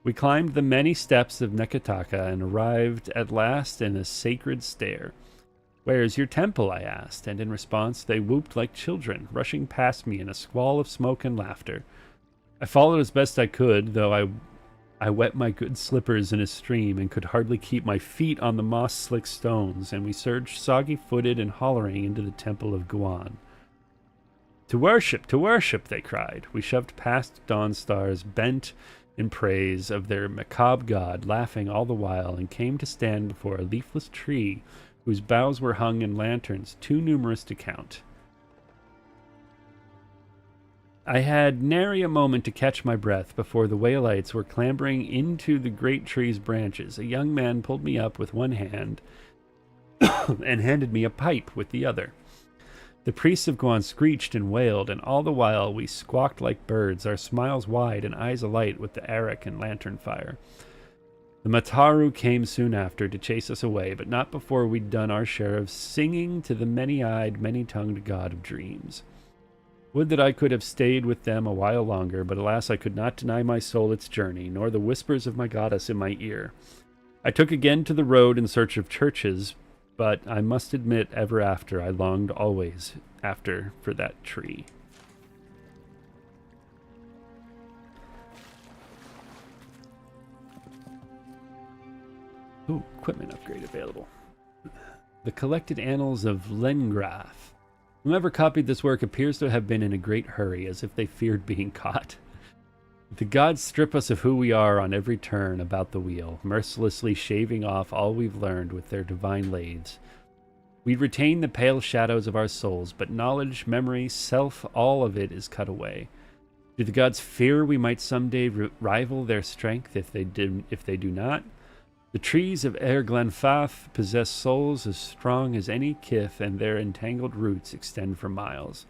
We climbed the many steps of Nekataka and arrived at last in a sacred stair. Where is your temple? I asked, and in response they whooped like children, rushing past me in a squall of smoke and laughter. I followed as best I could, though I wet my good slippers in a stream and could hardly keep my feet on the moss-slick stones, and we surged soggy-footed and hollering into the temple of Guan. To worship, they cried. We shoved past dawn stars, bent in praise of their macabre god, laughing all the while, and came to stand before a leafless tree whose boughs were hung in lanterns too numerous to count. I had nary a moment to catch my breath before the Whaleites were clambering into the great tree's branches. A young man pulled me up with one hand and handed me a pipe with the other. The priests of Guan screeched and wailed, and all the while we squawked like birds, our smiles wide and eyes alight with the arrack and lantern fire. The Mataru came soon after to chase us away, but not before we'd done our share of singing to the many-eyed, many-tongued god of dreams. Would that I could have stayed with them a while longer, but alas, I could not deny my soul its journey, nor the whispers of my goddess in my ear. I took again to the road in search of churches, but I must admit ever after I longed always after for that tree. Ooh, equipment upgrade available. The Collected Annals of Lengrath. Whoever copied this work appears to have been in a great hurry, as if they feared being caught. The gods strip us of who we are on every turn about the wheel, mercilessly shaving off all we've learned with their divine lathes. We retain the pale shadows of our souls, but knowledge, memory, self, all of it is cut away. Do the gods fear we might someday rival their strength if they do not? The trees of Glenfath possess souls as strong as any kith, and their entangled roots extend for miles.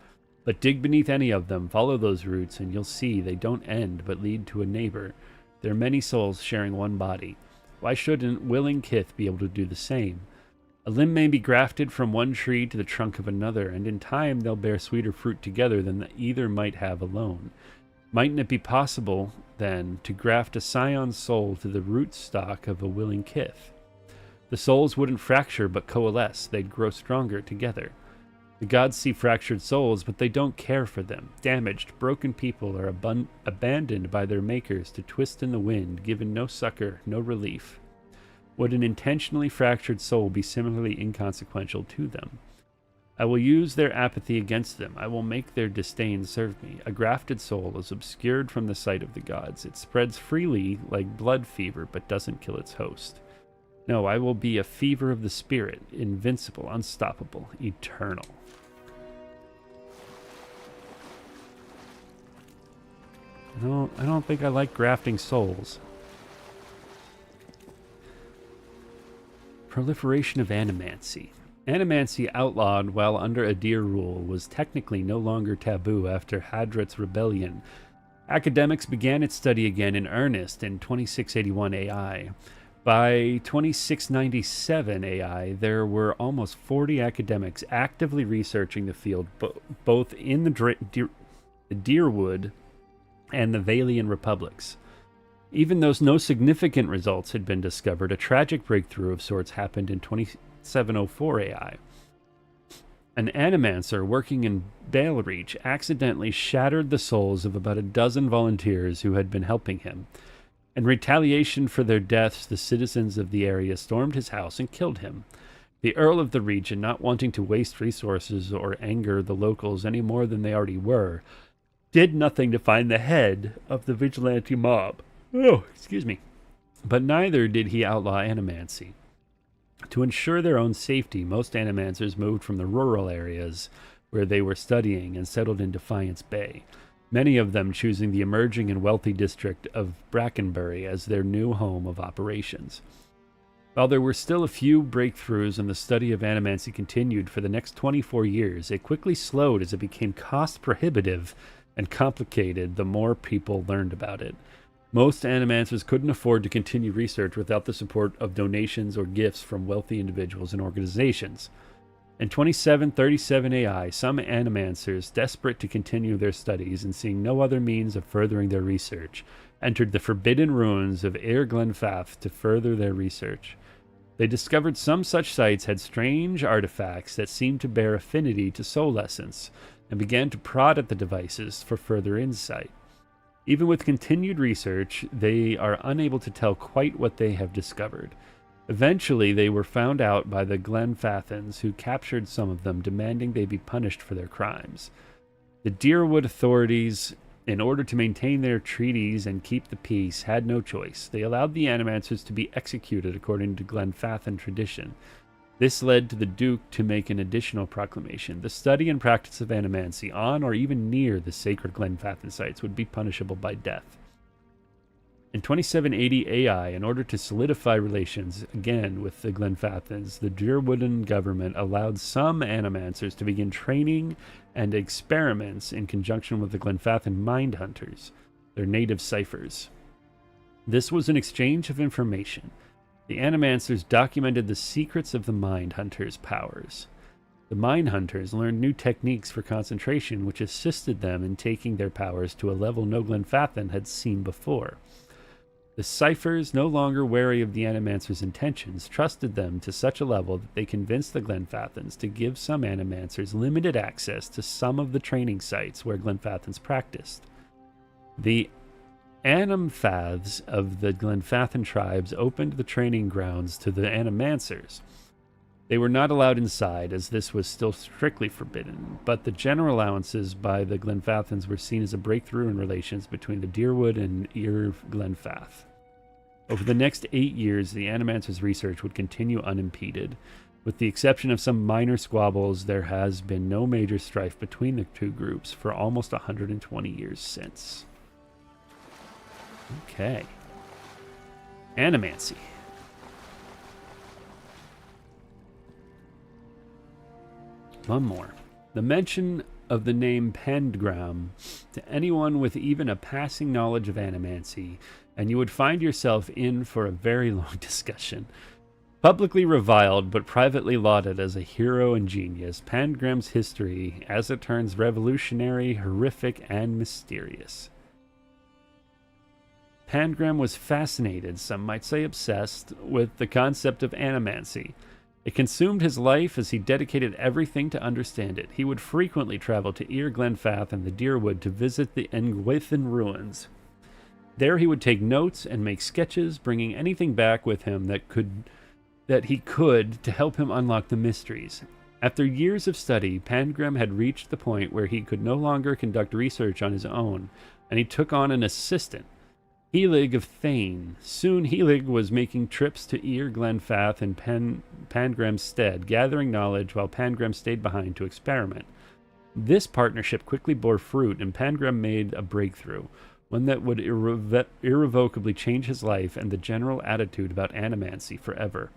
But dig beneath any of them, follow those roots, and you'll see they don't end but lead to a neighbor. There are many souls sharing one body. Why shouldn't willing kith be able to do the same? A limb may be grafted from one tree to the trunk of another, and in time they'll bear sweeter fruit together than either might have alone. Mightn't it be possible, then, to graft a scion's soul to the rootstock of a willing kith? The souls wouldn't fracture but coalesce, they'd grow stronger together. The gods see fractured souls, but they don't care for them. Damaged, broken people are abandoned by their makers to twist in the wind, given no succor, no relief. Would an intentionally fractured soul be similarly inconsequential to them? I will use their apathy against them. I will make their disdain serve me. A grafted soul is obscured from the sight of the gods. It spreads freely like blood fever, but doesn't kill its host. No, I will be a fever of the spirit, invincible, unstoppable, eternal. No, I don't think I like grafting souls. Proliferation of animancy. Animancy, outlawed while under Adir rule, was technically no longer taboo after Hadrat's rebellion. Academics began its study again in earnest in 2681 AI. By 2697 AI, there were almost 40 academics actively researching the field, both in the Deerwood and the Valian republics. Even though no significant results had been discovered, a tragic breakthrough of sorts happened in 2704 AI. An animancer working in Balereach accidentally shattered the souls of about a dozen volunteers who had been helping him. In retaliation for their deaths, the citizens of the area stormed his house and killed him. The Earl of the region, not wanting to waste resources or anger the locals any more than they already were, did nothing to find the head of the vigilante mob. Oh, excuse me. But neither did he outlaw animancy. To ensure their own safety, most animancers moved from the rural areas where they were studying and settled in Defiance Bay, many of them choosing the emerging and wealthy district of Brackenbury as their new home of operations. While there were still a few breakthroughs and the study of animancy continued for the next 24 years, it quickly slowed as it became cost prohibitive and complicated the more people learned about it. Most animancers couldn't afford to continue research without the support of donations or gifts from wealthy individuals and organizations. In 2737 AI, some animancers, desperate to continue their studies and seeing no other means of furthering their research, entered the forbidden ruins of Air Glenfath to further their research. They discovered some such sites had strange artifacts that seemed to bear affinity to soul essence, and began to prod at the devices for further insight. Even with continued research, they are unable to tell quite what they have discovered. Eventually, they were found out by the Glenfathans, who captured some of them, demanding they be punished for their crimes. The Deerwood authorities, in order to maintain their treaties and keep the peace, had no choice. They allowed the animancers to be executed according to Glenfathan tradition. This led to the Duke to make an additional proclamation. The study and practice of animancy on or even near the sacred Glenfathan sites would be punishable by death. In 2780 AI, in order to solidify relations again with the Glenfathans, the Deerwooden government allowed some animancers to begin training and experiments in conjunction with the Glenfathan mind hunters, their native ciphers. This was an exchange of information. The animancers documented the secrets of the mind hunters' powers. The mind hunters learned new techniques for concentration, which assisted them in taking their powers to a level no Glenfathan had seen before. The ciphers, no longer wary of the animancers' intentions, trusted them to such a level that they convinced the Glenfathans to give some animancers limited access to some of the training sites where Glenfathans practiced. The Animfaths of the Glenfathan tribes opened the training grounds to the animancers. They were not allowed inside, as this was still strictly forbidden, but the general allowances by the Glenfathans were seen as a breakthrough in relations between the Deerwood and Eir Glenfath. Over the next 8 years, the animancers' research would continue unimpeded. With the exception of some minor squabbles, there has been no major strife between the two groups for almost 120 years since. Okay. Animancy. One more. The mention of the name Pendragon to anyone with even a passing knowledge of animancy, and you would find yourself in for a very long discussion. Publicly reviled but privately lauded as a hero and genius, Pandgram's history, as it turns, revolutionary, horrific, and mysterious. Pangram was fascinated, some might say obsessed, with the concept of animancy. It consumed his life as he dedicated everything to understand it. He would frequently travel to Ir Glenfath and the Deerwood to visit the Engwithan ruins. There he would take notes and make sketches, bringing anything back with him that he could to help him unlock the mysteries. After years of study, Pangram had reached the point where he could no longer conduct research on his own, and he took on an assistant, Helig of Thane. Soon Helig was making trips to Ir Glenfath in Pangram's stead, gathering knowledge while Pangram stayed behind to experiment. This partnership quickly bore fruit, and Pangram made a breakthrough, one that would irrevocably change his life and the general attitude about animancy forever.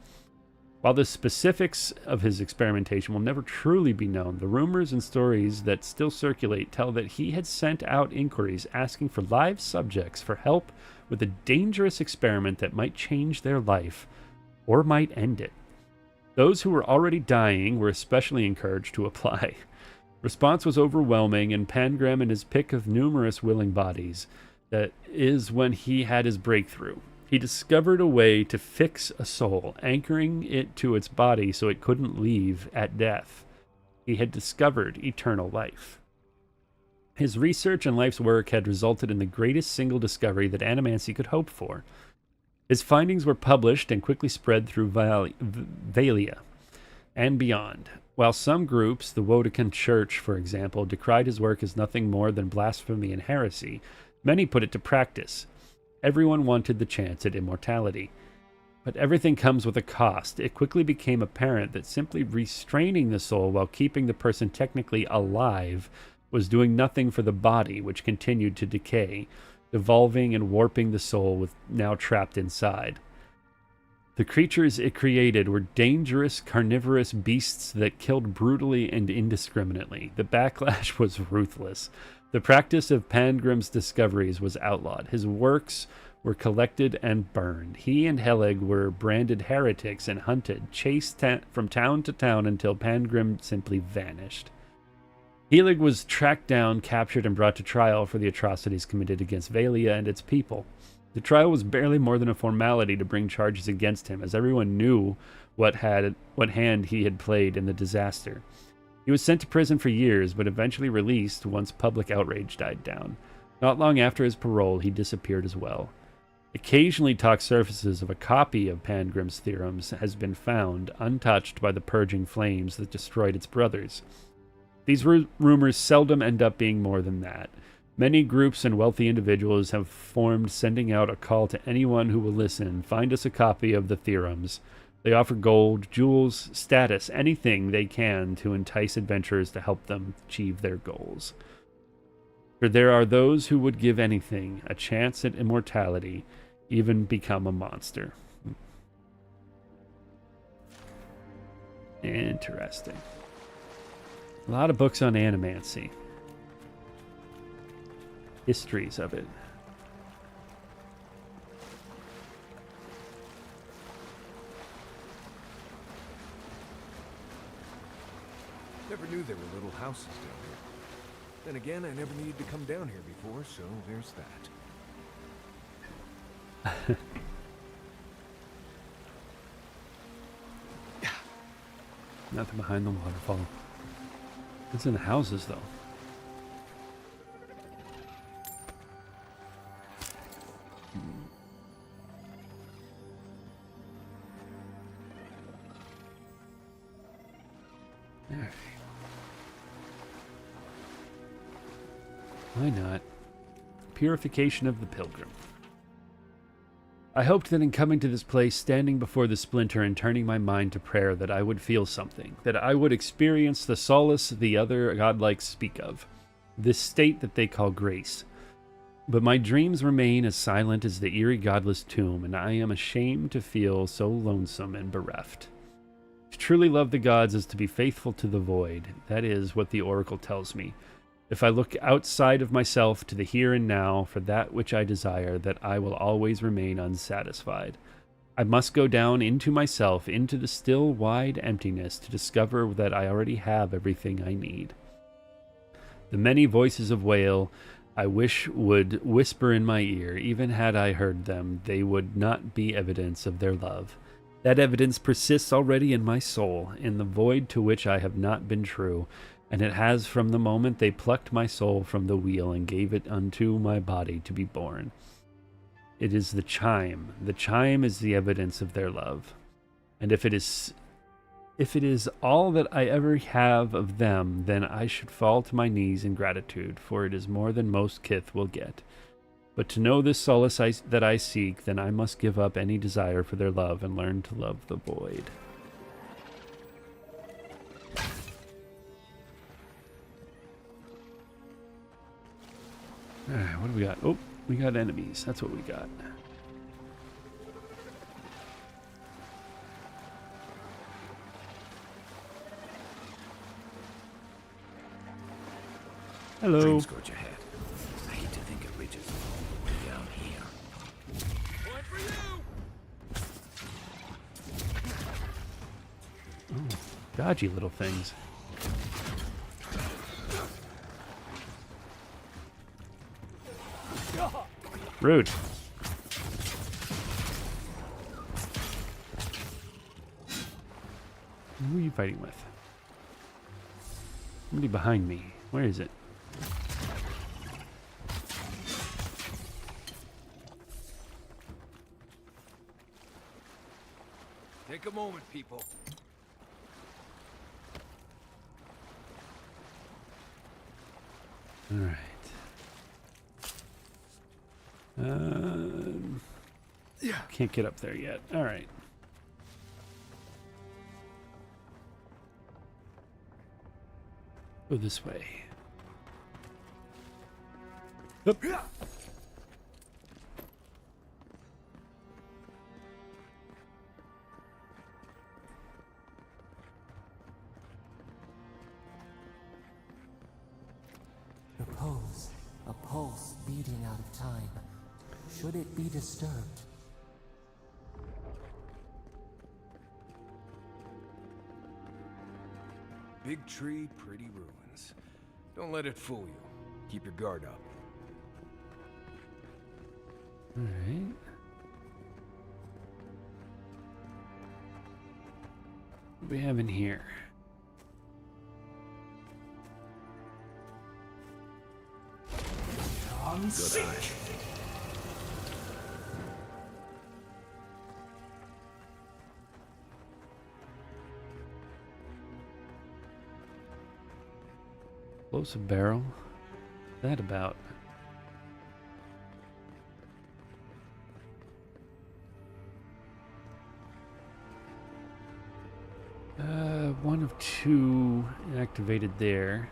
While the specifics of his experimentation will never truly be known, the rumors and stories that still circulate tell that he had sent out inquiries asking for live subjects for help with a dangerous experiment that might change their life, or might end it. Those who were already dying were especially encouraged to apply. Response was overwhelming, and Pangram and his pick of numerous willing bodies. That is when he had his breakthrough. He discovered a way to fix a soul, anchoring it to its body so it couldn't leave at death. He had discovered eternal life. His research and life's work had resulted in the greatest single discovery that animancy could hope for. His findings were published and quickly spread through Valia and beyond. While some groups, the Wodekan Church, for example, decried his work as nothing more than blasphemy and heresy, many put it to practice. Everyone wanted the chance at immortality. But everything comes with a cost. It quickly became apparent that simply restraining the soul while keeping the person technically alive was doing nothing for the body, which continued to decay, devolving and warping the soul with now trapped inside. The creatures it created were dangerous, carnivorous beasts that killed brutally and indiscriminately. The backlash was ruthless. The practice of Pangram's discoveries was outlawed. His works were collected and burned. He and Helig were branded heretics and hunted, chased from town to town until Pangram simply vanished. Helig was tracked down, captured, and brought to trial for the atrocities committed against Valia and its people. The trial was barely more than a formality to bring charges against him, as everyone knew what hand he had played in the disaster. He was sent to prison for years, but eventually released once public outrage died down. Not long after his parole, he disappeared as well. Occasionally, talk surfaces of a copy of Pangram's theorems has been found, untouched by the purging flames that destroyed its brothers. These rumors seldom end up being more than that. Many groups and wealthy individuals have formed, sending out a call to anyone who will listen, find us a copy of the theorems. They offer gold, jewels, status, anything they can to entice adventurers to help them achieve their goals. For there are those who would give anything, a chance at immortality, even become a monster. Interesting. A lot of books on animancy. Histories of it. Never knew there were little houses down here. Then again, I never needed to come down here before, so there's that. Nothing behind the waterfall. It's in the houses, though. Alright. Why not? Purification of the Pilgrim. I hoped that in coming to this place, standing before the splinter and turning my mind to prayer, that I would feel something, that I would experience the solace the other godlikes speak of, this state that they call grace. But my dreams remain as silent as the eerie godless tomb, and I am ashamed to feel so lonesome and bereft. To truly love the gods is to be faithful to the void. That is what the oracle tells me. If I look outside of myself to the here and now for that which I desire, that I will always remain unsatisfied. I must go down into myself, into the still, wide emptiness, to discover that I already have everything I need. The many voices of wail I wish would whisper in my ear. Even had I heard them, they would not be evidence of their love. That evidence persists already in my soul, in the void to which I have not been true, and it has from the moment they plucked my soul from the wheel and gave it unto my body to be born. It is the chime. The chime is the evidence of their love. And if it is all that I ever have of them, then I should fall to my knees in gratitude, for it is more than most kith will get. But to know this solace that I seek, then I must give up any desire for their love and learn to love the void. Alright, what do we got? Oh, we got enemies. That's what we got. Hello. Dream scourge ahead. I hate to think it reaches all the way down here. Point for you! Ooh, dodgy little things. Rude. Who are you fighting with? Somebody behind me. Where is it? Take a moment, people. All right. Can't get up there yet. All right. Go this way. Up. Repose, a pulse beating out of time. Should it be disturbed? Big tree, pretty ruins. Don't let it fool you. Keep your guard up. All right. What do we have in here? Good eye. Explosive barrel. What's that about? One of two activated there.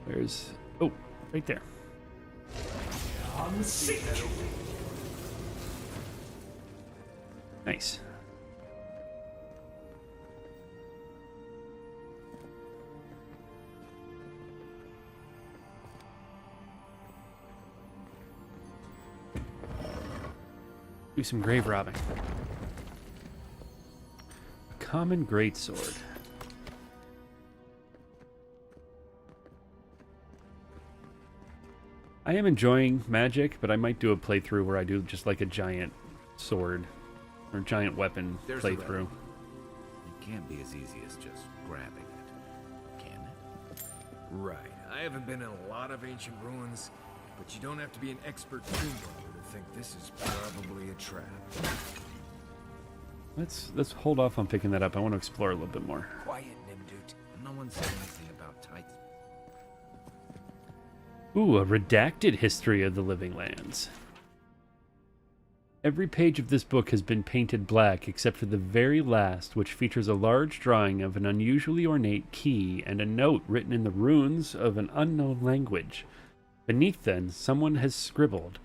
Where's... Oh, right there. Nice. Do some grave robbing. A common greatsword. I am enjoying Magic, but I might do a playthrough where I do just like a giant sword or giant weapon playthrough. It can't be as easy as just grabbing it, can it? Right. I haven't been in a lot of ancient ruins, but you don't have to be an expert tomb robber to think this is probably a trap. Let's hold off on picking that up. I want to explore a little bit more. Quiet, Nimdut. No one said anything about tights. Ooh, a redacted history of the Living Lands. Every page of this book has been painted black except for the very last, which features a large drawing of an unusually ornate key and a note written in the runes of an unknown language. Beneath then, someone has scribbled,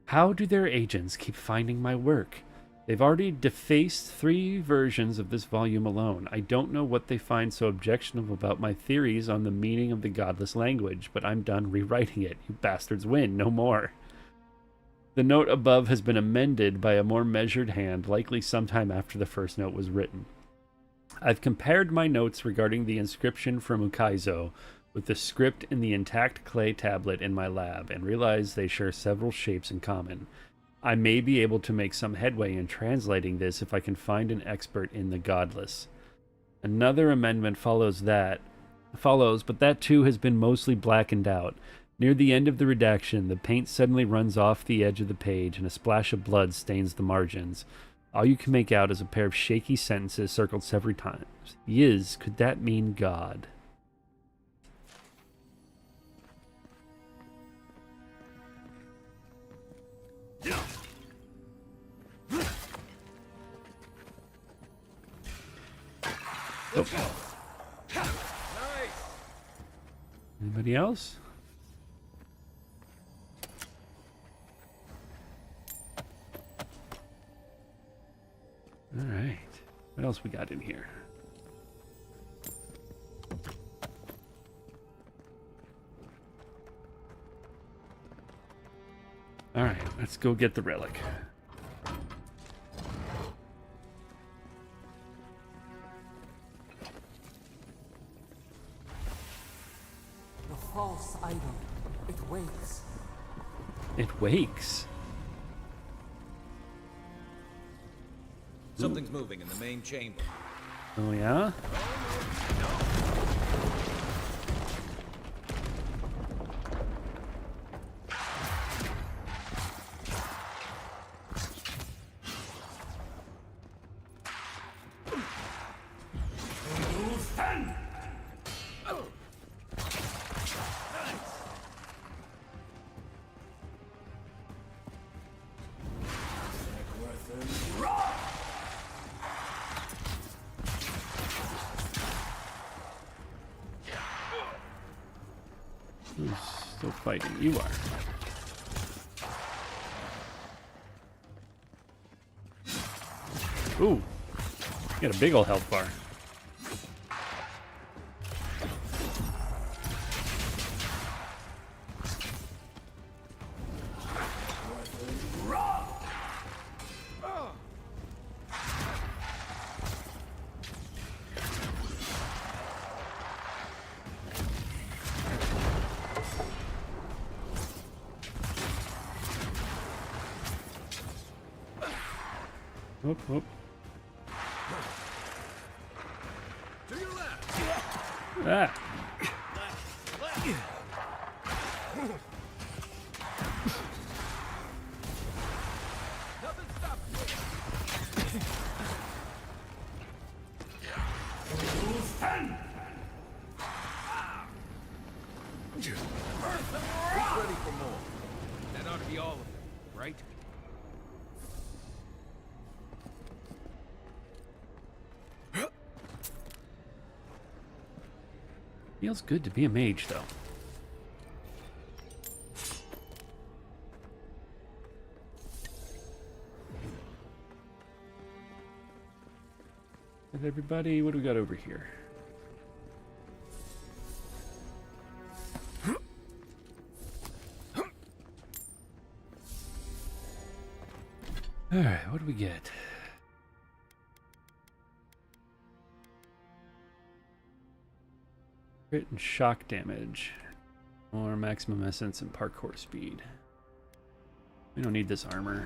"How do their agents keep finding my work? They've already defaced 3 versions of this volume alone. I don't know what they find so objectionable about my theories on the meaning of the godless language, but I'm done rewriting it. You bastards win, no more." The note above has been amended by a more measured hand, likely sometime after the first note was written. I've compared my notes regarding the inscription from Ukaizo with the script in the intact clay tablet in my lab and realized they share several shapes in common. I may be able to make some headway in translating this if I can find an expert in the godless. Another amendment follows, but that too has been mostly blackened out. Near the end of the redaction, the paint suddenly runs off the edge of the page and a splash of blood stains the margins. All you can make out is a pair of shaky sentences circled several times. Yiz, could that mean God? Oh. Anybody else? All right. What else we got in here? All right, let's go get the relic. The false idol. It wakes. It wakes. Something's moving in the main chamber. Oh, yeah? Who's still fighting? You are. Ooh. You got a big old health bar. Whoop, whoop. To your left. Ah. Nothing stops me. Who's ready for more? That ought to be all of them, right? Feels good to be a mage, though. And everybody, what do we got over here? Alright, what do we get? Crit and shock damage. Or maximum essence and parkour speed. We don't need this armor.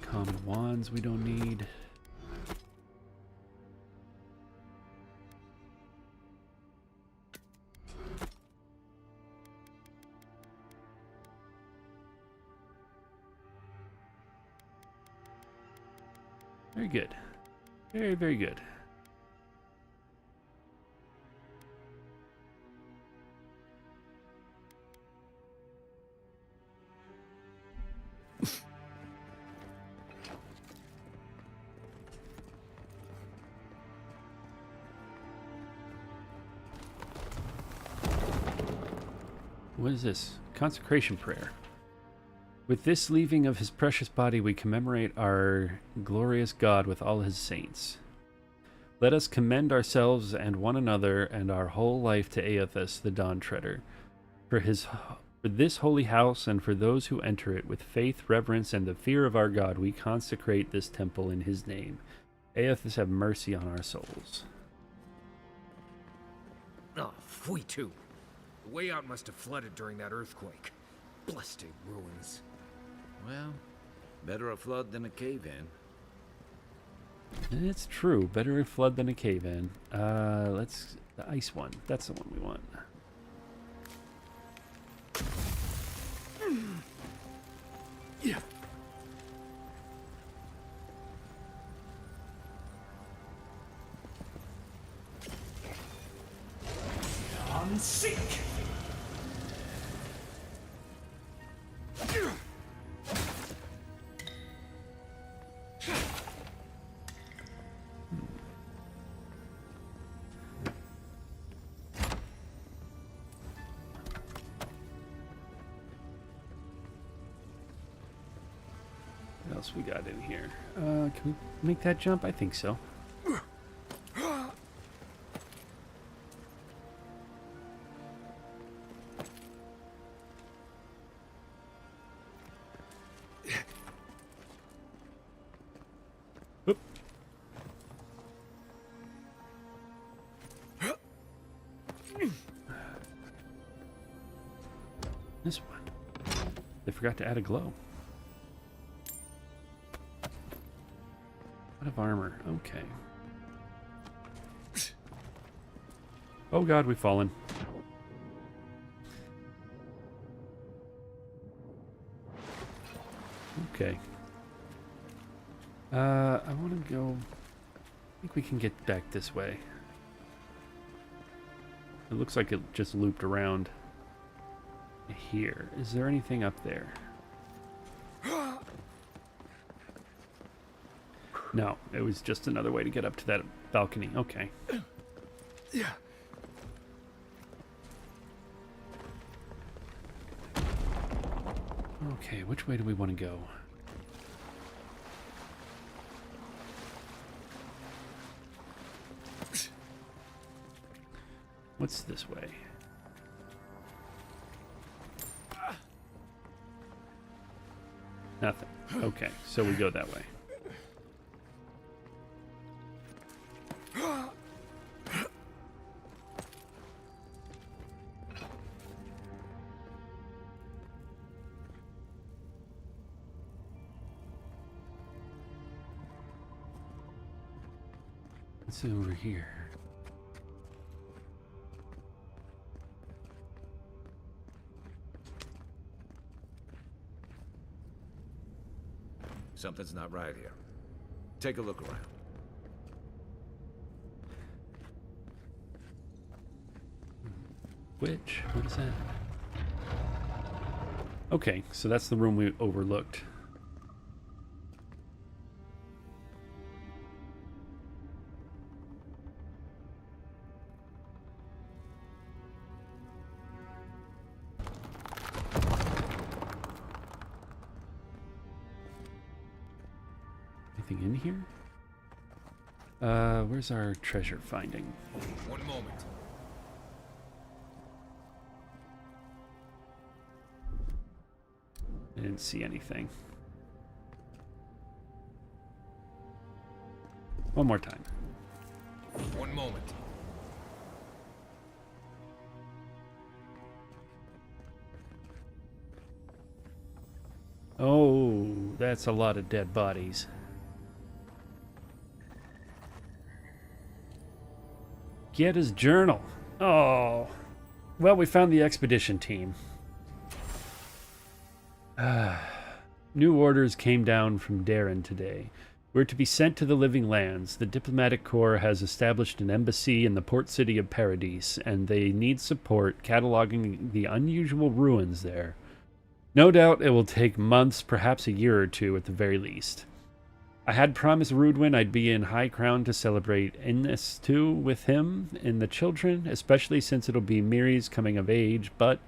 Common wands we don't need. Very good. Very, very good. What is this? Consecration prayer. With this leaving of his precious body, we commemorate our glorious God with all his saints. Let us commend ourselves and one another and our whole life to Aethys, the Dawn Treader. For this holy house and for those who enter it with faith, reverence, and the fear of our God, we consecrate this temple in his name. Aethys, have mercy on our souls. Oh, we too. The way out must have flooded during that earthquake. Blessed ruins. Well, better a flood than a cave-in. It's true. Better a flood than a cave-in. Let's... The ice one. That's the one we want. Yeah. On seek. What else we got in here? Can we make that jump? I think so. Oop. This one. They forgot to add a glow. Out of armor. Okay. Oh god, we've fallen. Okay. I want to go... I think we can get back this way. It looks like it just looped around here. Is there anything up there? No, it was just another way to get up to that balcony. Okay. Yeah. Okay, which way do we want to go? What's this way? Nothing. Okay, so we go that way. What's over here? Something's not right here. Take a look around. Which? What is that? Okay, so that's the room we overlooked. Anything in here? Where's our treasure finding? One moment. I didn't see anything. One more time. One moment. Oh, that's a lot of dead bodies. Get his journal. Oh. Well, we found the expedition team. New orders came down from Darren today. We're to be sent to the Living Lands. The Diplomatic Corps has established an embassy in the port city of Paradise, and they need support cataloging the unusual ruins there. No doubt it will take months, perhaps a year or two at the very least. I had promised Rudwin I'd be in High Crown to celebrate Innes too with him and the children, especially since it'll be Miri's coming of age, but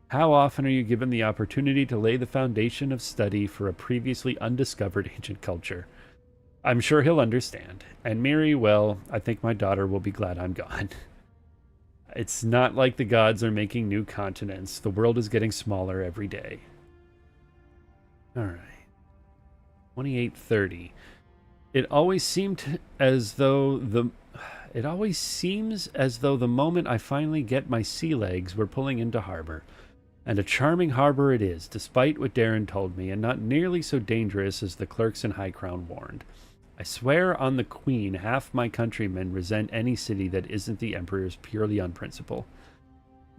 how often are you given the opportunity to lay the foundation of study for a previously undiscovered ancient culture? I'm sure he'll understand. And Miri, well, I think my daughter will be glad I'm gone. It's not like the gods are making new continents. The world is getting smaller every day. All right. 2830. It always seems as though the moment I finally get my sea legs, we're pulling into harbor. And a charming harbor it is, despite what Darren told me, and not nearly so dangerous as the clerks in High Crown warned. I swear on the Queen, half my countrymen resent any city that isn't the Emperor's purely on principle.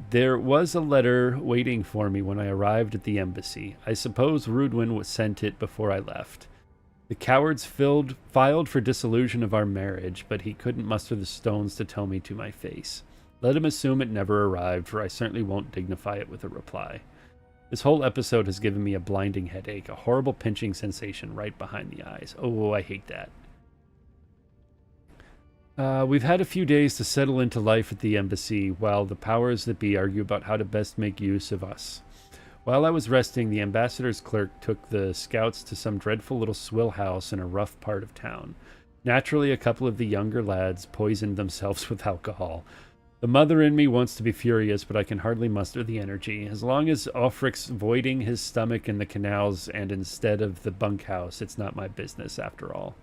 There was a letter waiting for me when I arrived at the embassy. I suppose Rudwin sent it before I left. The cowards filed for dissolution of our marriage, but he couldn't muster the stones to tell me to my face. Let him assume it never arrived, for I certainly won't dignify it with a reply. This whole episode has given me a blinding headache, a horrible pinching sensation right behind the eyes. Oh, I hate that. We've had a few days to settle into life at the embassy, while the powers that be argue about how to best make use of us. While I was resting, the ambassador's clerk took the scouts to some dreadful little swill house in a rough part of town. Naturally, a couple of the younger lads poisoned themselves with alcohol. The mother in me wants to be furious, but I can hardly muster the energy. As long as Offrick's voiding his stomach in the canals and instead of the bunkhouse, it's not my business after all.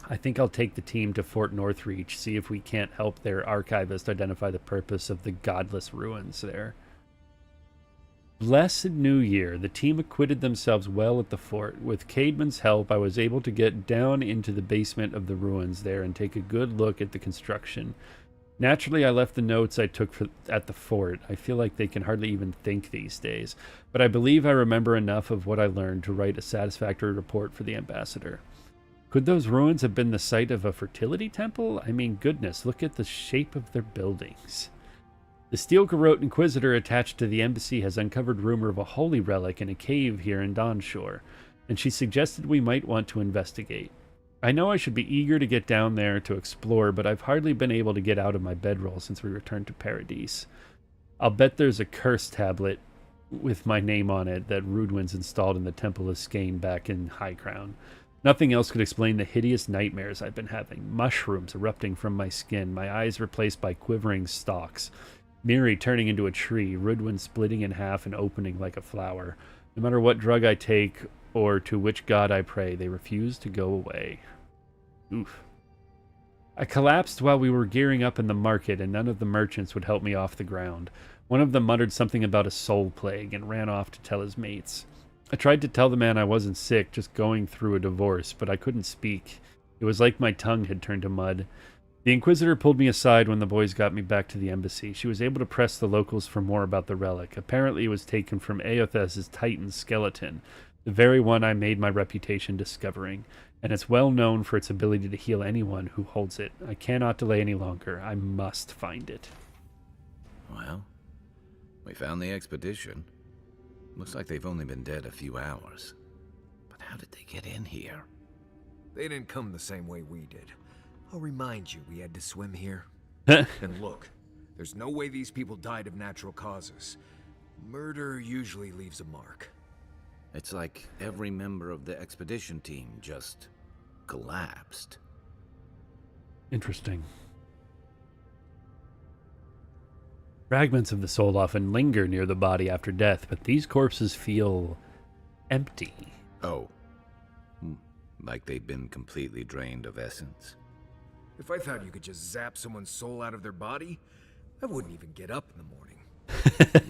I think I'll take the team to Fort Northreach, see if we can't help their archivist identify the purpose of the godless ruins there. Blessed New Year. The team acquitted themselves well at the fort. With Caedmon's help, I was able to get down into the basement of the ruins there and take a good look at the construction. Naturally, I left the notes I took at the fort. I feel like they can hardly even think these days, but I believe I remember enough of what I learned to write a satisfactory report for the ambassador. Could those ruins have been the site of a fertility temple? I mean, goodness, look at the shape of their buildings. The Steel Garrote Inquisitor attached to the embassy has uncovered rumor of a holy relic in a cave here in Dawnshore, and she suggested we might want to investigate. I know I should be eager to get down there to explore, but I've hardly been able to get out of my bedroll since we returned to Paradise. I'll bet there's a curse tablet with my name on it that Rudwin's installed in the Temple of Skane back in High Crown. Nothing else could explain the hideous nightmares I've been having. Mushrooms erupting from my skin, my eyes replaced by quivering stalks, Miri turning into a tree, Rudwin splitting in half and opening like a flower. No matter what drug I take or to which god I pray, they refuse to go away. Oof. I collapsed while we were gearing up in the market, and none of the merchants would help me off the ground. One of them muttered something about a soul plague and ran off to tell his mates. I tried to tell the man I wasn't sick, just going through a divorce, but I couldn't speak. It was like my tongue had turned to mud. The Inquisitor pulled me aside when the boys got me back to the embassy. She was able to press the locals for more about the relic. Apparently it was taken from Aothes's Titan skeleton, the very one I made my reputation discovering, and it's well known for its ability to heal anyone who holds it. I cannot delay any longer. I must find it. Well, we found the expedition. Looks like they've only been dead a few hours. But how did they get in here? They didn't come the same way we did. I'll remind you we had to swim here. And look, there's no way these people died of natural causes. Murder usually leaves a mark. It's like every member of the expedition team just collapsed. Interesting. Fragments of the soul often linger near the body after death, but these corpses feel empty. Oh. Like they've been completely drained of essence. If I thought you could just zap someone's soul out of their body, I wouldn't even get up in the morning.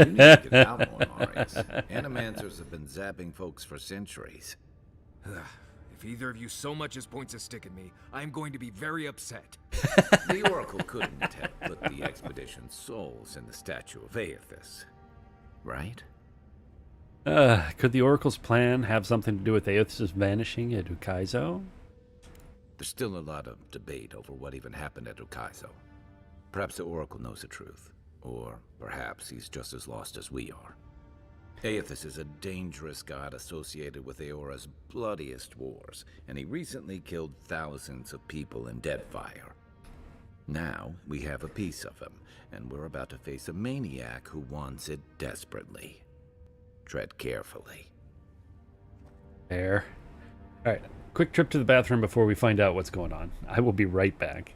You need to get out more, Marius. Animancers have been zapping folks for centuries. If either of you so much as points a stick at me, I'm going to be very upset. The Oracle couldn't have put the expedition's souls in the statue of Aothas, right? Could the Oracle's plan have something to do with Aothas' vanishing at Ukaizo? There's still a lot of debate over what even happened at Ukaizo. Perhaps the Oracle knows the truth, or perhaps he's just as lost as we are. Aothas is a dangerous god associated with Eora's bloodiest wars, and he recently killed thousands of people in Deadfire. Now, we have a piece of him, and we're about to face a maniac who wants it desperately. Tread carefully. Fair. Alright, quick trip to the bathroom before we find out what's going on. I will be right back.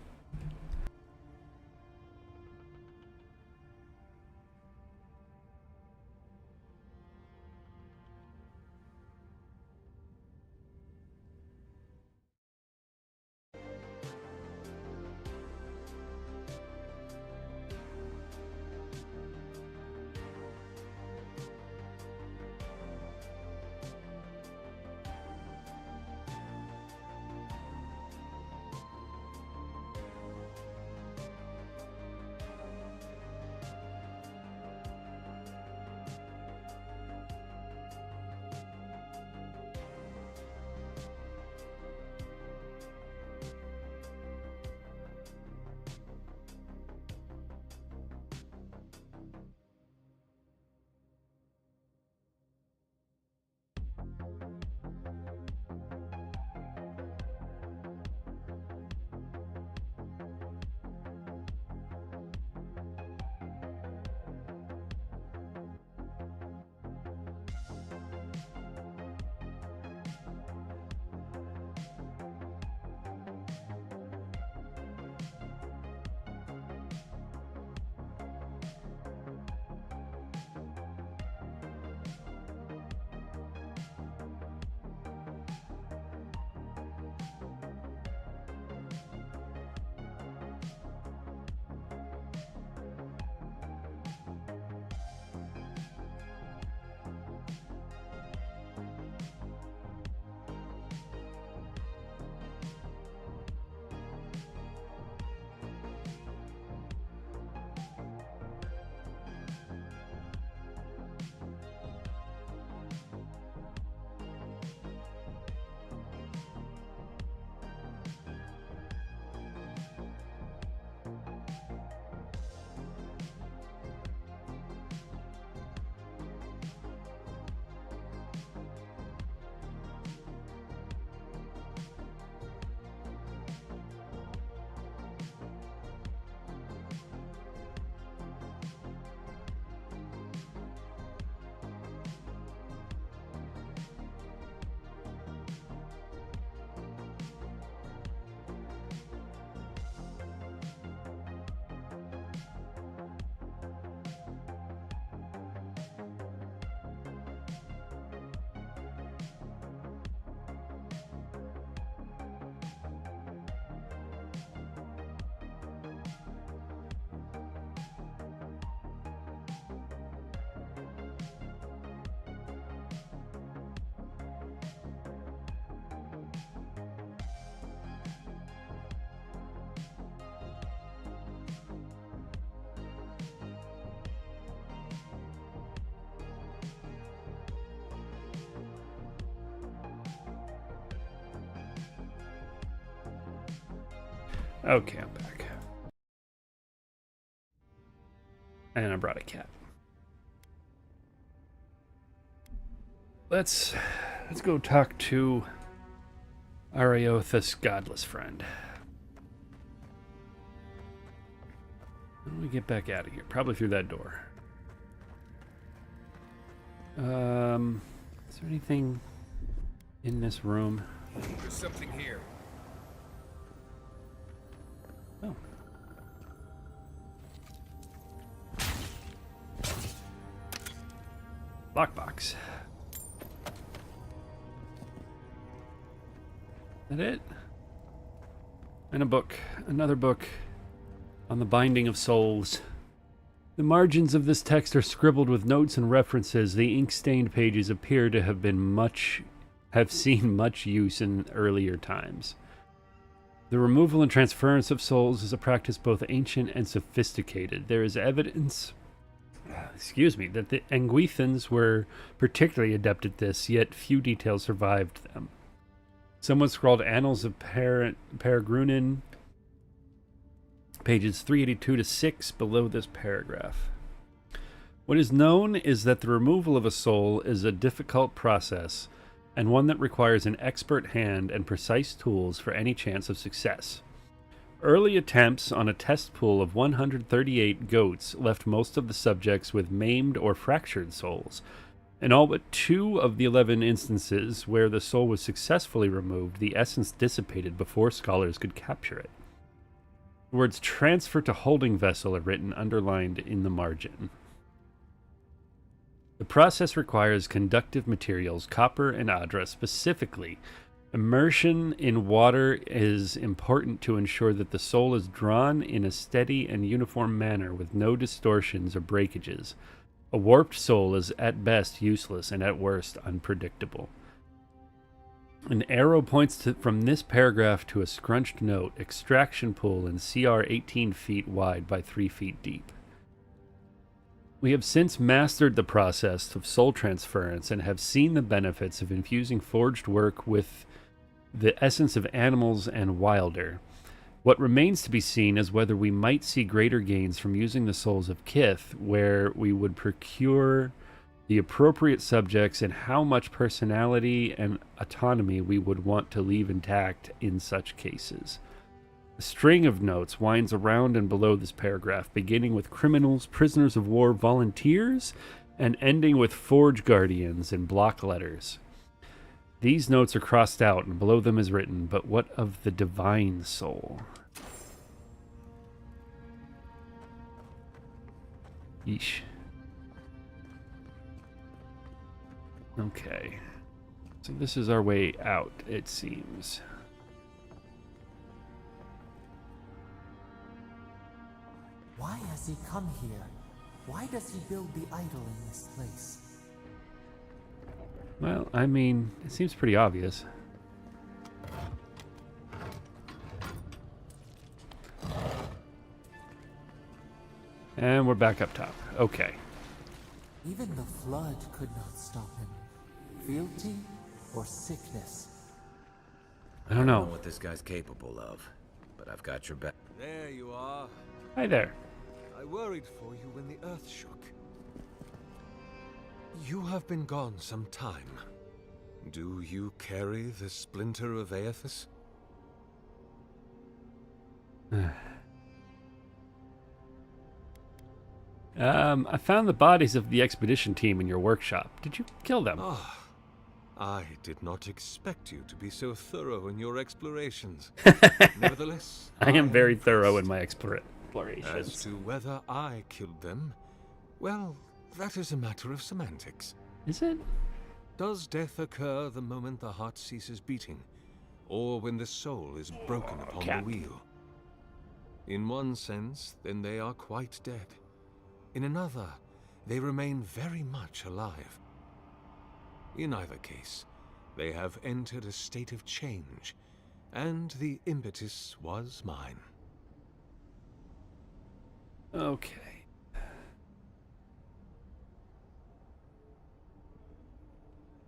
Okay, I'm back. And I brought a cat. Let's go talk to Ariothus' godless friend. How do we get back out of here? Probably through that door. Is there anything in this room? There's something here. Oh. Lockbox. Is that it? And a book. Another book on the binding of souls. The margins of this text are scribbled with notes and references. The ink-stained pages appear to have seen much use in earlier times. The removal and transference of souls is a practice both ancient and sophisticated. There is evidence, that the Anguithans were particularly adept at this, yet few details survived them. Someone scrawled Annals of Peregrunin, pages 382 to 6 below this paragraph. What is known is that the removal of a soul is a difficult process, and one that requires an expert hand and precise tools for any chance of success. Early attempts on a test pool of 138 goats left most of the subjects with maimed or fractured souls. In all but 2 of the 11 instances where the soul was successfully removed, the essence dissipated before scholars could capture it. The words transfer to holding vessel are written underlined in the margin. The process requires conductive materials, copper and adra specifically. Immersion in water is important to ensure that the soul is drawn in a steady and uniform manner with no distortions or breakages. A warped soul is at best useless and at worst unpredictable. An arrow points from this paragraph to a scrunched note, extraction pool in CR 18 feet wide by 3 feet deep. We have since mastered the process of soul transference and have seen the benefits of infusing forged work with the essence of animals and wilder. What remains to be seen is whether we might see greater gains from using the souls of Kith, where we would procure the appropriate subjects and how much personality and autonomy we would want to leave intact in such cases. A string of notes winds around and below this paragraph, beginning with criminals, prisoners of war, volunteers, and ending with forge guardians in block letters. These notes are crossed out, and below them is written, "But what of the divine soul?" Yeesh. Okay. So this is our way out, it seems. Why has he come here? Why does he build the idol in this place? Well, I mean, it seems pretty obvious. And we're back up top. Okay. Even the flood could not stop him. Fealty or sickness? I don't know what this guy's capable of, but I've got your back. There you are. Hi there. I worried for you when the earth shook. You have been gone some time. Do you carry the splinter of Aethys? I found the bodies of the expedition team in your workshop. Did you kill them? Ah, I did not expect you to be so thorough in your explorations. Nevertheless, I am very thorough in my explorations. As to whether I killed them, well, that is a matter of semantics. Is it? Does death occur the moment the heart ceases beating, or when the soul is broken upon the wheel? In one sense, then they are quite dead. In another, they remain very much alive. In either case, they have entered a state of change, and the impetus was mine. Okay.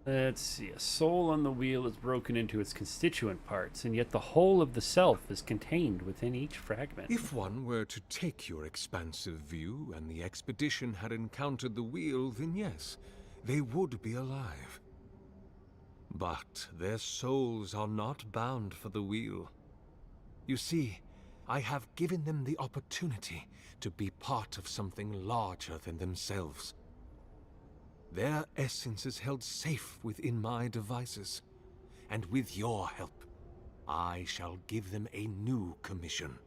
Let's see. A soul on the wheel is broken into its constituent parts, and yet the whole of the self is contained within each fragment. If one were to take your expansive view and the expedition had encountered the wheel, then yes, they would be alive. But their souls are not bound for the wheel. You see, I have given them the opportunity to be part of something larger than themselves. Their essence is held safe within my devices, and with your help, I shall give them a new commission: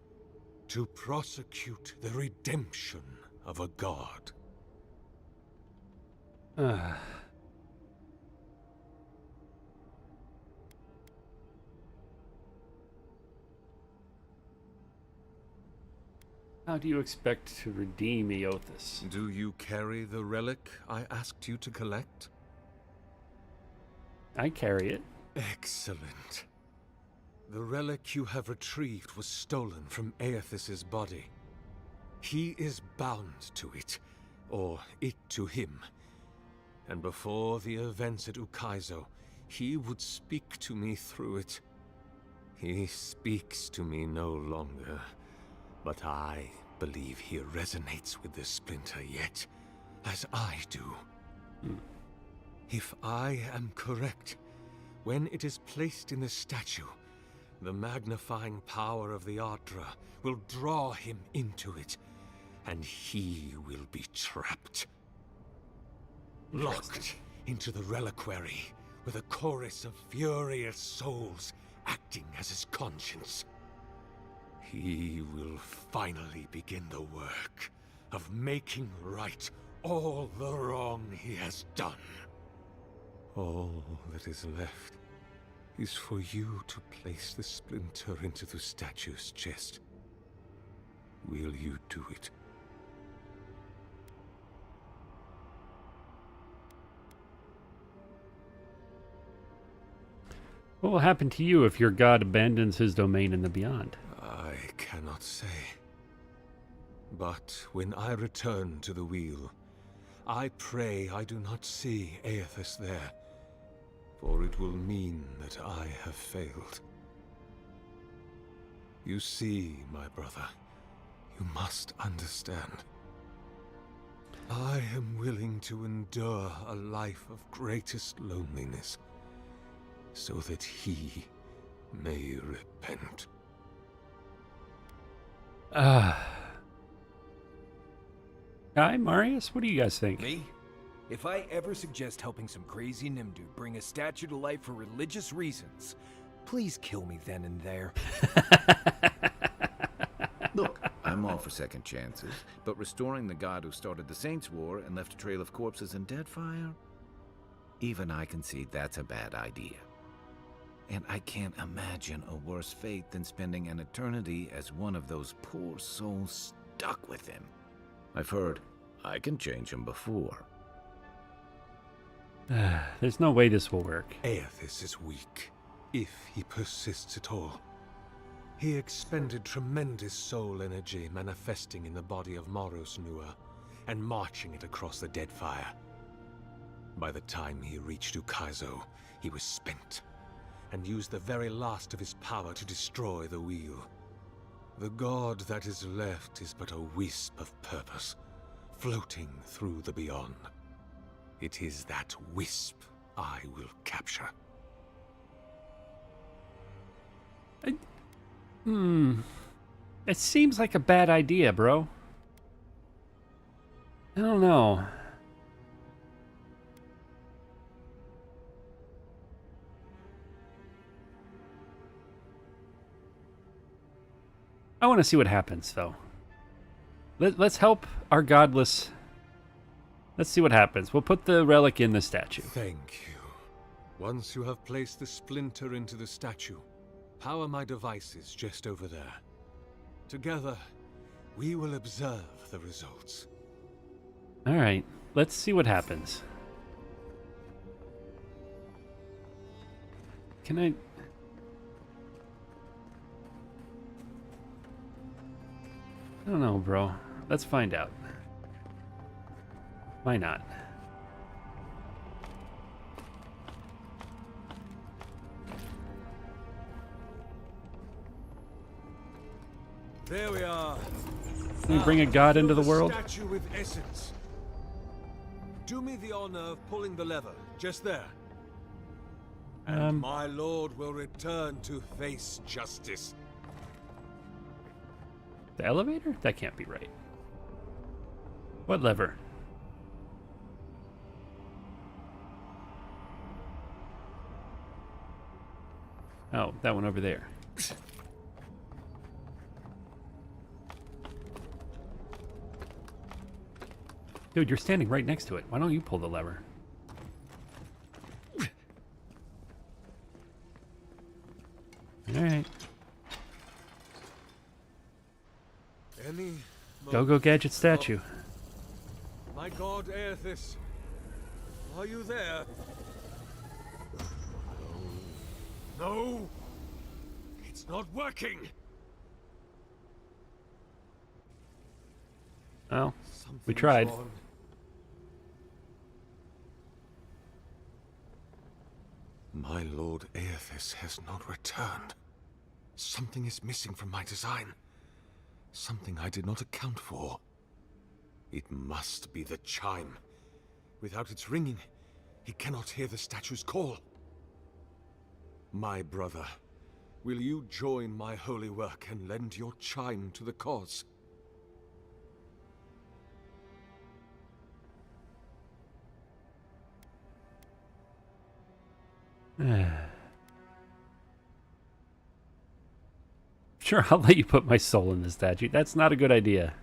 to prosecute the redemption of a god. How do you expect to redeem Eothas? Do you carry the relic I asked you to collect? I carry it. Excellent. The relic you have retrieved was stolen from Eothas's body. He is bound to it, or it to him. And before the events at Ukaizo, he would speak to me through it. He speaks to me no longer, but I believe he resonates with the splinter yet, as I do. If I am correct, when it is placed in the statue, the magnifying power of the Ardra will draw him into it, and he will be trapped. Locked into the reliquary with a chorus of furious souls acting as his conscience. He will finally begin the work of making right all the wrong he has done. All that is left is for you to place the splinter into the statue's chest. Will you do it? What will happen to you if your god abandons his domain in the beyond? I cannot say. But when I return to the wheel, I pray I do not see Eothas there, for it will mean that I have failed. You see, my brother, you must understand. I am willing to endure a life of greatest loneliness, so that he may repent. Guy, Marius, what do you guys think? Me? If I ever suggest helping some crazy Nimdu bring a statue to life for religious reasons, please kill me then and there. Look, I'm all for second chances, but restoring the god who started the Saints' War and left a trail of corpses and Deadfire? Even I concede that's a bad idea. And I can't imagine a worse fate than spending an eternity as one of those poor souls stuck with him. I've heard I can change him before. There's no way this will work. Eothas is weak, if he persists at all. He expended tremendous soul energy manifesting in the body of Moros Nua and marching it across the Deadfire. By the time he reached Ukaizo, he was spent and used the very last of his power to destroy the wheel. The god that is left is but a wisp of purpose, floating through the beyond. It is that wisp I will capture. It seems like a bad idea, bro. I don't know. I want to see what happens, though. Let's help our godless. Let's see what happens. We'll put the relic in the statue. Thank you. Once you have placed the splinter into the statue, power my devices just over there. Together, we will observe the results. All right, let's see what happens. Can I... I don't know, bro. Let's find out. Why not? There we are. Can we bring a god Fill into the world? Statue with essence. Do me the honor of pulling the lever, just there. And my lord will return to face justice. The elevator? That can't be right. What lever? Oh, that one over there. Dude, you're standing right next to it. Why don't you pull the lever? Alright. Any Go Gadget statue. My god Aethys, are you there? No! It's not working! Well, we Something's tried. wrong. My lord Aethys has not returned. Something is missing from my design. Something I did not account for. It must be the chime. Without its ringing, he cannot hear the statue's call. My brother, will you join my holy work and lend your chime to the cause? Sure, I'll let you put my soul in the statue. That's not a good idea.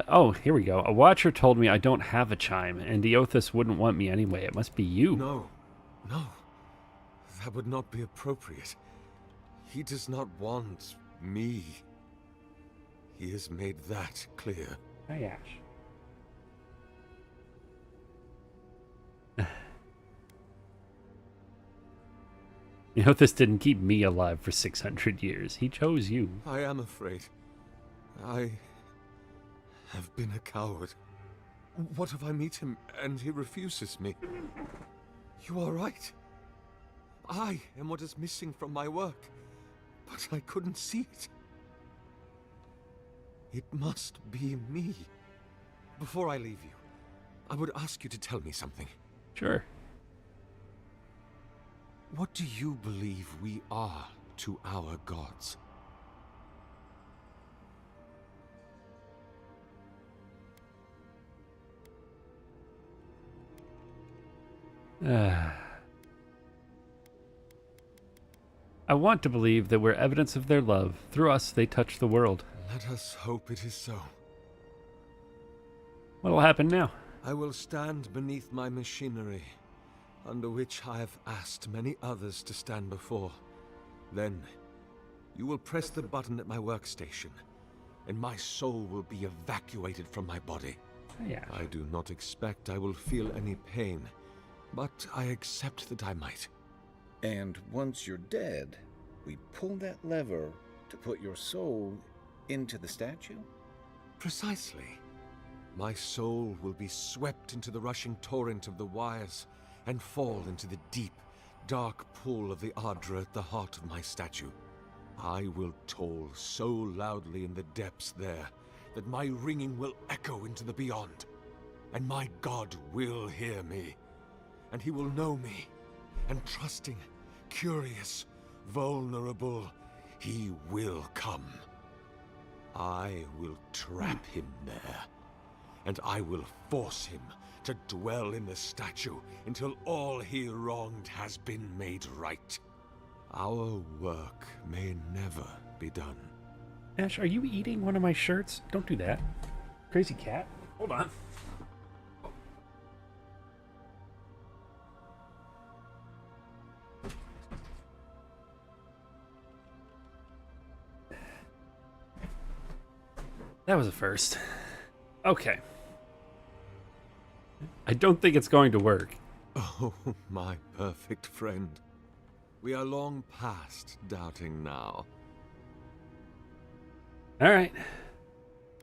Oh, here we go. A watcher told me I don't have a chime, and Eothas wouldn't want me anyway. It must be you. No. That would not be appropriate. He does not want me. He has made that clear. Hi, Ash. Eothas didn't keep me alive for 600 years. He chose you. I am afraid. I have been a coward. What if I meet him and he refuses me? You are right. I am what is missing from my work, but I couldn't see it. It must be me. Before I leave you, I would ask you to tell me something. Sure. What do you believe we are to our gods? I want to believe that we're evidence of their love. Through us, they touch the world. Let us hope it is so. What'll happen now? I will stand beneath my machinery, under which I have asked many others to stand before. Then, you will press the button at my workstation, and my soul will be evacuated from my body. Yeah. I do not expect I will feel any pain, but I accept that I might. And once you're dead, we pull that lever to put your soul into the statue? Precisely. My soul will be swept into the rushing torrent of the wires and fall into the deep, dark pool of the Ardra at the heart of my statue. I will toll so loudly in the depths there that my ringing will echo into the beyond. And my God will hear me, and he will know me, and trusting, curious, vulnerable, he will come. I will trap him there, and I will force him to dwell in the statue until all he wronged has been made right. Our work may never be done. Ash, are you eating one of my shirts? Don't do that. Crazy cat. Hold on. That was a first. Okay. I don't think it's going to work. Oh, my perfect friend. We are long past doubting now. All right.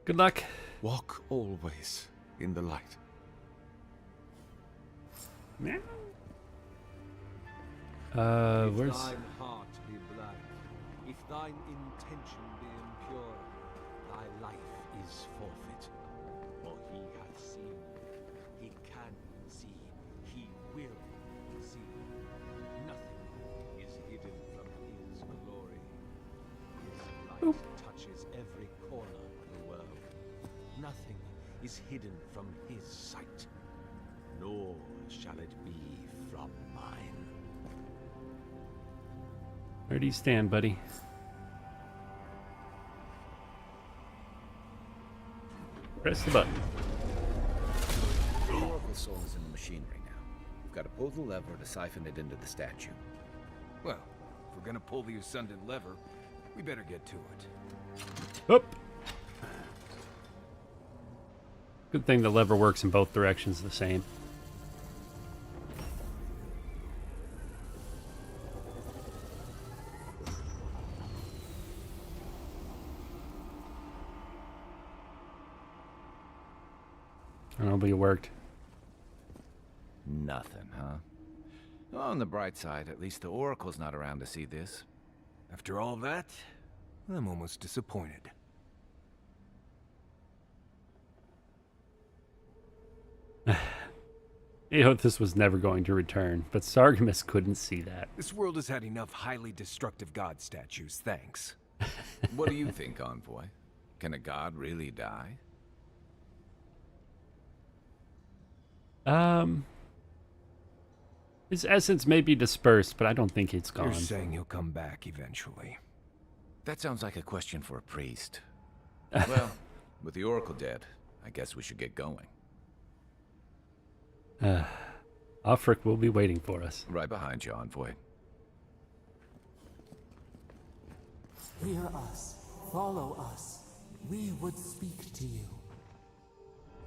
Good luck. Walk always in the light. If Where's... thine heart be black, if thine intention be impure, thy life is forfeit. For he hath seen, he can see, he will see. Nothing is hidden from his glory. His light touches every corner of the world. Nothing is hidden from his sight, nor shall it be from mine. Where do you stand, buddy? Press the button. The Oracle soul is in the machinery now. We've got to pull the lever to siphon it into the statue. Well, if we're gonna pull the ascended lever, we better get to it. Oop. Good thing the lever works in both directions the same. I don't know, but it worked. Nothing, huh? On the bright side, at least the Oracle's not around to see this. After all that, I'm almost disappointed. Eothas was never going to return, but Sargemus couldn't see that. This world has had enough highly destructive god statues, thanks. What do you think, Envoy? Can a god really die? His essence may be dispersed, but I don't think it's gone. You're saying he'll come back eventually. That sounds like a question for a priest. Well, with the Oracle dead, I guess we should get going. Offric will be waiting for us. Right behind you, Envoy. Hear us. Follow us. We would speak to you.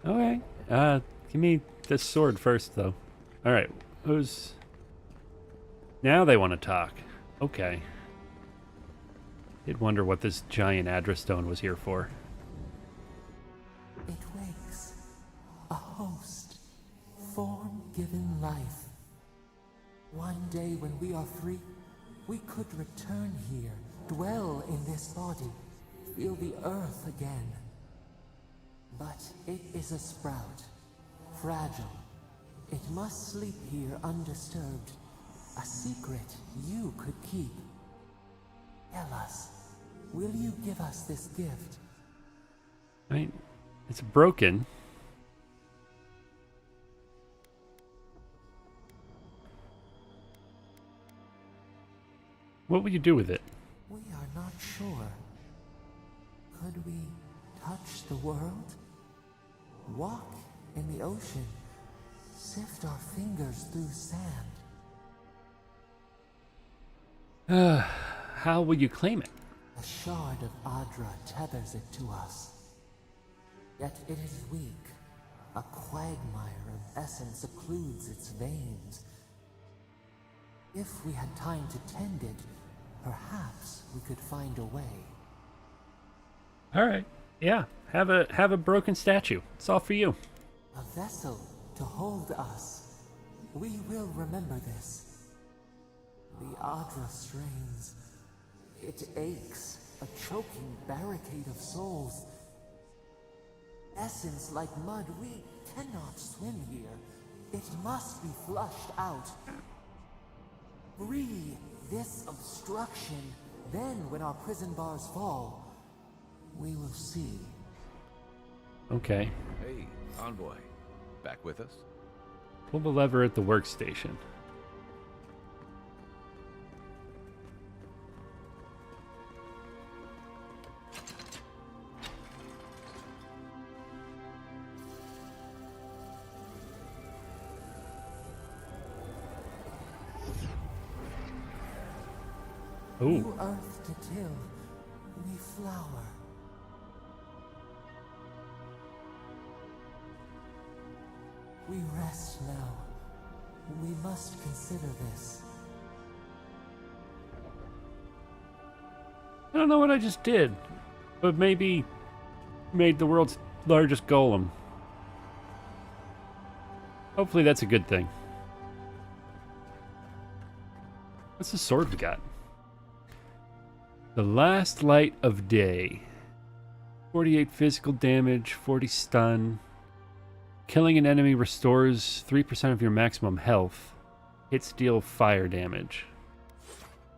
Okay. Give me this sword first, though. Alright, who's... Now they want to talk. Okay. Did wonder what this giant address stone was here for. It wakes. A host. Form given life. One day when we are free, we could return here, dwell in this body, feel the earth again. But it is a sprout. Fragile. It must sleep here undisturbed. A secret you could keep. Tell us, will you give us this gift? I mean, it's broken. What will you do with it? We are not sure. Could we touch the world? Walk in the ocean? Sift our fingers through sand? How will you claim it? A shard of Adra tethers it to us. Yet it is weak. A quagmire of essence occludes its veins. If we had time to tend it, perhaps we could find a way. Alright. Yeah. Have a broken statue. It's all for you. A vessel to hold us. We will remember this. The Adra strains. It aches, a choking barricade of souls. Essence like mud, we cannot swim here. It must be flushed out. Free this obstruction, then when our prison bars fall, we will see. Okay. Hey, Envoy. Back with us? Pull the lever at the workstation. New earth to till, we flower. We rest now. We must consider this. I don't know what I just did, but maybe made the world's largest golem. Hopefully that's a good thing. What's the sword we got? The Last Light of Day. 48 physical damage, 40 stun. Killing an enemy restores 3% of your maximum health. Hits deal fire damage.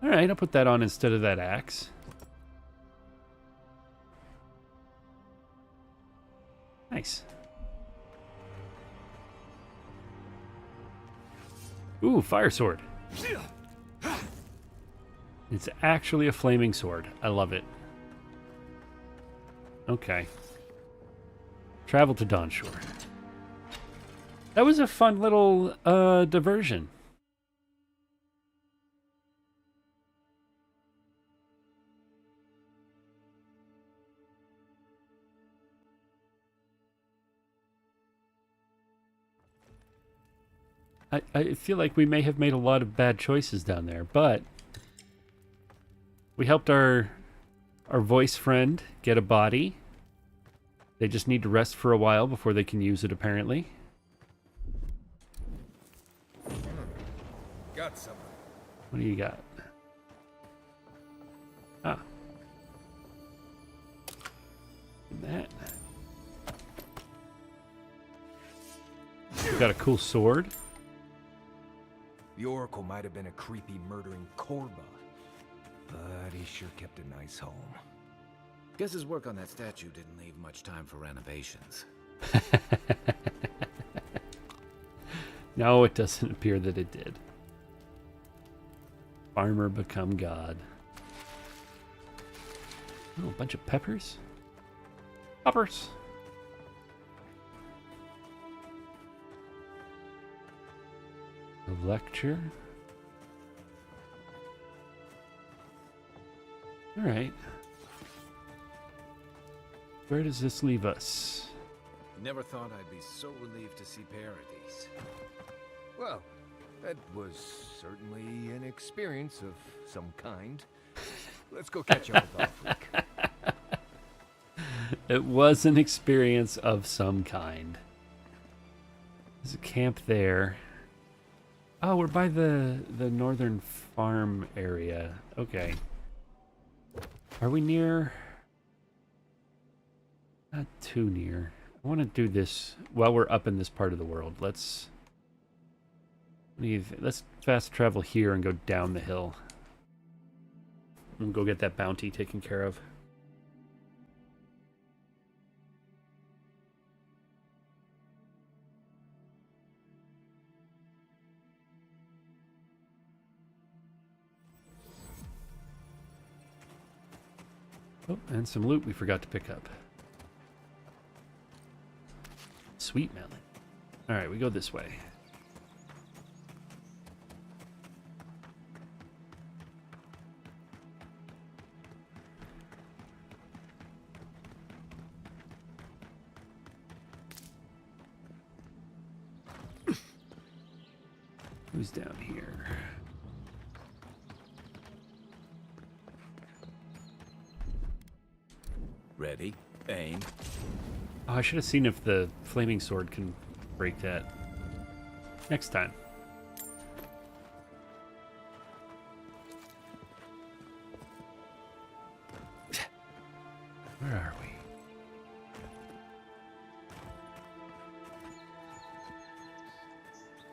Alright, I'll put that on instead of that axe. Nice. Ooh, fire sword. It's actually a flaming sword. I love it. Okay. Travel to Dawnshore. That was a fun little diversion. I feel like we may have made a lot of bad choices down there, but we helped our voice friend get a body. They just need to rest for a while before they can use it, apparently. Got something. What do you got? Ah. That. Got a cool sword. The Oracle might have been a creepy, murdering Korba, but he sure kept a nice home. Guess his work on that statue didn't leave much time for renovations. No, it doesn't appear that it did. Farmer become god. Oh, a bunch of peppers? Poppers! A lecture? Alright. Where does this leave us? Never thought I'd be so relieved to see Paradise. Well, that was certainly an experience of some kind. Let's go catch up with Alfric. It was an experience of some kind. There's a camp there. Oh, we're by the northern farm area. Okay. Are we near? Not too near. I want to do this while we're up in this part of the world. Let's fast travel here and go down the hill. And go get that bounty taken care of. Oh, and some loot we forgot to pick up. Sweet melon. Alright, we go this way. Who's down here? Ready, aim. Oh, I should have seen if the flaming sword can break that. Next time. Where are we?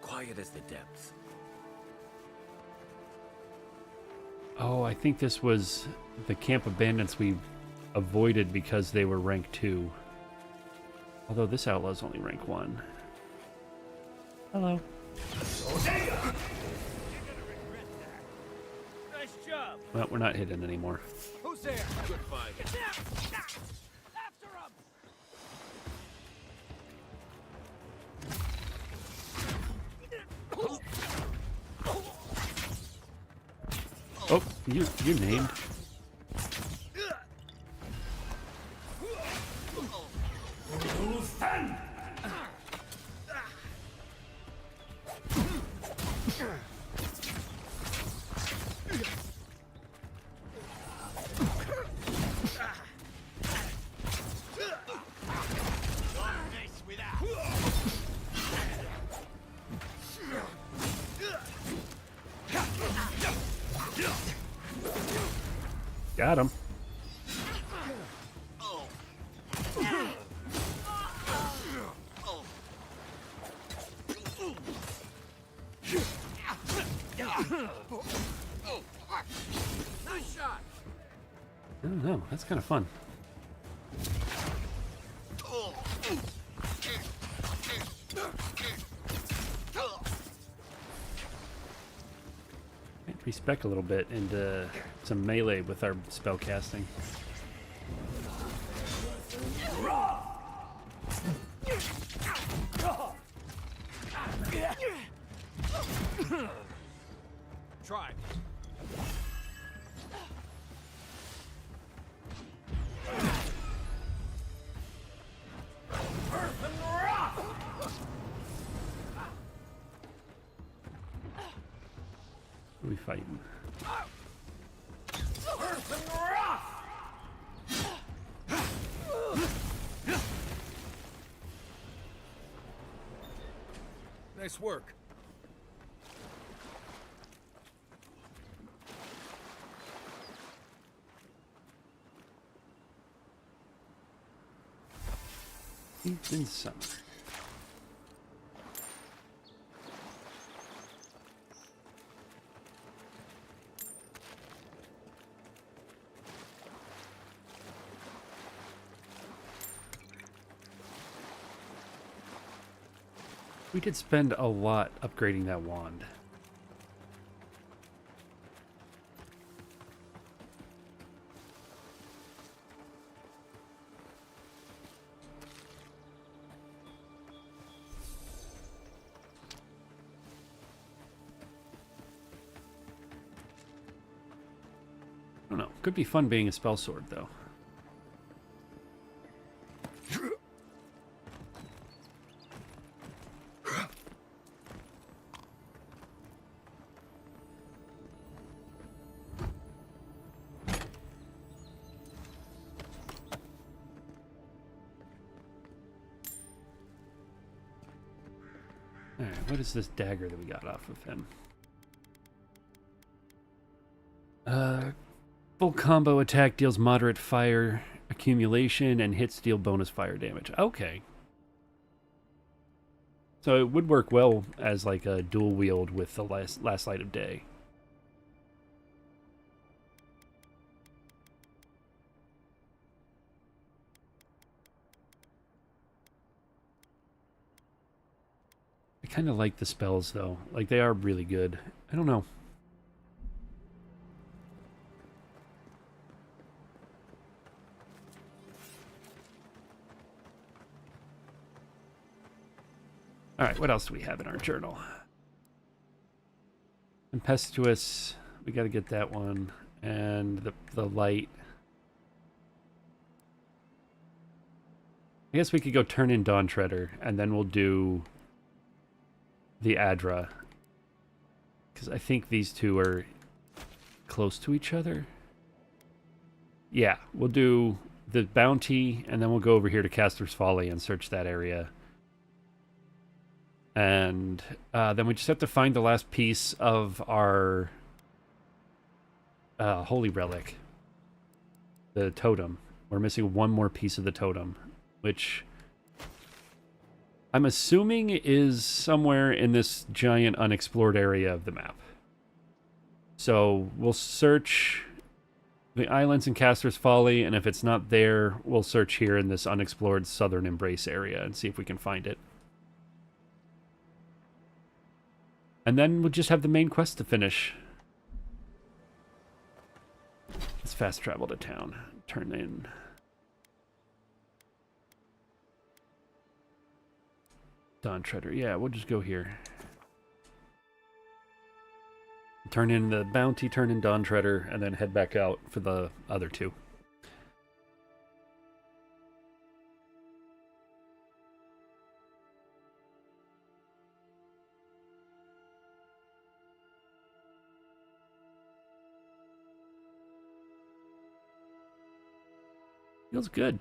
Quiet as the depths. Oh, I think this was the camp of bandits we avoided because they were rank 2. Although this outlaw's only rank 1. Hello. Nice job. Well, we're not hidden anymore. Who's there? Good fight. Oh, you're named. Got him. Nice shot. I don't know. That's kind of fun. Respec a little bit into some melee with our spell casting. Try. Who are we fighting? Nice work. It's in summer. We did spend a lot upgrading that wand. I don't know. Could be fun being a spell sword, though. Alright, what is this dagger that we got off of him? Full combo attack deals moderate fire accumulation and hits deal bonus fire damage. Okay. So it would work well as like a dual wield with the last light of day. I kind of like the spells though. Like they are really good. I don't know. Alright, what else do we have in our journal? Tempestuous, we gotta get that one. And the light. I guess we could go turn in Dawn Treader, and then we'll do the Adra. Because I think these two are close to each other. Yeah, we'll do the Bounty, and then we'll go over here to Caster's Folly and search that area. And then we just have to find the last piece of our Holy Relic. The totem. We're missing one more piece of the totem, which I'm assuming is somewhere in this giant unexplored area of the map. So we'll search the islands in Caster's Folly, and if it's not there, we'll search here in this unexplored Southern Embrace area and see if we can find it. And then we'll just have the main quest to finish. Let's fast travel to town. Turn in. Dawn Treader. Yeah, we'll just go here. Turn in the Bounty, turn in Dawn Treader, and then head back out for the other two. Feels good.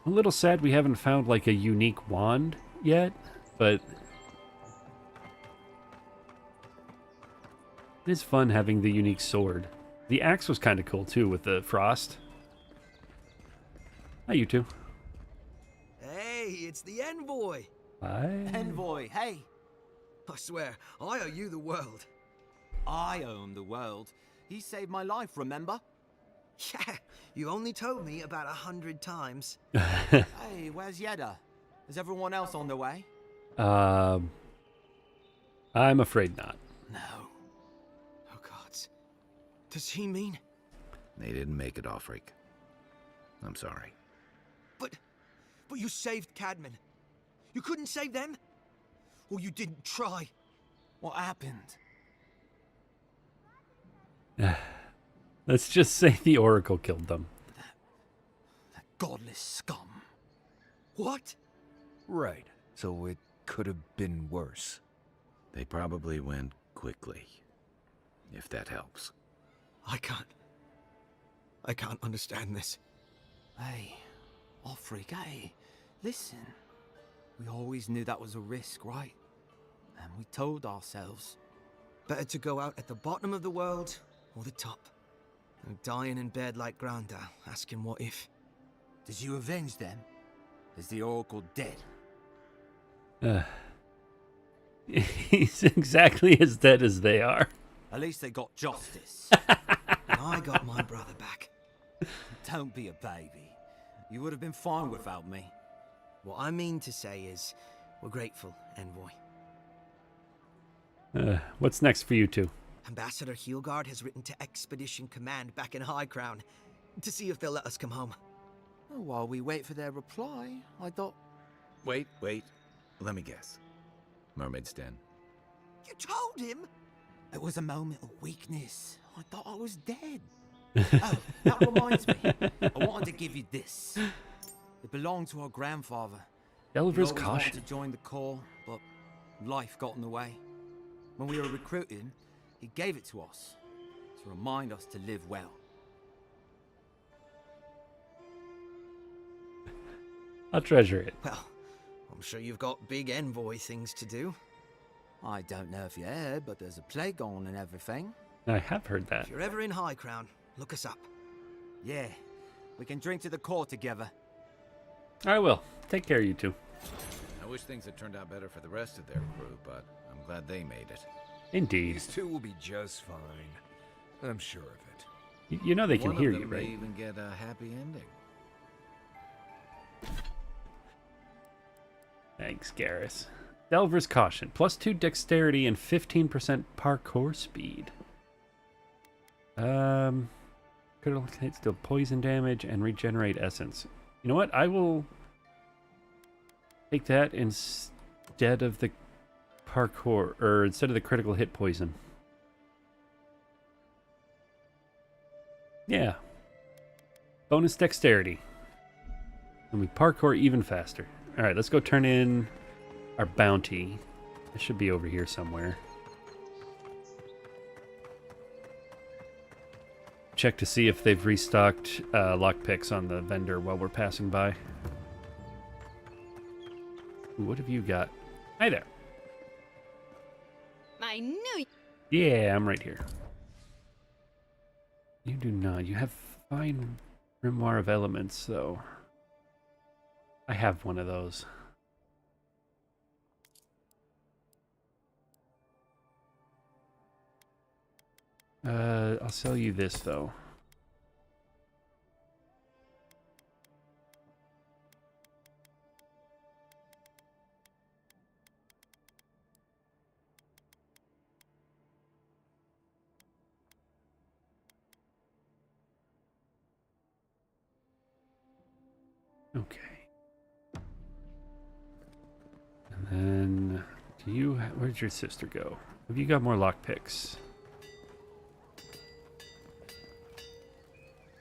I'm a little sad we haven't found like a unique wand yet, but It is fun having the unique sword. The axe was kind of cool too with the frost. Hi, you two. Hey, it's the envoy. Hi. Envoy, hey. I swear, I owe you the world. I own the world. He saved my life, remember? Yeah, you only told me about 100 times. Hey, where's Yeda? Is everyone else on their way? I'm afraid not. No. Oh, gods. Does he mean? They didn't make it, Offreak. I'm sorry. But you saved Cadman. You couldn't save them? Or you didn't try? What happened? Let's just say the Oracle killed them. That godless scum. What? Right. So it could have been worse. They probably went quickly, if that helps. I can't understand this. Hey, Offreak, hey, listen. We always knew that was a risk, right? And we told ourselves. Better to go out at the bottom of the world or the top. And dying in bed like Granda, asking what if. Did you avenge them? Is the Oracle dead? He's exactly as dead as they are. At least they got justice. I got my brother back. Don't be a baby. You would have been fine without me. What I mean to say is, we're grateful, Envoy. What's next for you two? Ambassador Heelguard has written to Expedition Command back in High Crown to see if they'll let us come home. Oh, while we wait for their reply, I thought... Wait. Let me guess. Mermaid's Den. You told him? It was a moment of weakness. I thought I was dead. Oh, that reminds me. I wanted to give you this. It belonged to our grandfather. Delver's He always Caution. wanted to join the Corps, but life got in the way. When we were recruiting, he gave it to us to remind us to live well. I'll treasure it. Well, I'm sure you've got big Envoy things to do. I don't know if you heard, but there's a plague on and everything. I have heard that. If you're ever in High Crown, look us up. Yeah, we can drink to the Corps together. I will. Take care, you two. I wish things had turned out better for the rest of their crew, but I'm glad they made it. Indeed. These two will be just fine. I'm sure of it. You know they can One hear of them you, may right? even get a happy ending. Thanks, Garrus. Delver's Caution. +2 dexterity and 15% parkour speed. Critical hits deal poison damage and regenerate essence. You know what? I will take that instead of the parkour, or instead of the critical hit poison. Yeah. Bonus dexterity. And we parkour even faster. Alright, let's go turn in our bounty. It should be over here somewhere. Check to see if they've restocked lockpicks on the vendor while we're passing by. Ooh, what have you got? Hi there. I knew. Yeah, I'm right here. You do not. You have fine Grimoire of Elements, though. I have one of those. I'll sell you this, though. Okay. And then, do you? Where'd your sister go? Have you got more lockpicks?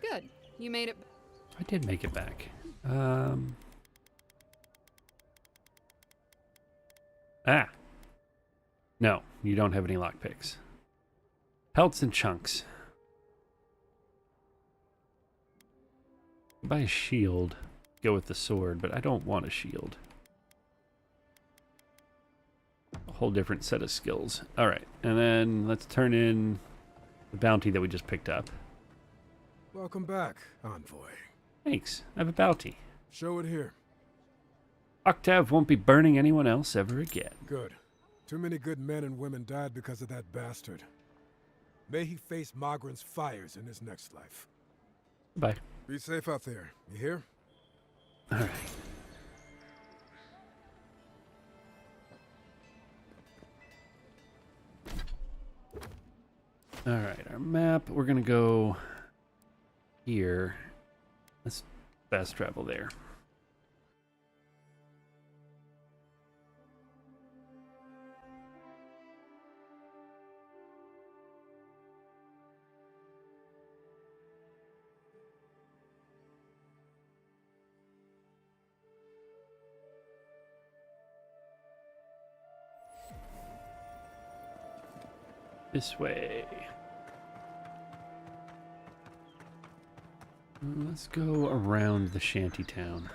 Good. You made it. I did make it back. Ah. No, you don't have any lockpicks. Pelts and chunks. Buy a shield. Go with the sword, but I don't want a shield. whole different set of skills. All right, and then let's turn in the bounty that we just picked up. Welcome back, Envoy. Thanks. I have a bounty. Show it here. Octav won't be burning anyone else ever again. Good. Too many good men and women died because of that bastard. May he face Magran's fires in his next life. Bye. Be safe out there. You hear? All right. All right, our map. We're gonna go here. Let's fast travel there. This way. Let's go around the shanty town.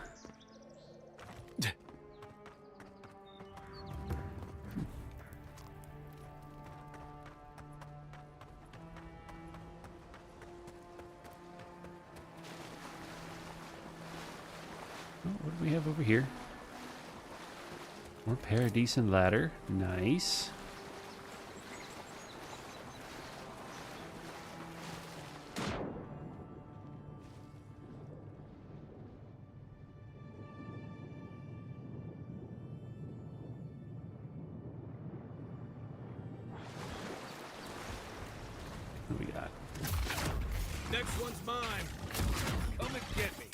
Oh, what do we have over here? More Paradise and ladder. Nice. What do we got? Next one's mine. Come and get me.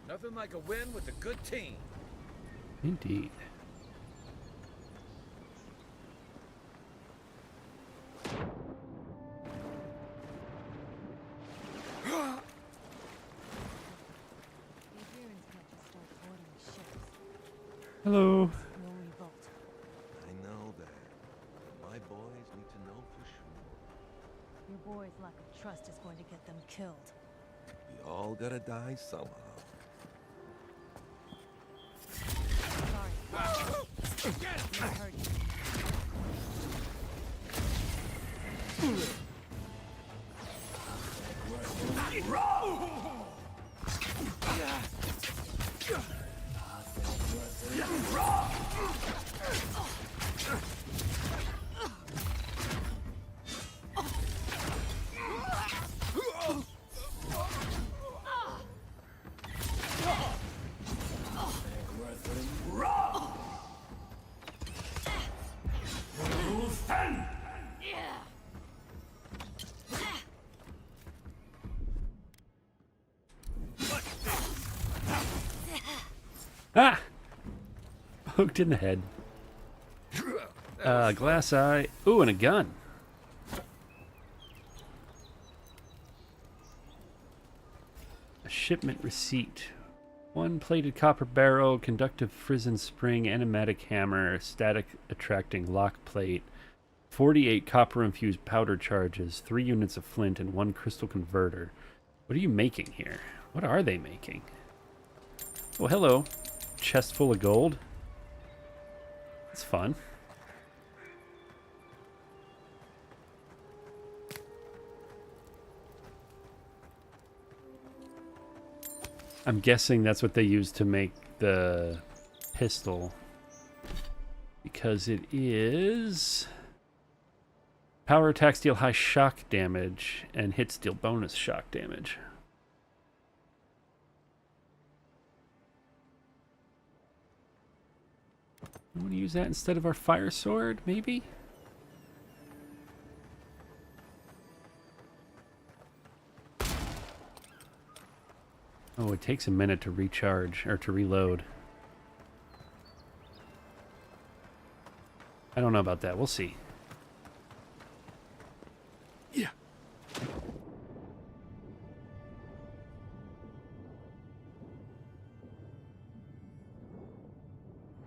Nothing like a win with a good team. Indeed. Hello. I know that. My boys need to know for sure. Your boy's lack of trust is going to get them killed. We all gotta die somehow. Sorry. I heard you. Ah! Poked in the head. Glass eye. Ooh, and a gun. A shipment receipt. One plated copper barrel, conductive frizzen spring, animatic hammer, static attracting lock plate, 48 copper infused powder charges, 3 units of flint, and 1 crystal converter. What are you making here? What are they making? Oh, hello. Chest full of gold. That's fun. I'm guessing that's what they use to make the pistol. Because it is... Power attack deal high shock damage, and hits deal bonus shock damage. I want to use that instead of our fire sword, maybe? Oh, it takes a minute to recharge, or to reload. I don't know about that. We'll see. Yeah.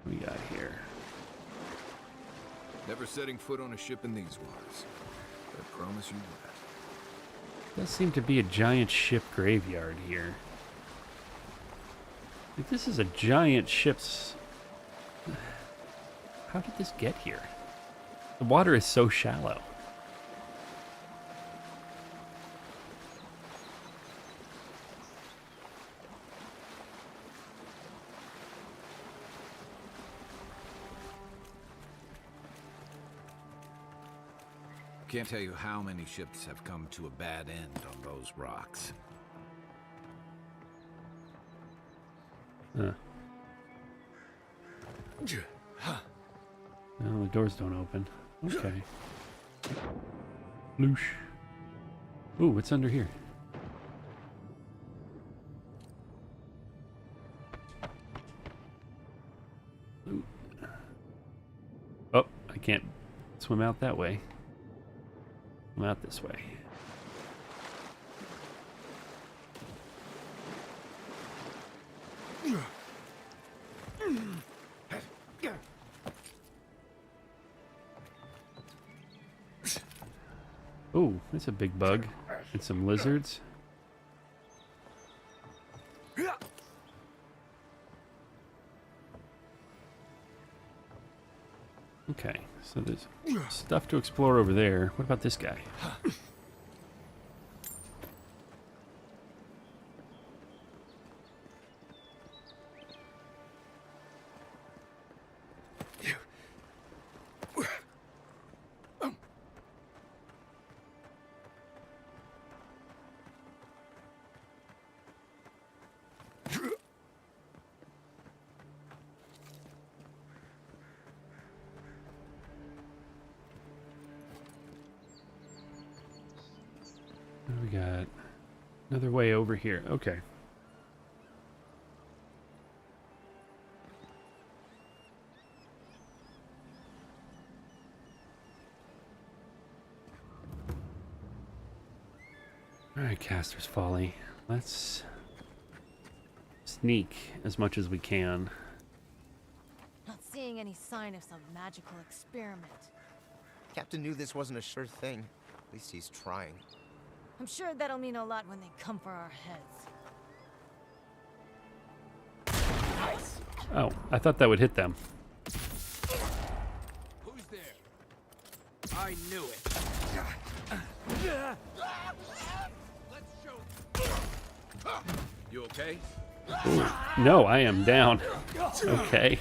What we got here? Never setting foot on a ship in these waters. I promise you that. Does seem to be a giant ship graveyard here. Like, this is a giant ship's... How did this get here? The water is so shallow. Can't tell you how many ships have come to a bad end on those rocks. Huh. No, the doors don't open. Okay. Loosh. Ooh, what's under here? Ooh. Oh, I can't swim out that way. Swim out this way. Oh, that's a big bug. And some lizards. Okay, so there's stuff to explore over there. What about this guy? We got another way over here. Okay. Alright, Caster's Folly. Let's sneak as much as we can. Not seeing any sign of some magical experiment. Captain knew this wasn't a sure thing. At least he's trying. I'm sure that'll mean a lot when they come for our heads. Oh, I thought that would hit them. Who's there? I knew it. You okay? Ooh, no, I am down. Okay.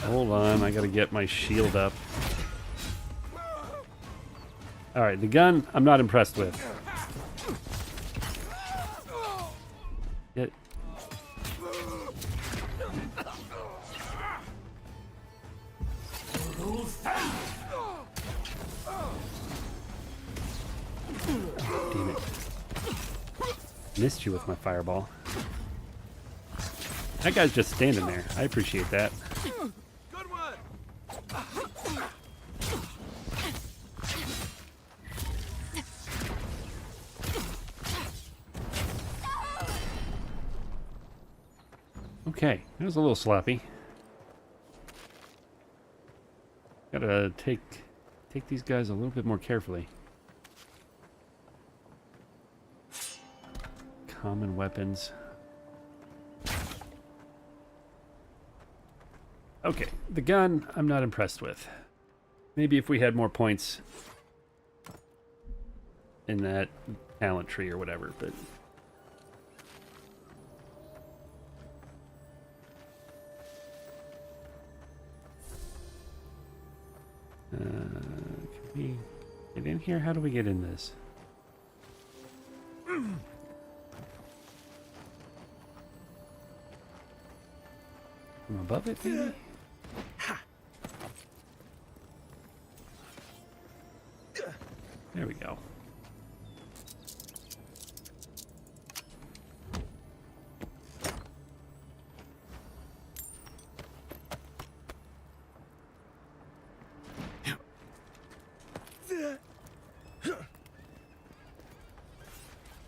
Hold on, I gotta get my shield up. Alright, the gun, I'm not impressed with. Get. Damn it. Missed you with my fireball. That guy's just standing there. I appreciate that. Good one. Okay, that was a little sloppy. Gotta take these guys a little bit more carefully. Common weapons. Okay, the gun I'm not impressed with. Maybe if we had more points in that talent tree or whatever, but... can we get in here? How do we get in this? From above it, maybe? There we go.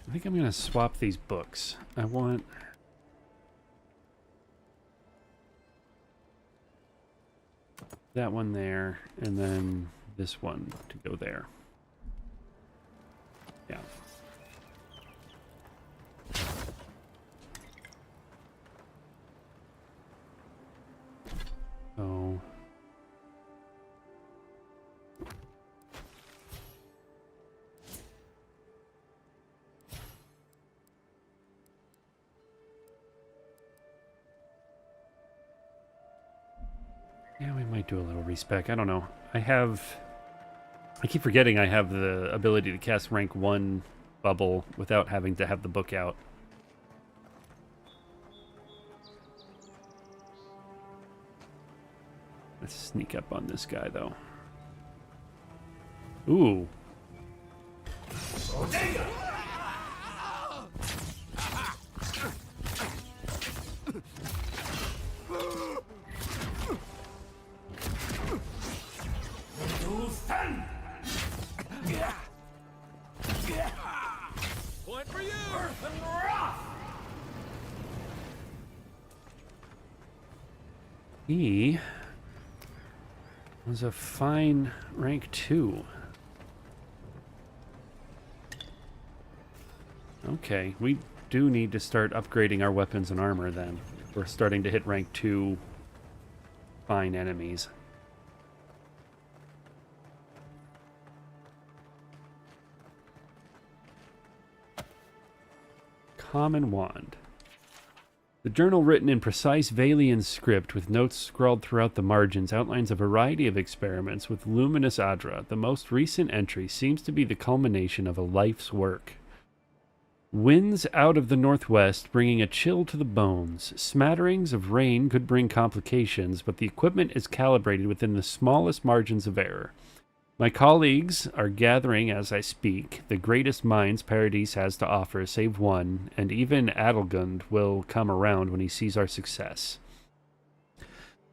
I think I'm going to swap these books. I want... that one there, and then this one to go there. Yeah. So... yeah, we might do a little respec. I don't know. I keep forgetting I have the ability to cast rank 1 bubble without having to have the book out. Let's sneak up on this guy, though. Ooh. Point for you! He was a fine rank 2. Okay, we do need to start upgrading our weapons and armor then. We're starting to hit rank 2 fine enemies. Common Wand. The journal, written in precise Valian script with notes scrawled throughout the margins, outlines a variety of experiments with luminous Adra. The most recent entry seems to be the culmination of a life's work. Winds out of the northwest, bringing a chill to the bones. Smatterings of rain could bring complications, but the equipment is calibrated within the smallest margins of error. My colleagues are gathering as I speak, the greatest minds Paradise has to offer, save one, and even Adelgund will come around when he sees our success.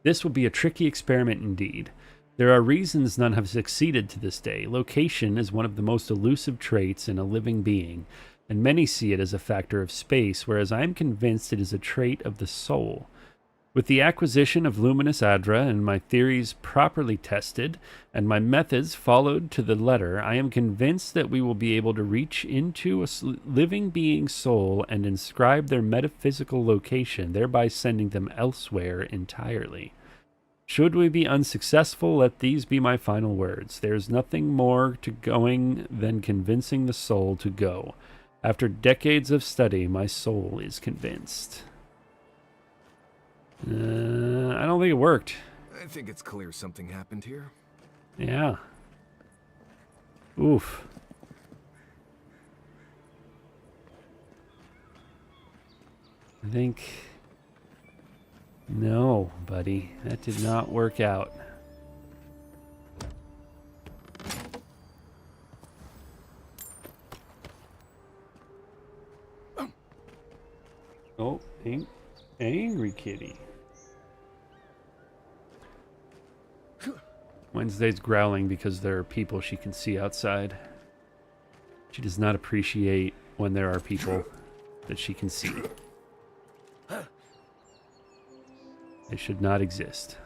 This will be a tricky experiment indeed. There are reasons none have succeeded to this day. Location is one of the most elusive traits in a living being, and many see it as a factor of space, whereas I am convinced it is a trait of the soul. With the acquisition of luminous Adra and my theories properly tested, and my methods followed to the letter, I am convinced that we will be able to reach into a living being's soul and inscribe their metaphysical location, thereby sending them elsewhere entirely. Should we be unsuccessful, let these be my final words. There is nothing more to going than convincing the soul to go. After decades of study, my soul is convinced. I don't think it worked. I think it's clear something happened here. Yeah. Oof. I think... no, buddy. That did not work out. Oh, angry kitty. Wednesday's growling because there are people she can see outside. She does not appreciate when there are people that she can see. They should not exist.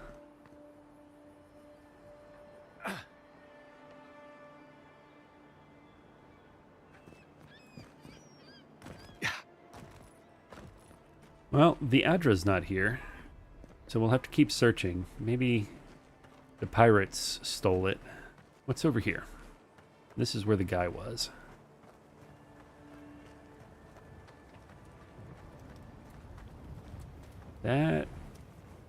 Well, the Adra's not here, so we'll have to keep searching. Maybe the pirates stole it. What's over here? This is where the guy was. That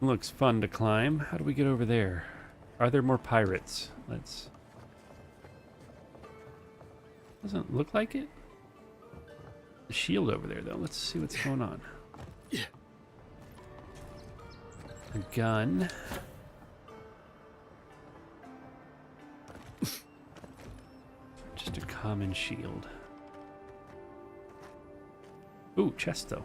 looks fun to climb. How do we get over there? Are there more pirates? Let's... doesn't look like it. The shield over there, though. Let's see what's going on. A gun. Just a common shield. Ooh, chest though.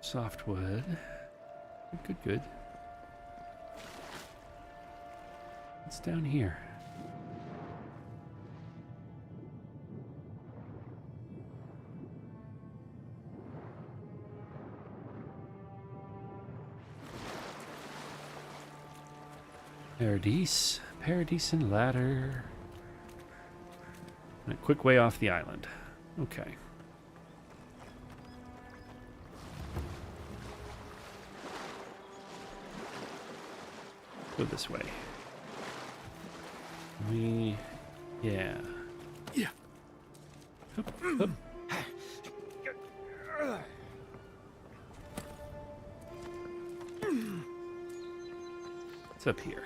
Softwood. Good, good, good. What's down here? Paradise. Paradise and ladder. And a quick way off the island. Okay. Go this way. Yeah. Yeah. Hup, hup. What's up here?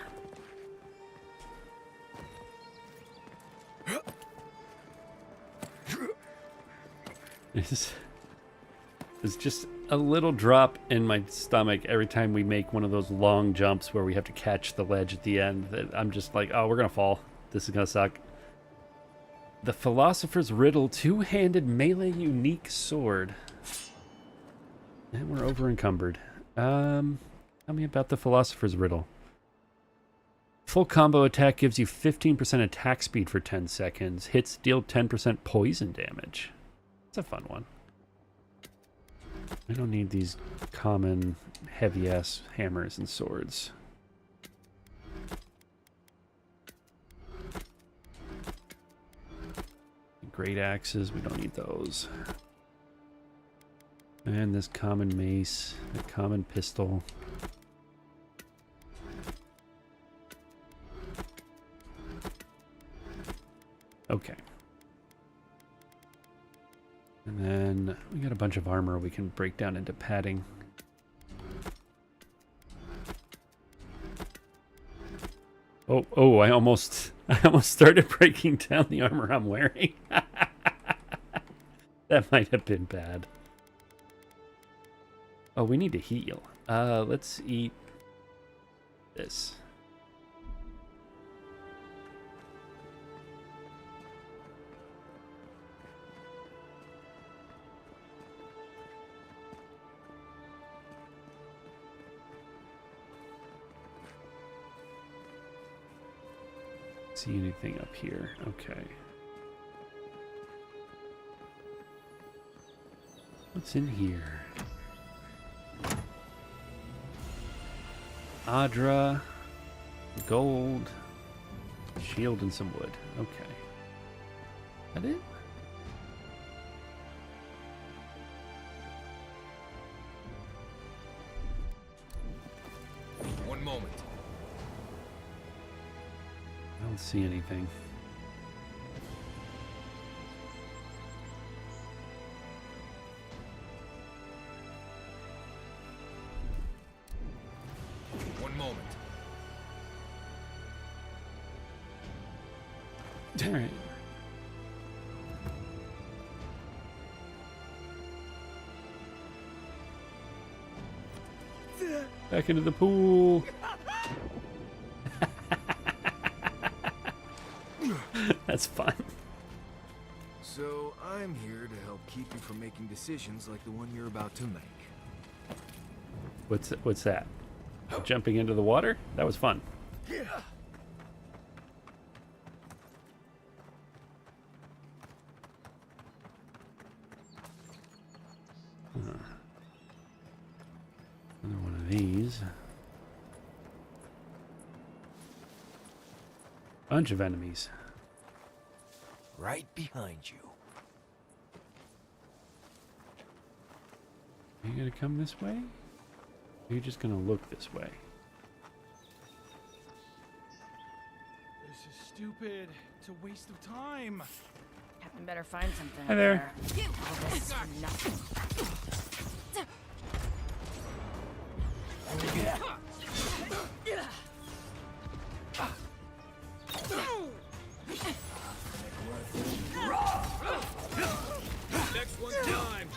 There's just a little drop in my stomach every time we make one of those long jumps where we have to catch the ledge at the end. That I'm just like, oh, we're gonna fall. This is gonna suck. The Philosopher's Riddle, two-handed melee unique sword. And we're over encumbered. Tell me about the Philosopher's Riddle. Full combo attack gives you 15% attack speed for 10 seconds. Hits deal 10% poison damage. It's a fun one. I don't need these common heavy-ass hammers and swords. Great axes, we don't need those. And this common mace, a common pistol. Okay. And then we got a bunch of armor we can break down into padding. Oh, I almost started breaking down the armor I'm wearing. That might have been bad. Oh, we need to heal. Let's eat this. See anything up here? Okay. What's in here? Adra, gold, shield, and some wood. Okay. That it? One moment. I don't see anything. One moment. All right. Back into the pool. That's fun. So I'm here to help keep you from making decisions like the one you're about to make. What's that? Jumping into the water? That was fun. Another one of these. Bunch of enemies. Right behind you. Are you gonna come this way? Or are you just gonna look this way? This is stupid. It's a waste of time. Captain better find something. Hi there. All this for nothing. Next one's mine.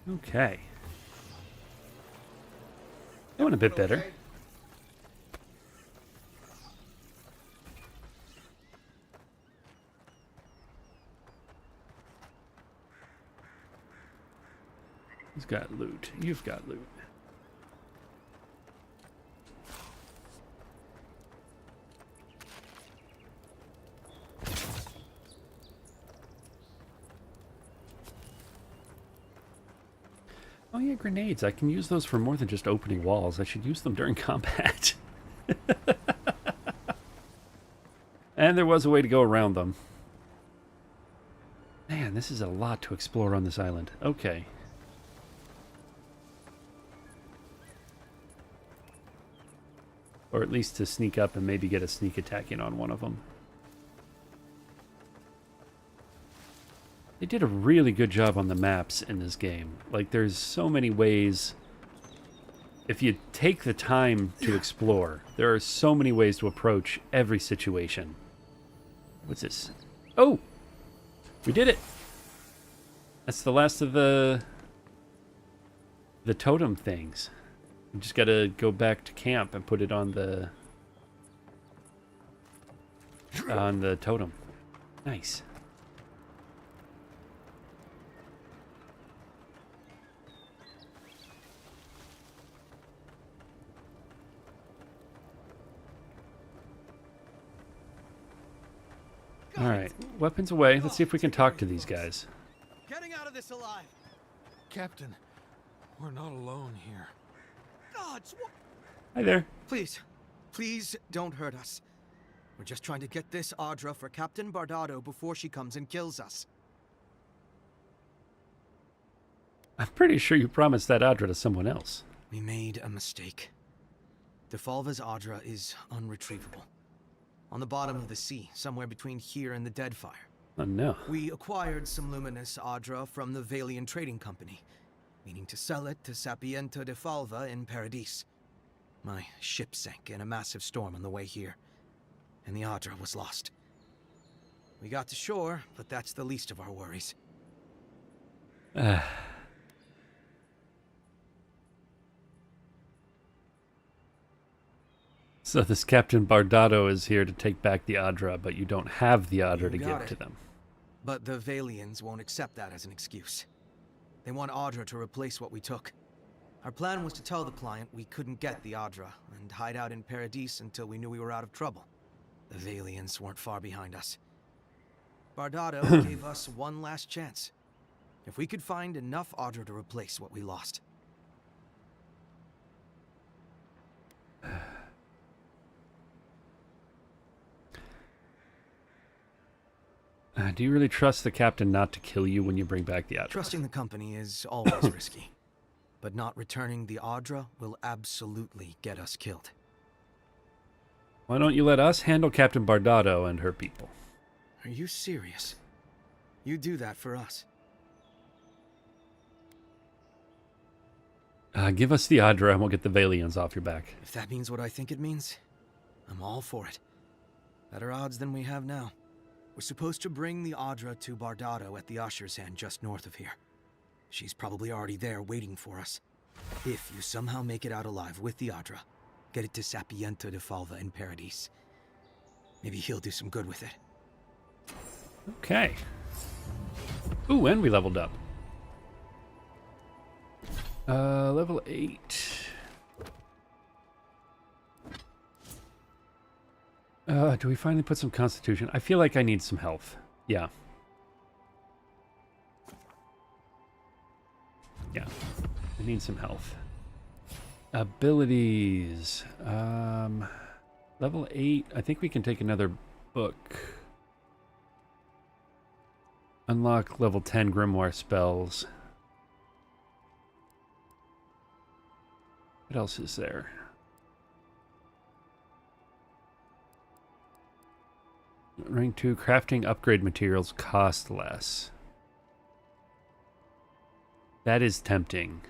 Okay. Doing a bit better. He's got loot. You've got loot. Oh yeah, grenades. I can use those for more than just opening walls. I should use them during combat. And there was a way to go around them. Man, this is a lot to explore on this island. Okay. Or at least to sneak up and maybe get a sneak attack in on one of them. They did a really good job on the maps in this game. Like, there's so many ways. If you take the time to explore, there are so many ways to approach every situation. What's this? Oh! We did it! That's the last of the totem things. We just gotta go back to camp and put it on the totem. Nice. All right, weapons away. Let's see if we can talk to these guys. Getting out of this alive. Captain, we're not alone here. Gods, what? Hi there. Please, please don't hurt us. We're just trying to get this Audra for Captain Bardado before she comes and kills us. I'm pretty sure you promised that Audra to someone else. We made a mistake. Defolva's Audra is unretrievable. On the bottom of the sea, somewhere between here and the Deadfire. Oh no. We acquired some luminous Audra from the Valian Trading Company, meaning to sell it to Sapienta de Falva in Paradis. My ship sank in a massive storm on the way here, and the Audra was lost. We got to shore, but that's the least of our worries. So this Captain Bardado is here to take back the Audra, but you don't have the Audra to give to them. But the Valians won't accept that as an excuse. They want Audra to replace what we took. Our plan was to tell the client we couldn't get the Audra and hide out in Paradis until we knew we were out of trouble. The Valians weren't far behind us. Bardado gave us one last chance. If we could find enough Audra to replace what we lost. Do you really trust the captain not to kill you when you bring back the Audra? Trusting the company is always risky. But not returning the Audra will absolutely get us killed. Why don't you let us handle Captain Bardado and her people? Are you serious? You do that for us. Give us the Audra and we'll get the Valians off your back. If that means what I think it means, I'm all for it. Better odds than we have now. We're supposed to bring the Audra to Bardado at the Usher's Hand just north of here. She's probably already there waiting for us. If you somehow make it out alive with the Audra, get it to Sapienta de Falva in Paradis. Maybe he'll do some good with it. Okay. Ooh, and we leveled up. Level 8. Do we finally put some constitution? I feel like I need some health. Yeah. Yeah. I need some health. Abilities. Level 8. I think we can take another book. Unlock level 10 grimoire spells. What else is there? Rank 2, crafting upgrade materials cost less. That is tempting.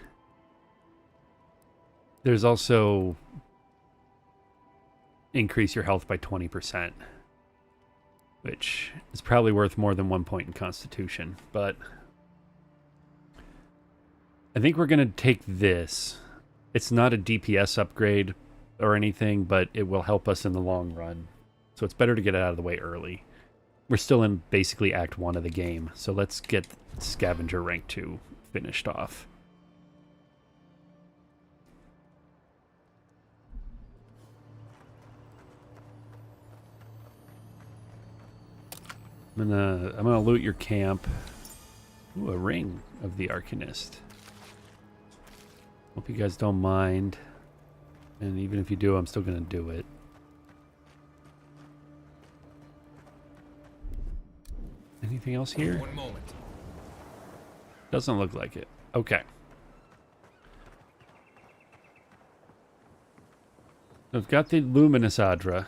There's also increase your health by 20%, which is probably worth more than 1 point in Constitution, but I think we're going to take this. It's not a DPS upgrade or anything, but it will help us in the long run. So it's better to get it out of the way early. We're still in basically Act 1 of the game, so let's get Scavenger Rank 2 finished off. I'm gonna loot your camp. Ooh, a ring of the Arcanist. Hope you guys don't mind. And even if you do, I'm still gonna do it. Anything else here? One moment. Doesn't look like it. Okay. I've got the Luminous Adra.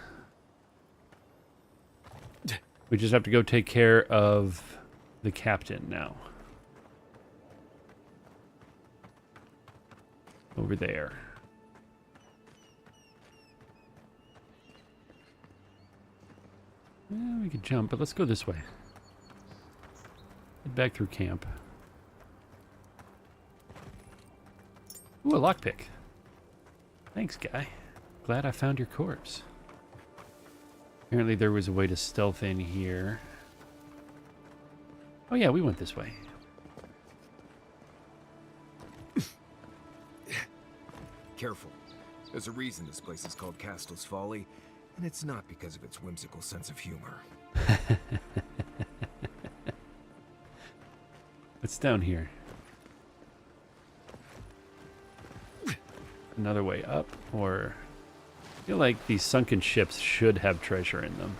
We just have to go take care of the captain now. Over there. Well, we could jump, but let's go this way. Head back through camp. Ooh, a lockpick. Thanks, guy. Glad I found your corpse. Apparently there was a way to stealth in here. Oh yeah, we went this way. Careful. There's a reason this place is called Castle's Folly, and it's not because of its whimsical sense of humor. What's down here? Another way up, or... I feel like these sunken ships should have treasure in them.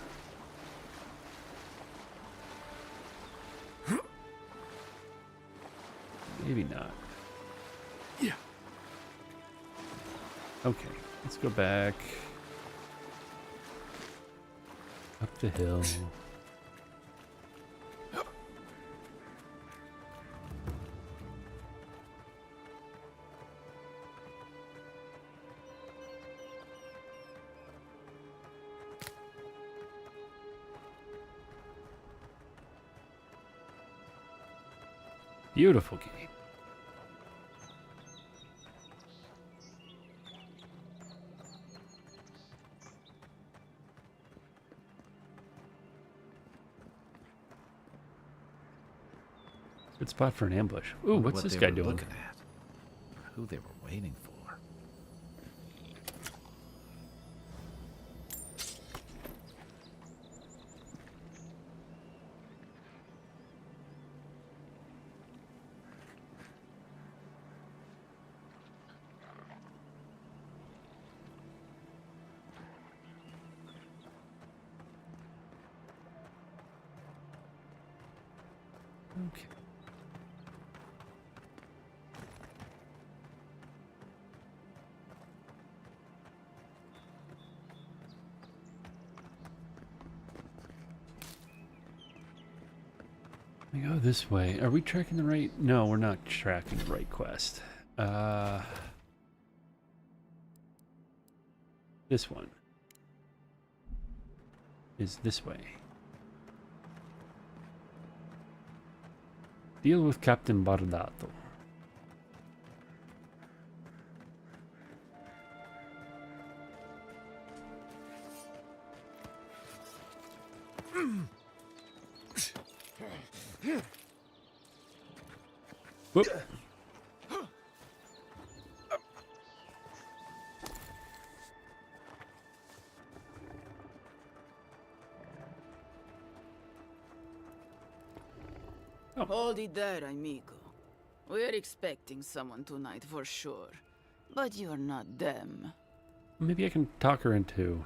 Maybe not. Yeah. Okay, let's go back. Up the hill. Beautiful game. Good spot for an ambush. Ooh, what's What this they guy were doing? Looking at, or who they were waiting for. Okay. We go this way. Are we tracking the right? No, we're not tracking the right quest. This one is this way. Deal with Captain Bardato. Whoop. Hold it there, amigo. We're expecting someone tonight for sure. But you're not them. Maybe I can talk her into.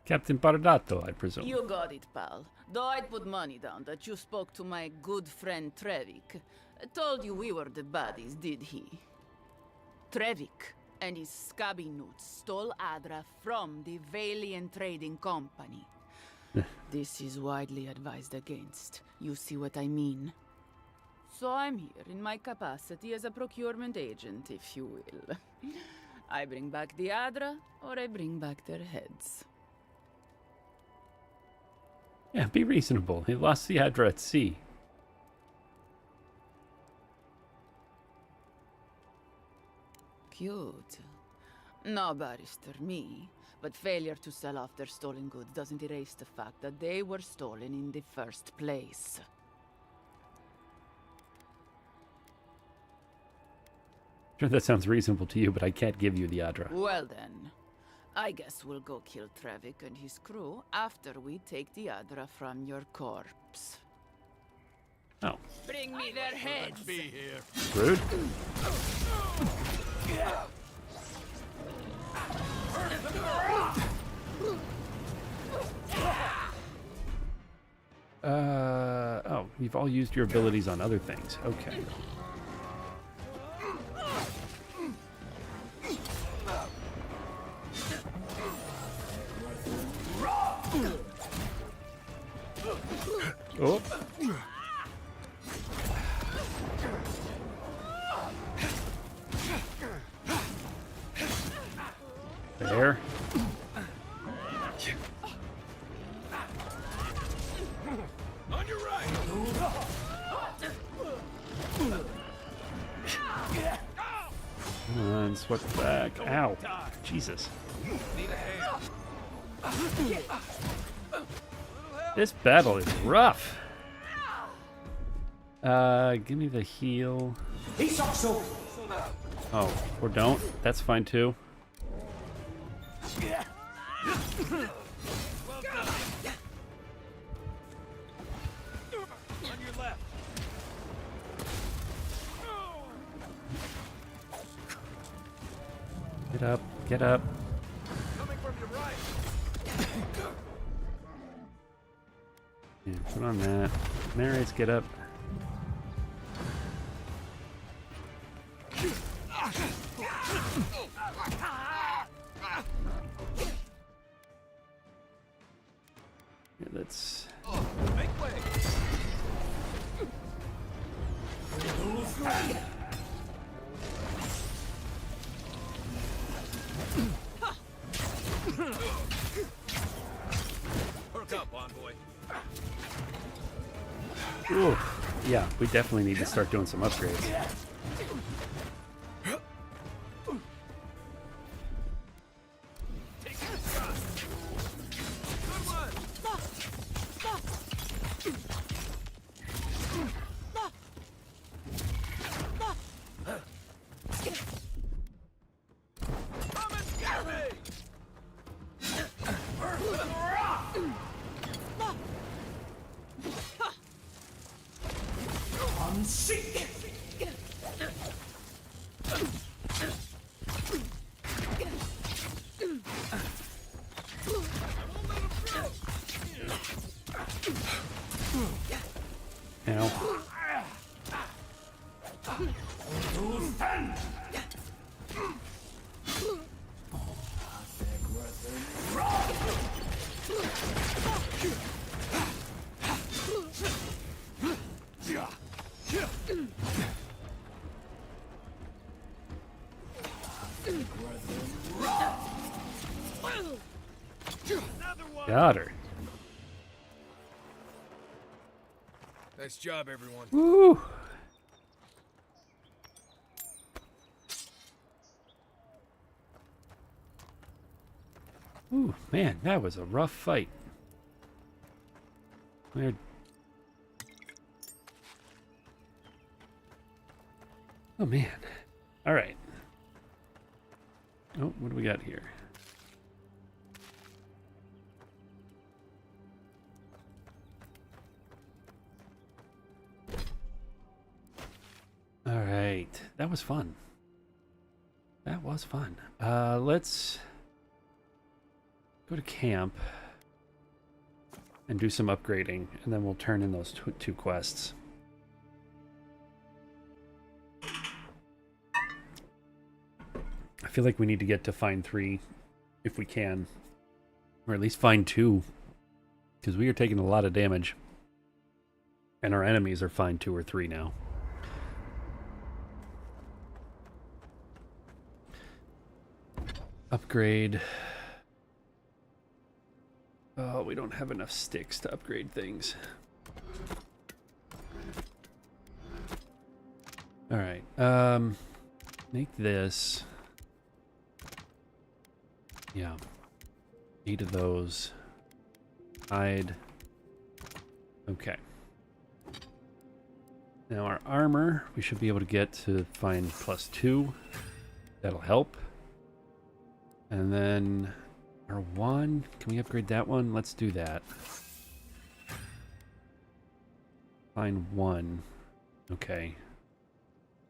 Captain Bardato, I presume. You got it, pal. Though I'd put money down that you spoke to my good friend Trevik. Told you we were the buddies, did he? Trevik and his scabby newts stole Adra from the Valiant Trading Company. This is widely advised against. You see what I mean? So I'm here in my capacity as a procurement agent, if you will. I bring back the Adra, or I bring back their heads. Yeah, be reasonable. He lost the Adra at sea. Cute. No, Barrister, me. But failure to sell off their stolen goods doesn't erase the fact that they were stolen in the first place. Sure, that sounds reasonable to you, but I can't give you the Adra. Well then, I guess we'll go kill Trevik and his crew after we take the Adra from your corpse. Oh. Bring me their heads! Be here. Rude. Oh, you've all used your abilities on other things. Okay. Oh. There. On your right. Come on, sweat back. Ow. Jesus. Need a hand. This battle is rough. Give me the heal. Oh, or don't. That's fine too. Well done. On your left. Get up. Get up. Coming from your right. Yeah, put on that. Marius, get up. Yeah, let's... Make way. Perk up, envoy. Ooh. Yeah, we definitely need to start doing some upgrades. Now. Got her. Nice job, everyone. Woo! Ooh, man, that was a rough fight. Weird. Oh, man. All right. Oh, what do we got here? All right. That was fun. That was fun. Let's go to camp and do some upgrading, and then we'll turn in those two quests. I feel like we need to get to find 3 if we can, or at least find 2, because we are taking a lot of damage, and our enemies are find 2 or 3 now. Upgrade. Oh, we don't have enough sticks to upgrade things. All right. Make this. Yeah. 8 of those. Hide. Okay. Now our armor, we should be able to get to find +2. That'll help. And then our wand, can we upgrade that one? Let's do that. Find 1. Okay.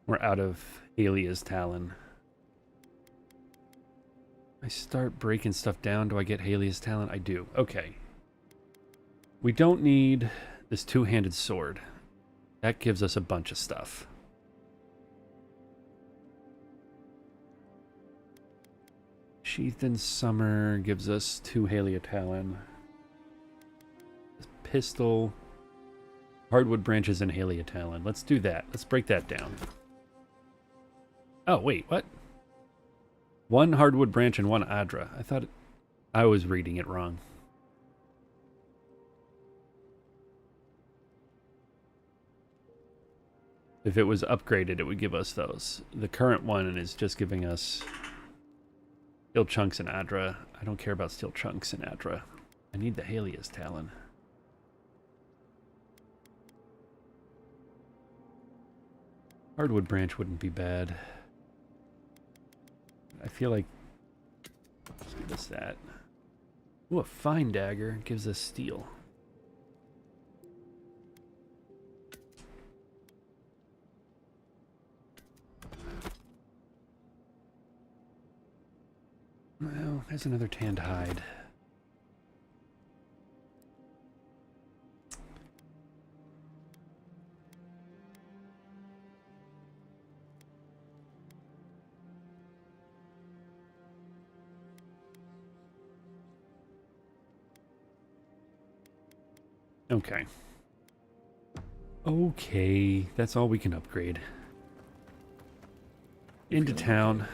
We're out of Alia's Talon. I start breaking stuff down. Do I get Halia's Talon? I do. Okay. We don't need this two-handed sword. That gives us a bunch of stuff. Sheathed in Summer gives us 2 Halia Talon. This pistol. Hardwood branches and Halia Talon. Let's do that. Let's break that down. Oh, wait, what? 1 hardwood branch and 1 Adra. I thought I was reading it wrong. If it was upgraded, it would give us those. The current one is just giving us steel chunks and Adra. I don't care about steel chunks and Adra. I need the Halia's Talon. Hardwood branch wouldn't be bad. I feel like... Let's give us that. Ooh, a fine dagger gives us steel. Well, there's another tanned hide. Okay. Okay, that's all we can upgrade. Into town.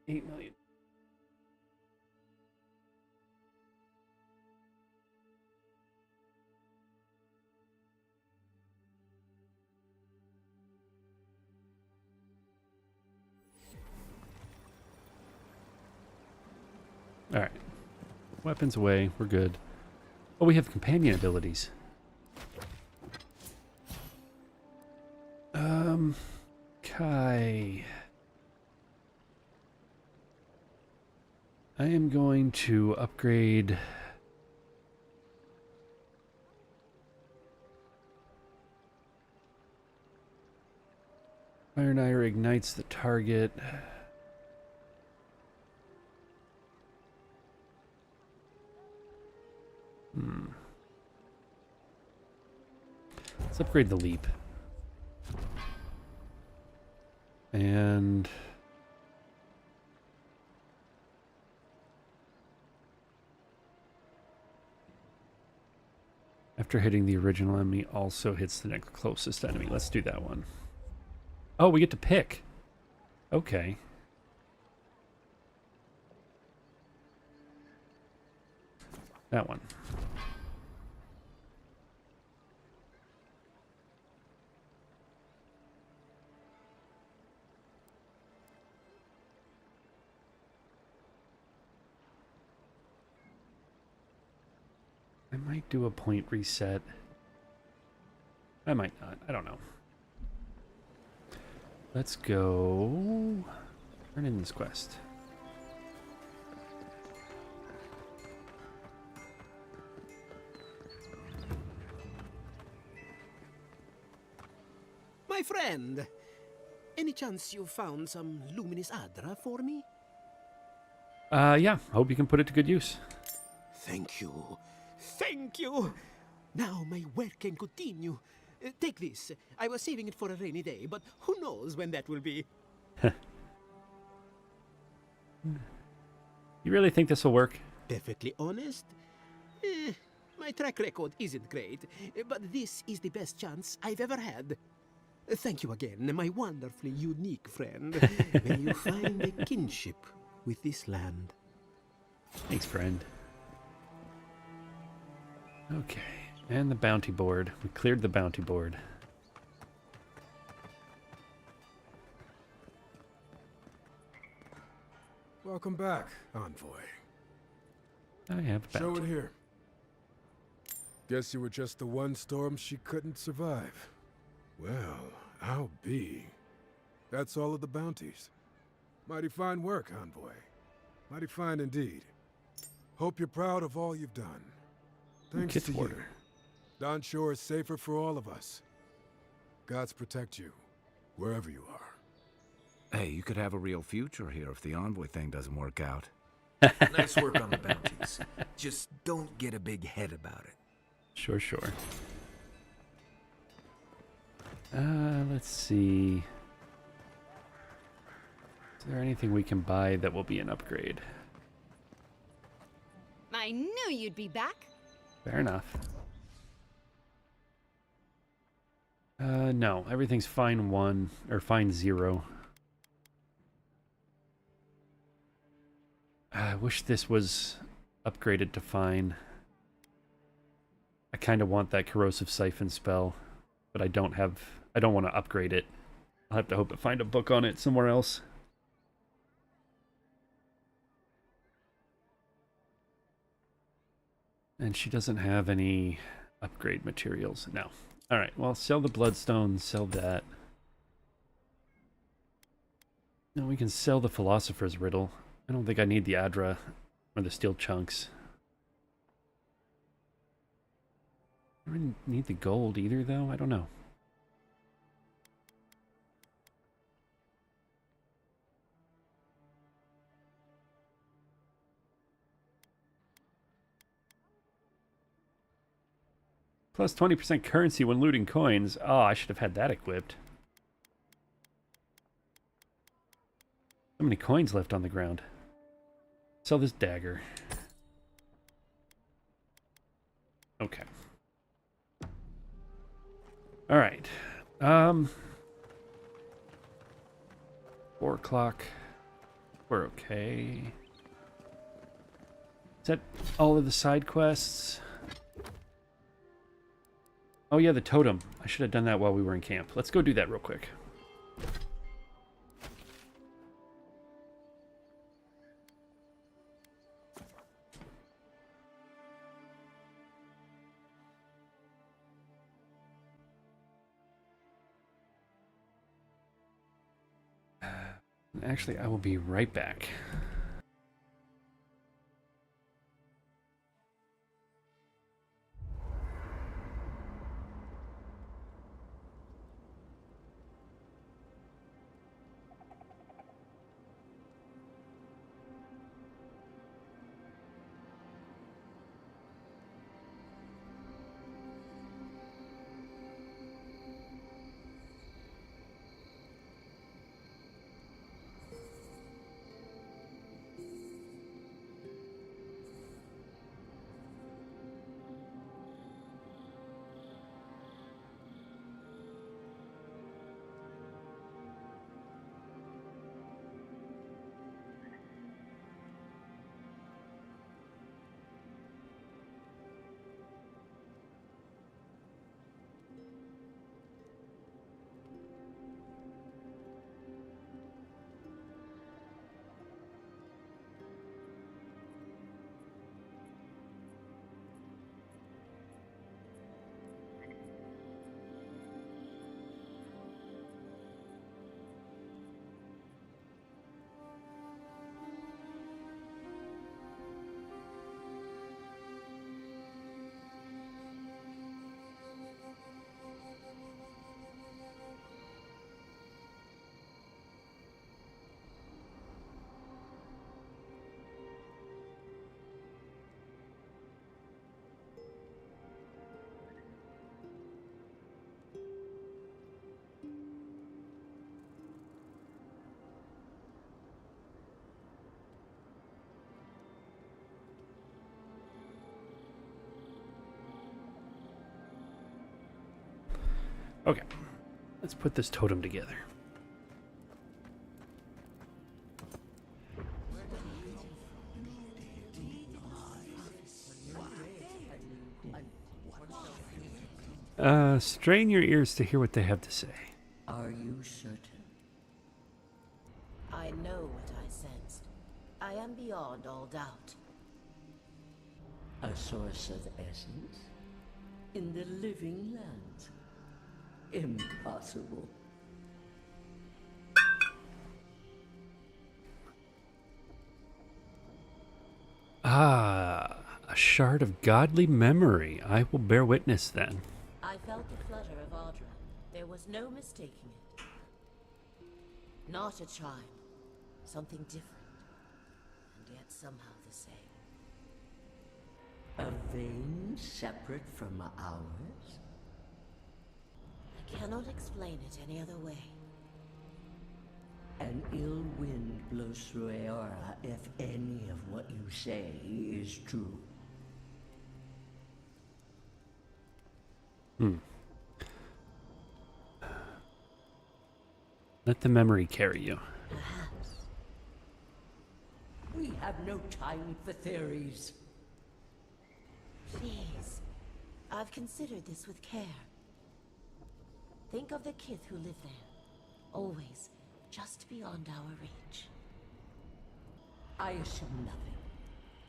$8 million. All right. Weapons away. We're good. Oh, we have companion abilities. Kai. I am going to upgrade... Iron Ire ignites the target. Let's upgrade the leap. And... after hitting the original enemy, also hits the next closest enemy. Let's do that one. Oh, we get to pick. Okay. That one. I might do a point reset. I might not. I don't know. Let's go turn in this quest. My friend, any chance you found some luminous Adra for me? Yeah. Hope you can put it to good use. Thank you. Thank you! Now my work can continue. Take this. I was saving it for a rainy day, but who knows when that will be. You really think this will work? Perfectly honest? My track record isn't great, but this is the best chance I've ever had. Thank you again, my wonderfully unique friend. May you find a kinship with this land. Thanks, friend. Okay, and the bounty board. We cleared the bounty board. Welcome back, Envoy. I have a Show bounty. it here. Guess you were just the one storm she couldn't survive. Well, I'll be. That's all of the bounties. Mighty fine work, Envoy. Mighty fine indeed. Hope you're proud of all you've done. Thanks to you, Don Shore is safer for all of us. Gods protect you, wherever you are. Hey, you could have a real future here if the Envoy thing doesn't work out. Nice work on the bounties. Just don't get a big head about it. Sure, sure. Let's see. Is there anything we can buy that will be an upgrade? I knew you'd be back. Fair enough. No, everything's fine 1 or fine 0. I wish this was upgraded to fine. I kind of want that corrosive siphon spell, but I don't want to upgrade it. I'll have to hope to find a book on it somewhere else. And she doesn't have any upgrade materials. No. Alright, well, sell the bloodstone, sell that. No, we can sell the philosopher's riddle. I don't think I need the Adra or the steel chunks. I don't really need the gold either, though. I don't know. Plus 20% currency when looting coins. Oh, I should have had that equipped. So many coins left on the ground. Sell this dagger. Okay. All right. 4 o'clock. We're okay. Is that all of the side quests? Oh yeah, the totem. I should have done that while we were in camp. Let's go do that real quick. Actually, I will be right back. Okay. Let's put this totem together. Strain your ears to hear what they have to say. Are you certain? I know what I sensed. I am beyond all doubt. A source of essence? In the living lands? Impossible. Ah, a shard of godly memory. I will bear witness then. I felt the flutter of Audra. There was no mistaking it. Not a chime. Something different. And yet somehow the same. A vein separate from ours? I cannot explain it any other way. An ill wind blows through Aora if any of what you say is true. Let the memory carry you. Perhaps. We have no time for theories. Please. I've considered this with care. Think of the kith who live there. Always just beyond our reach. I assume nothing.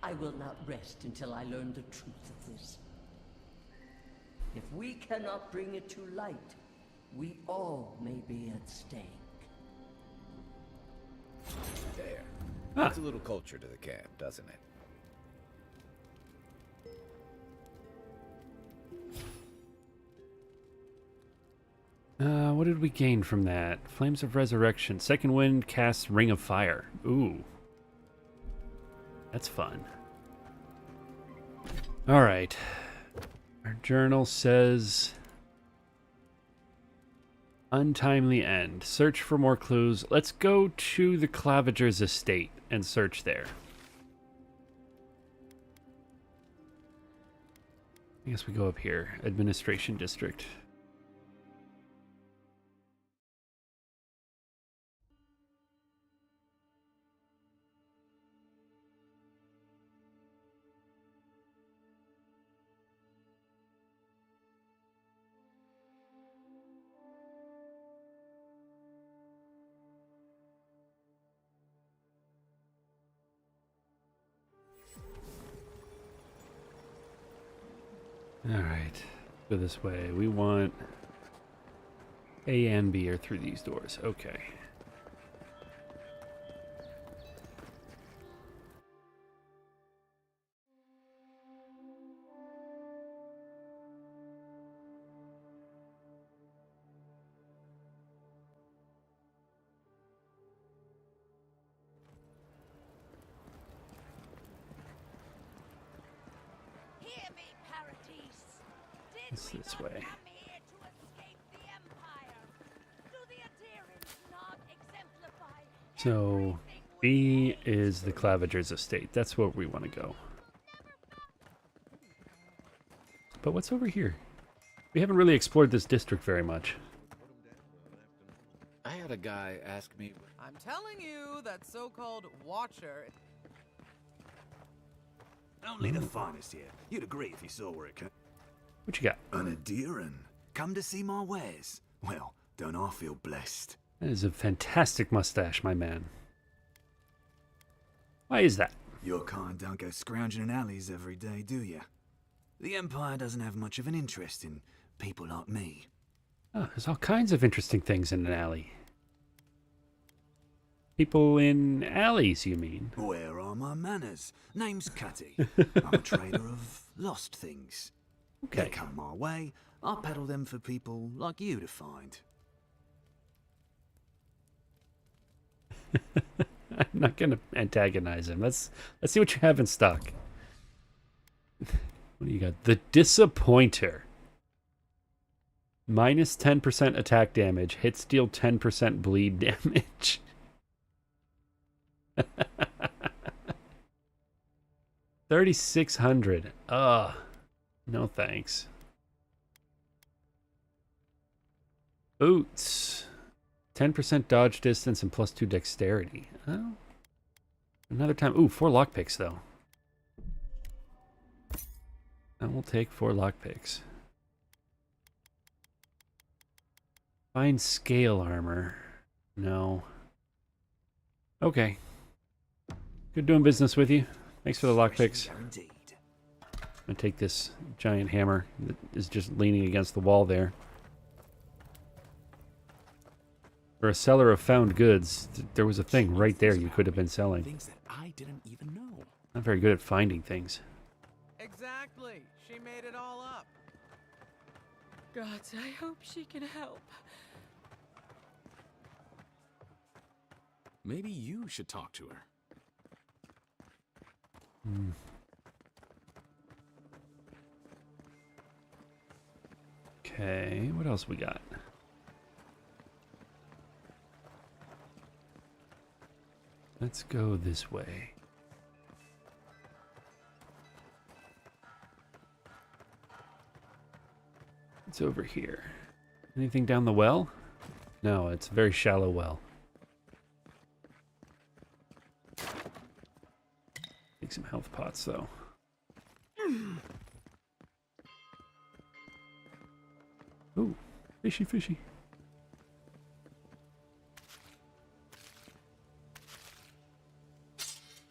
I will not rest until I learn the truth of this. If we cannot bring it to light, we all may be at stake. There. Adds a little culture to the camp, doesn't it? What did we gain from that? Flames of Resurrection. Second Wind casts Ring of Fire. Ooh. That's fun. Alright. Our journal says... Untimely end. Search for more clues. Let's go to the Clavager's estate and search there. I guess we go up here. Administration District. Alright, go this way. We want A and B are through these doors. Okay. Hear me, Paradise. It's this way. Come here to escape the Empire. Do the adherents not exemplify? So, B is the Clavager's estate. That's where we want to go. But what's over here? We haven't really explored this district very much. I had a guy ask me... I'm telling you, that so-called Watcher... Only the finest here. You'd agree if you saw where it came. What you got? An adherent. Come to see my wares. Well, don't I feel blessed? That is a fantastic mustache, my man. Why is that? Your kind don't go scrounging in alleys every day, do you? The Empire doesn't have much of an interest in people like me. Oh, there's all kinds of interesting things in an alley. People in alleys, you mean? Where are my manners? Name's Cutty. I'm a trader of lost things. Okay. They come my way, I peddle them for people like you to find. I'm not gonna antagonize him. Let's see what you have in stock. What do you got? The Disappointer. Minus 10% attack damage. Hits deal 10% bleed damage. 3,600. Ugh. No thanks. Boots. 10% dodge distance and +2 dexterity. Oh. Another time. Ooh, 4 lockpicks, though. I will take 4 lockpicks. Find scale armor. No. Okay. Good doing business with you. Thanks for the lockpicks. I'm gonna take this giant hammer that is just leaning against the wall there. For a seller of found goods, there was a thing right there you could have been selling. Things that I didn't even know. Not very good at finding things. Exactly. She made it all up. Gods, I hope she can help. Maybe you should talk to her. Okay, what else we got? Let's go this way. It's over here. Anything down the well? No, it's a very shallow well. Take some health pots, though. Ooh, fishy, fishy.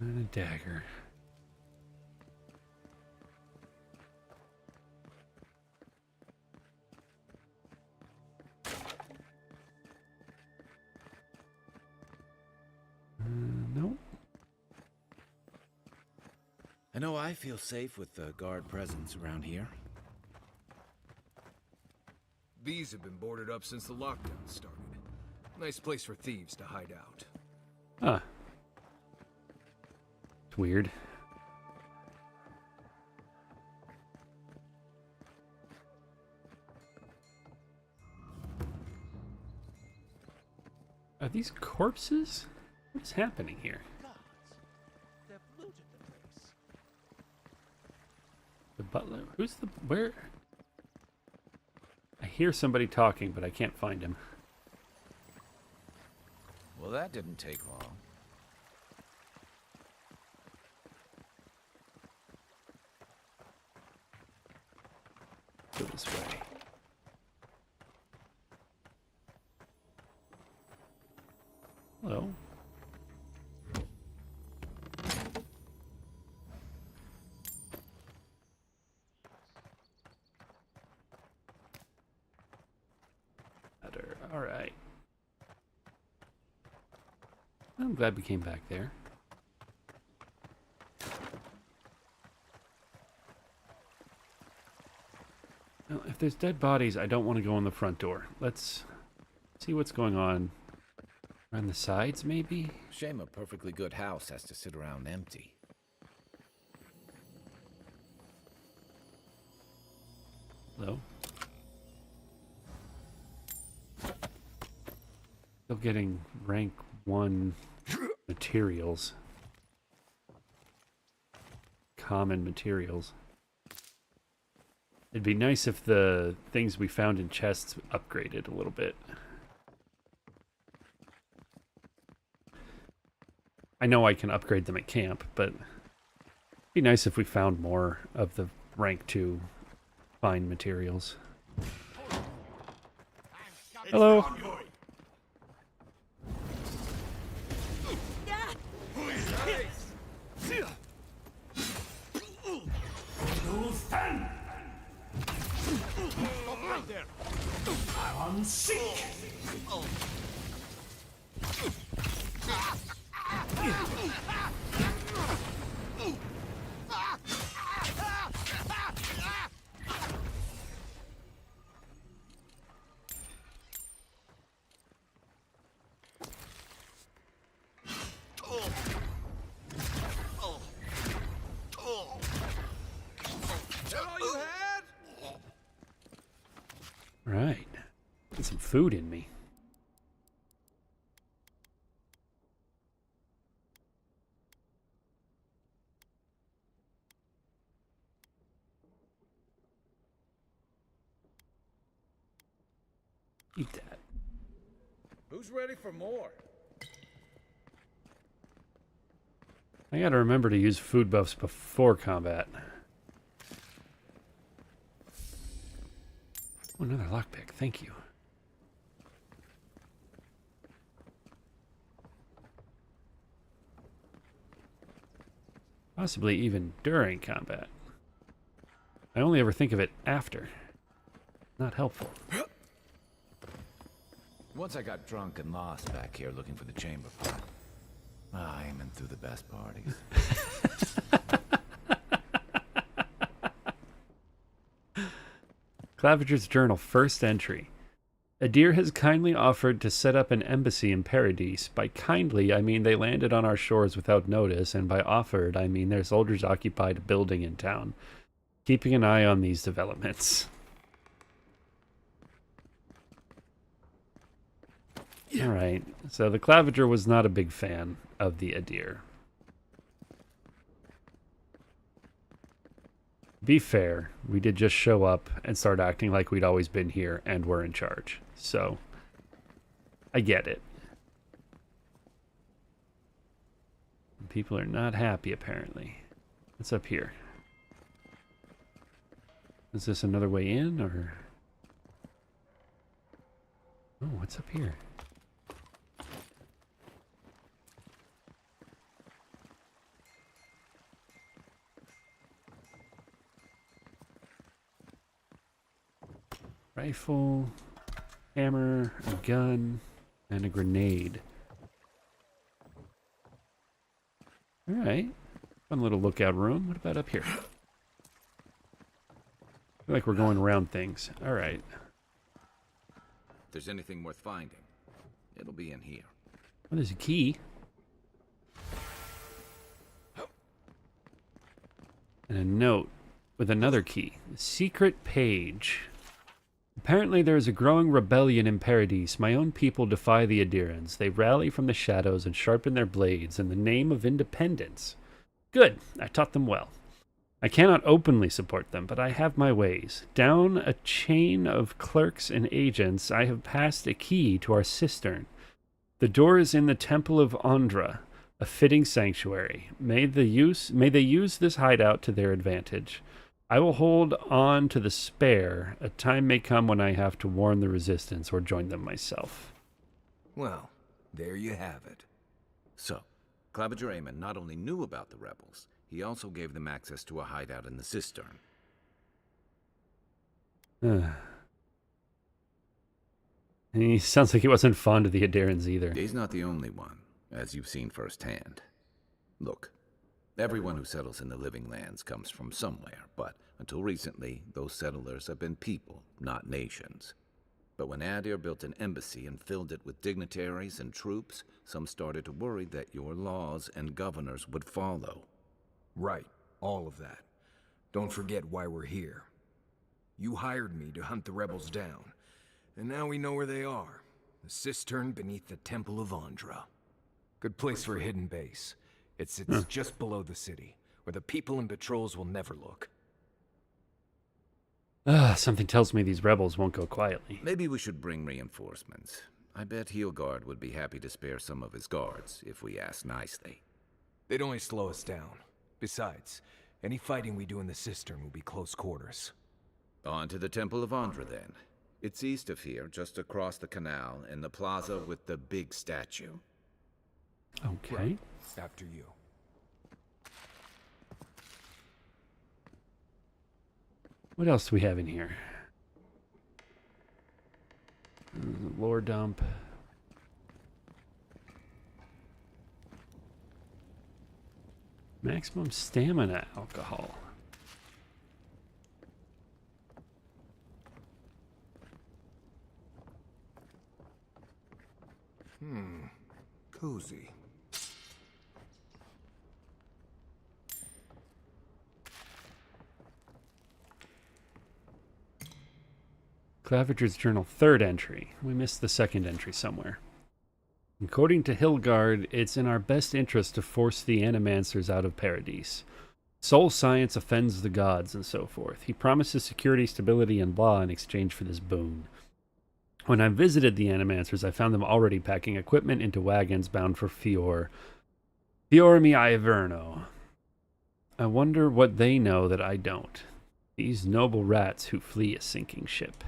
And a dagger. Nope. I know I feel safe with the guard presence around here. These have been boarded up since the lockdown started. Nice place for thieves to hide out. Huh. It's weird. Are these corpses? What is happening here? They've looted the place. The butler? Who's the... where? I hear somebody talking, but I can't find him. Well, that didn't take long. Go this way. Hello. All right. I'm glad we came back there. Now, if there's dead bodies, I don't want to go in the front door. Let's see what's going on around the sides, maybe? Shame a perfectly good house has to sit around empty. Hello? Still getting rank 1 materials. Common materials. It'd be nice if the things we found in chests upgraded a little bit. I know I can upgrade them at camp, but it'd be nice if we found more of the rank 2 fine materials. Hello. Stop right there! I'm on sync! Right. Get some food in me. Eat that. Who's ready for more? I gotta remember to use food buffs before combat. Oh, another lockpick. Thank you. Possibly even during combat. I only ever think of it after. Not helpful. Once I got drunk and lost back here looking for the chamber pot. Aiming through the best parties. Claviger's journal, first entry. Adir has kindly offered to set up an embassy in Paradise. By kindly, I mean they landed on our shores without notice, and by offered, I mean their soldiers occupied a building in town. Keeping an eye on these developments. Alright, so the Claviger was not a big fan of the Adir. Be fair, we did just show up and start acting like we'd always been here and were in charge. So, I get it. People are not happy, apparently. What's up here? Is this another way in, or... Oh, what's up here? Rifle, hammer, a gun, and a grenade. Alright. Fun little lookout room. What about up here? I feel like we're going around things. Alright. If there's anything worth finding, it'll be in here. Oh, there's a key. And a note with another key. Secret page. Apparently there is a growing rebellion in Paradise. My own people defy the Adirans. They rally from the shadows and sharpen their blades in the name of independence. Good. I taught them well. I cannot openly support them, but I have my ways. Down a chain of clerks and agents, I have passed a key to our cistern. The door is in the Temple of Andra, a fitting sanctuary. May they use this hideout to their advantage. I will hold on to the spare. A time may come when I have to warn the resistance or join them myself. Well, there you have it. So, Claviger Amon not only knew about the rebels, he also gave them access to a hideout in the cistern. He sounds like he wasn't fond of the Adirans either. He's not the only one, as you've seen firsthand. Look, everyone who settles in the Living Lands comes from somewhere, but until recently, those settlers have been people, not nations. But when Adir built an embassy and filled it with dignitaries and troops, some started to worry that your laws and governors would follow. Right, all of that. Don't forget why we're here. You hired me to hunt the rebels down, and now we know where they are. The cistern beneath the Temple of Andra. Good place for a hidden base. It sits just below the city, where the people and patrols will never look. Something tells me these rebels won't go quietly. Maybe we should bring reinforcements. I bet Heelguard would be happy to spare some of his guards, if we ask nicely. They'd only slow us down. Besides, any fighting we do in the cistern will be close quarters. On to the Temple of Andra, then. It's east of here, just across the canal, in the plaza with the big statue. Okay. Right. After you. What else do we have in here? Lore dump. Maximum stamina alcohol. Cozy. Claviger's journal, third entry. We missed the second entry somewhere. According to Hilgard, it's in our best interest to force the Animancers out of Paradise. Soul science offends the gods and so forth. He promises security, stability, and law in exchange for this boon. When I visited the Animancers, I found them already packing equipment into wagons bound for Fior mi Averno. I wonder what they know that I don't. These noble rats who flee a sinking ship.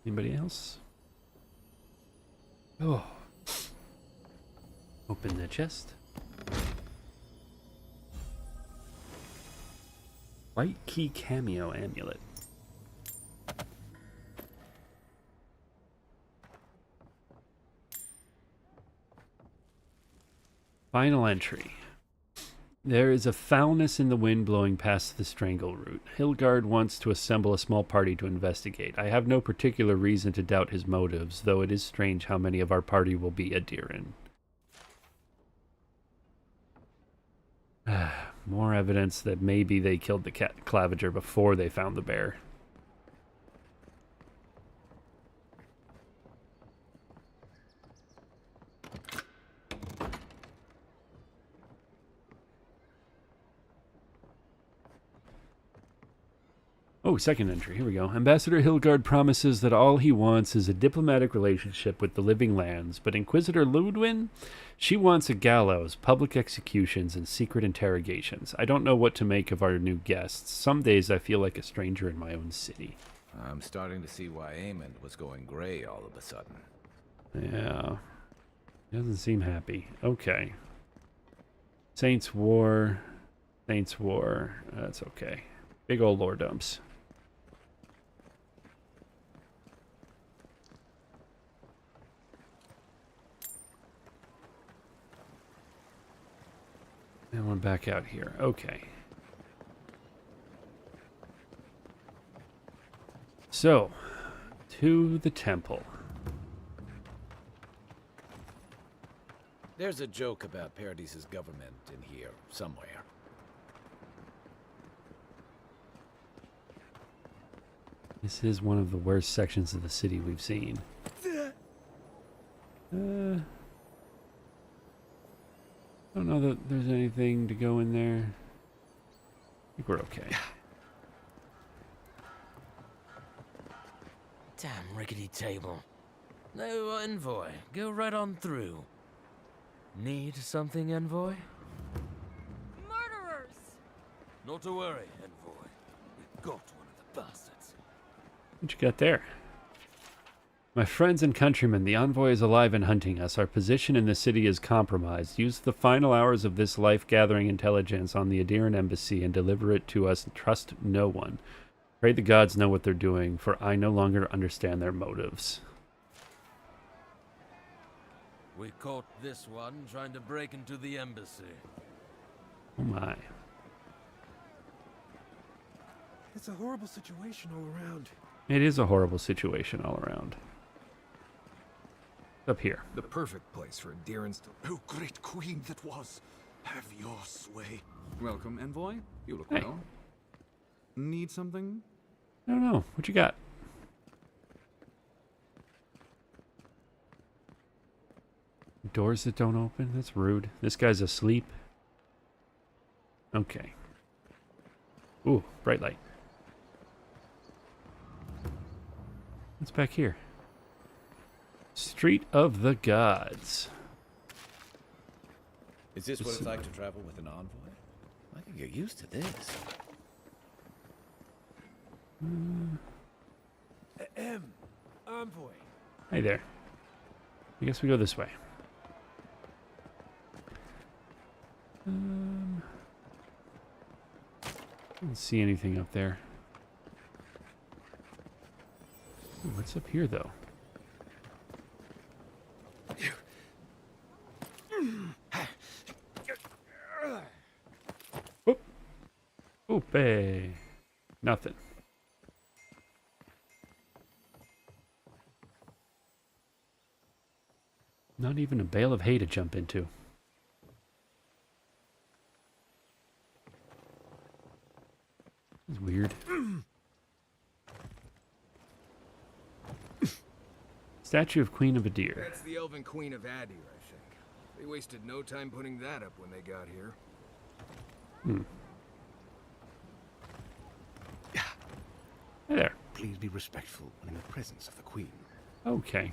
Anybody else? Oh. Open the chest. White key cameo amulet. Final entry. There is a foulness in the wind blowing past the strangle root. Hilgard wants to assemble a small party to investigate. I have no particular reason to doubt his motives, though it is strange how many of our party will be Adiran. More evidence that maybe they killed the Claviger before they found the bear. Oh, second entry. Here we go. Ambassador Hilgard promises that all he wants is a diplomatic relationship with the living lands, but Inquisitor Ludwin, she wants a gallows, public executions, and secret interrogations. I don't know what to make of our new guests. Some days I feel like a stranger in my own city. I'm starting to see why Aemond was going gray all of a sudden. Yeah. He doesn't seem happy. Okay. Saints War. Saints War. That's okay. Big old lore dumps. And we're back out here. Okay. So, to the temple. There's a joke about Paradis's government in here somewhere. This is one of the worst sections of the city we've seen. I don't know that there's anything to go in there. I think we're okay. Damn rickety table. No envoy. Go right on through. Need something, envoy? Murderers! Not to worry, envoy. We got one of the bastards. What you got there? My friends and countrymen, the envoy is alive and hunting us. Our position in the city is compromised. Use the final hours of this life gathering intelligence on the Adiran embassy and deliver it to us. Trust no one. Pray the gods know what they're doing, for I no longer understand their motives. We caught this one trying to break into the embassy. Oh my. It's a horrible situation all around. It is a horrible situation all around. Up here. The perfect place for adherence to... Oh, great queen that was, have your sway. Welcome, envoy. You look Hey. well. Need something? I don't know. What you got? Doors that don't open? That's rude. This guy's asleep. Okay. Ooh, bright light. What's back here? Street of the Gods. Is this what it's like to travel with an envoy? I can get used to this. Envoy. Hey there. I guess we go this way. I don't see anything up there. Ooh, what's up here, though? Whoop. Oop. Hey. Nothing. Not even a bale of hay to jump into. It's weird. Statue of Queen of Adir. That's the Elven Queen of Adir, I think. They wasted no time putting that up when they got here. Hmm. Hey there. Please be respectful when in the presence of the Queen. Okay.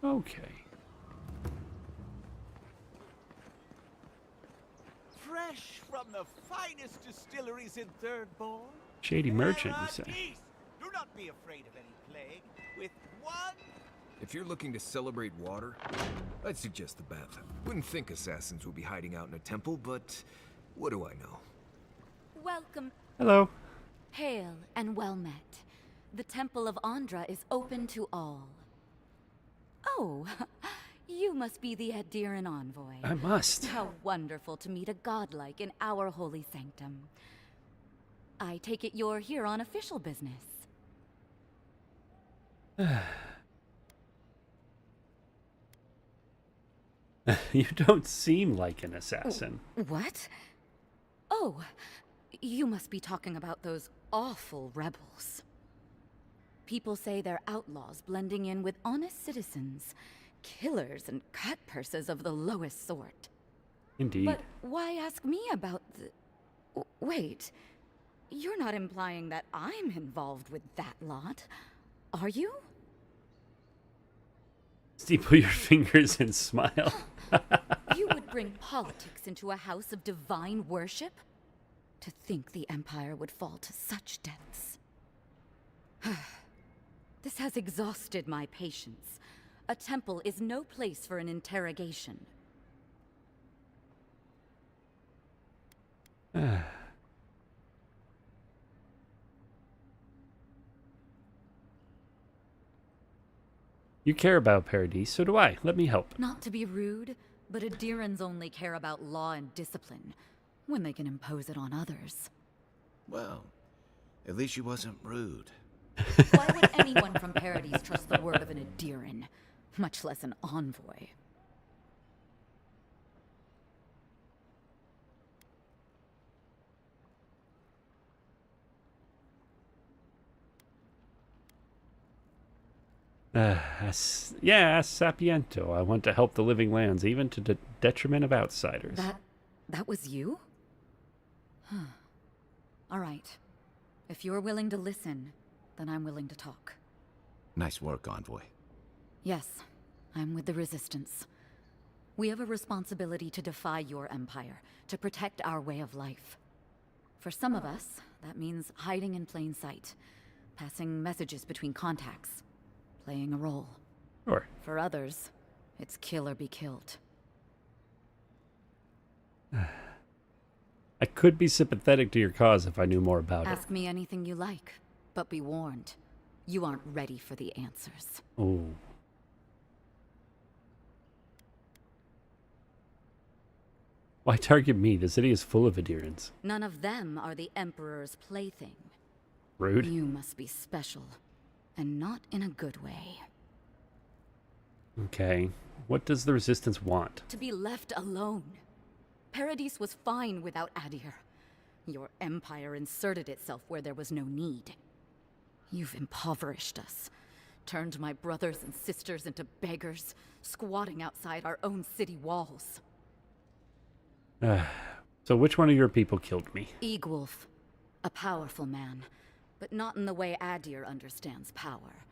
Okay. Fresh from the finest distilleries in Thirdborn. Shady merchant, you say? Do not be afraid of any plague. With one... If you're looking to celebrate water, I'd suggest the bath. Wouldn't think assassins would be hiding out in a temple, but what do I know? Welcome. Hello. Hail and well met. The Temple of Andra is open to all. Oh, you must be the Adiran envoy. I must. How wonderful to meet a godlike in our holy sanctum. I take it you're here on official business. You don't seem like an assassin. What? Oh, you must be talking about those awful rebels. People say they're outlaws blending in with honest citizens, killers and cut-purses of the lowest sort. Indeed. But why ask me about the... Wait, you're not implying that I'm involved with that lot, are you? Steeple your fingers and smile. You would bring politics into a house of divine worship? To think the Empire would fall to such depths. This has exhausted my patience. A temple is no place for an interrogation. You care about Paradise, so do I. Let me help. Not to be rude, but Adirans only care about law and discipline, when they can impose it on others. Well, at least she wasn't rude. Why would anyone from Paradise trust the word of an Adiran, much less an envoy? Yeah, Sapiento. I want to help the living lands, even to the detriment of outsiders. That was you? Huh. All right. If you're willing to listen, then I'm willing to talk. Nice work, Envoy. Yes, I'm with the Resistance. We have a responsibility to defy your empire, to protect our way of life. For some of us, that means hiding in plain sight, passing messages between contacts, playing a role. Sure. For others, it's kill or be killed. I could be sympathetic to your cause if I knew more about it. Ask me anything you like, but be warned. You aren't ready for the answers. Oh. Why target me? The city is full of Adirans. None of them are the Emperor's plaything. Rude. You must be special, and not in a good way. Okay. What does the Resistance want? To be left alone. Paradise was fine without Adir. Your empire inserted itself where there was no need. You've impoverished us, turned my brothers and sisters into beggars, squatting outside our own city walls. So which one of your people killed me? Egwulf, a powerful man, but not in the way Adir understands power.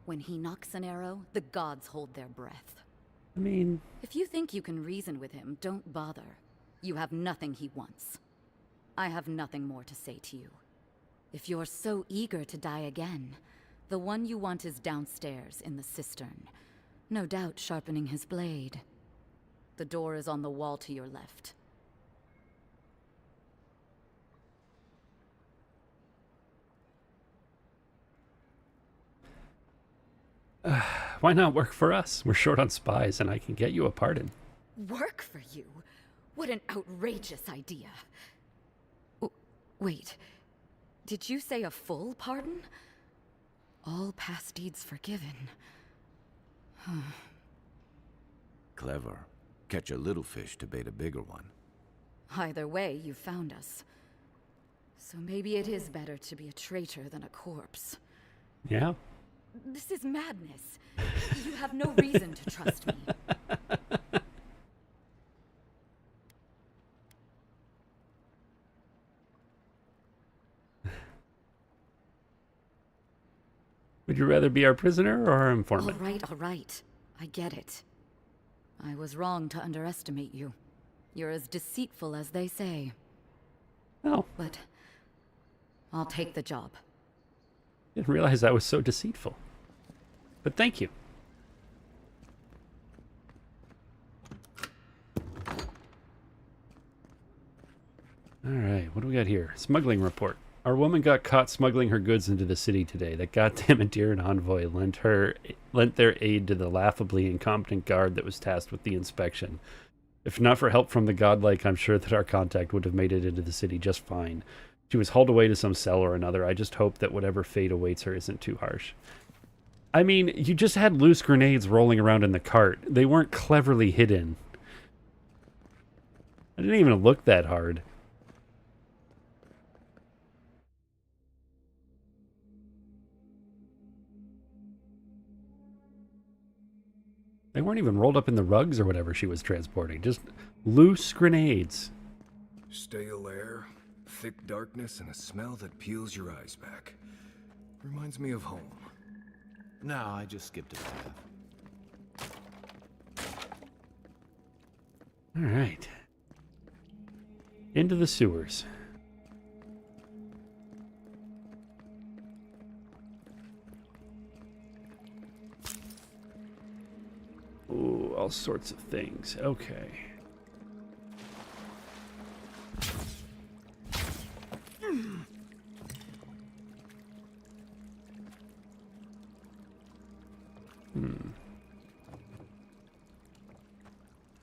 When he knocks an arrow, the gods hold their breath. I mean... If you think you can reason with him, don't bother. You have nothing he wants. I have nothing more to say to you. If you're so eager to die again, the one you want is downstairs in the cistern. No doubt sharpening his blade. The door is on the wall to your left. Why not work for us? We're short on spies, and I can get you a pardon. Work for you? What an outrageous idea. Wait, did you say a full pardon? All past deeds forgiven. Clever. Catch a little fish to bait a bigger one. Either way, you found us. So maybe it is better to be a traitor than a corpse. Yeah. This is madness. You have no reason to trust me. Would you rather be our prisoner or our informant? All right. I get it. I was wrong to underestimate you. You're as deceitful as they say. Oh. But I'll take the job. Didn't realize I was so deceitful. But thank you. Alright, what do we got here? Smuggling report. Our woman got caught smuggling her goods into the city today. That goddamn Endearing envoy lent their aid to the laughably incompetent guard that was tasked with the inspection. If not for help from the godlike, I'm sure that our contact would have made it into the city just fine. She was hauled away to some cell or another. I just hope that whatever fate awaits her isn't too harsh. I mean, you just had loose grenades rolling around in the cart. They weren't cleverly hidden. I didn't even look that hard. They weren't even rolled up in the rugs or whatever she was transporting. Just loose grenades. Stale air, thick darkness, and a smell that peels your eyes back. Reminds me of home. No, I just skipped a bath. All right. Into the sewers. Ooh, all sorts of things. Okay.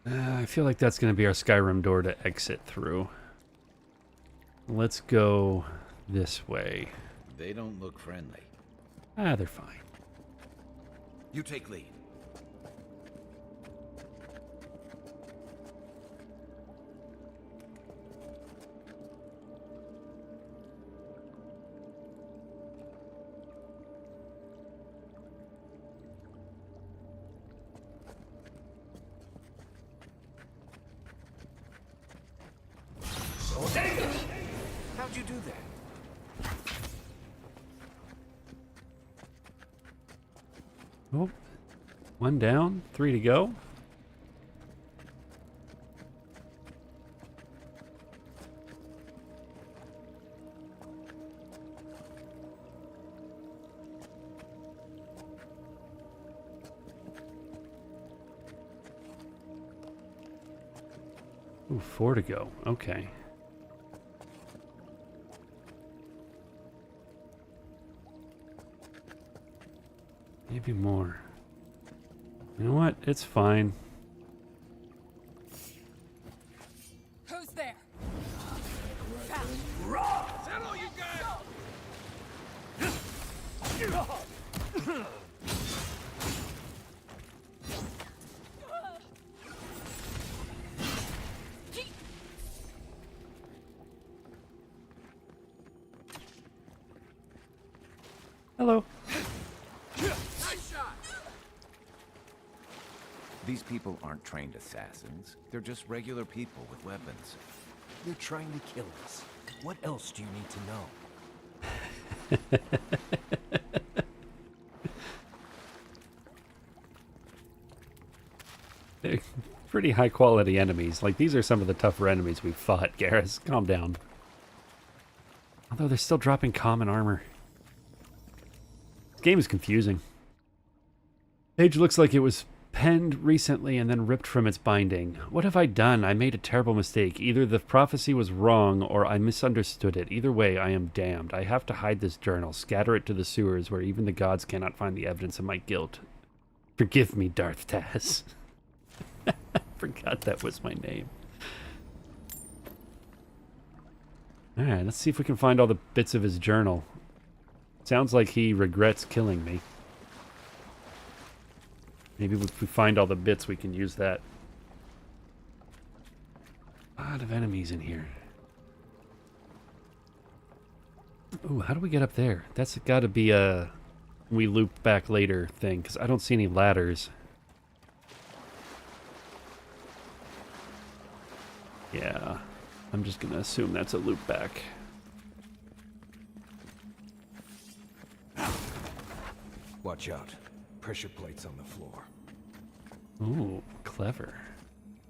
I feel like that's going to be our Skyrim door to exit through. Let's go this way. They don't look friendly. Ah, they're fine. You take lead. How'd you do that? Oh, one down, 3 to go. Ooh, 4 to go. Okay. Maybe more. You know what? It's fine. Who's there? Is that all you got? Hello. Nice shot. These people aren't trained assassins. They're just regular people with weapons. They're trying to kill us. What else do you need to know? They're pretty high quality enemies. Like, these are some of the tougher enemies we've fought, Garrus. Calm down. Although they're still dropping common armor. This game is confusing. Page looks like it was penned recently and then ripped from its binding. What have I done? I made a terrible mistake. Either the prophecy was wrong or I misunderstood it. Either way, I am damned. I have to hide this journal, scatter it to the sewers where even the gods cannot find the evidence of my guilt. Forgive me, Darth Taz. Forgot that was my name. Alright, let's see if we can find all the bits of his journal. Sounds like he regrets killing me. Maybe if we find all the bits, we can use that. A lot of enemies in here. Ooh, how do we get up there? That's got to be a we loop back later thing, because I don't see any ladders. Yeah, I'm just going to assume that's a loop back. Watch out. Pressure plates on the floor. Ooh, clever.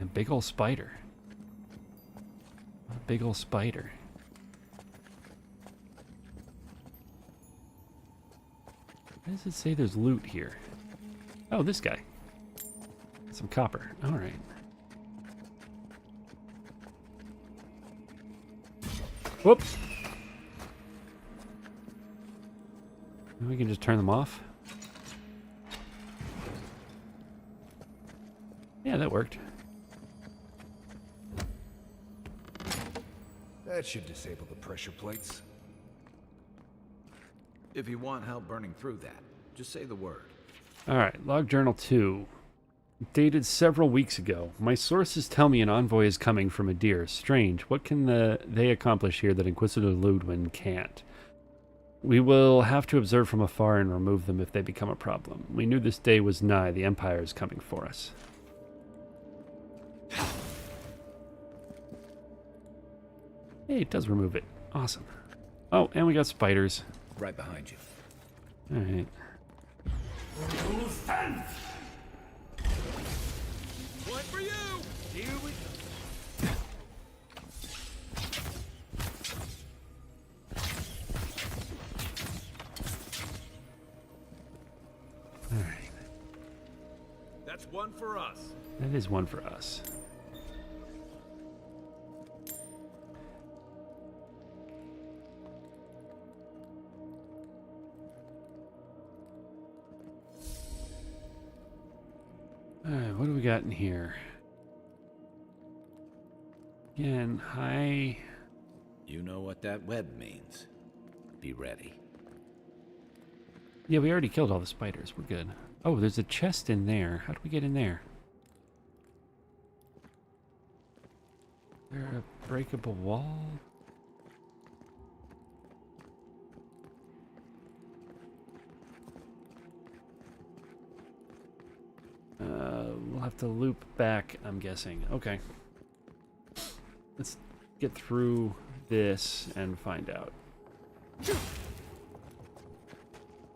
And big ol' spider. What a big ol' spider. Why does it say there's loot here? Oh, this guy. Some copper. Alright. Whoop! We can just turn them off. Yeah, that worked. That should disable the pressure plates. If you want help burning through that, just say the word. Alright, log journal 2. Dated several weeks ago. My sources tell me an envoy is coming from Adir. Strange. What can they accomplish here that Inquisitor Ludwin can't? We will have to observe from afar and remove them if they become a problem. We knew this day was nigh. The Empire is coming for us. Hey, it does remove it. Awesome. Oh, and we got spiders. Right behind you. Alright. One for you! Here we go. Alright. That's one for us. That is one for us. Alright, what do we got in here? Again, hi. You know what that web means. Be ready. Yeah, we already killed all the spiders. We're good. Oh, there's a chest in there. How do we get in there? Is there a breakable wall? We'll have to loop back, I'm guessing. Okay. Let's get through this and find out.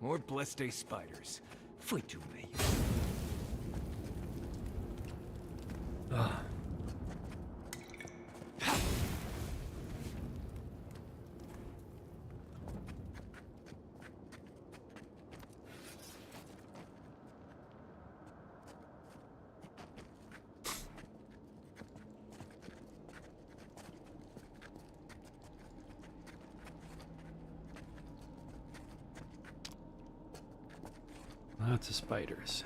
More Blessed spiders. Fui to me. Ugh. Lots of spiders.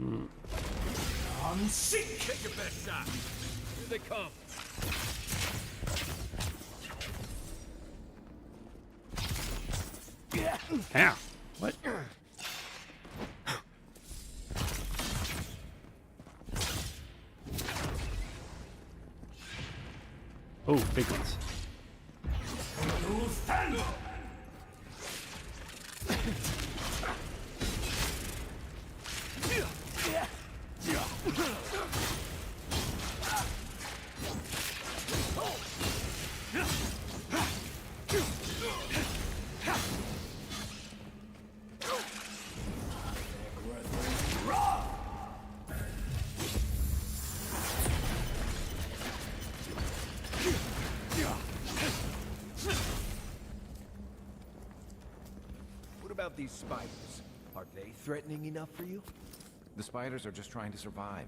I'm sick! Take your best shot. Here they come. Ow! What? Oh, big ones. What about these spiders? Are they threatening enough for you? The spiders are just trying to survive.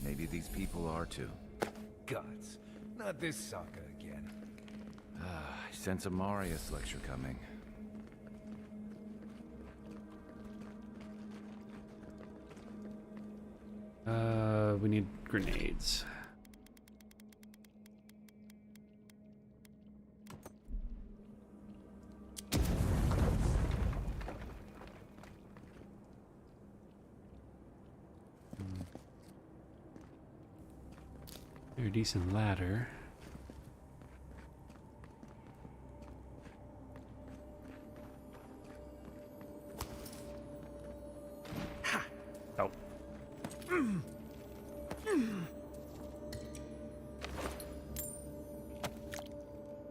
Maybe these people are too. Gods, not this saga again. I sense a Marius lecture coming. We need grenades. Very decent ladder. Oh.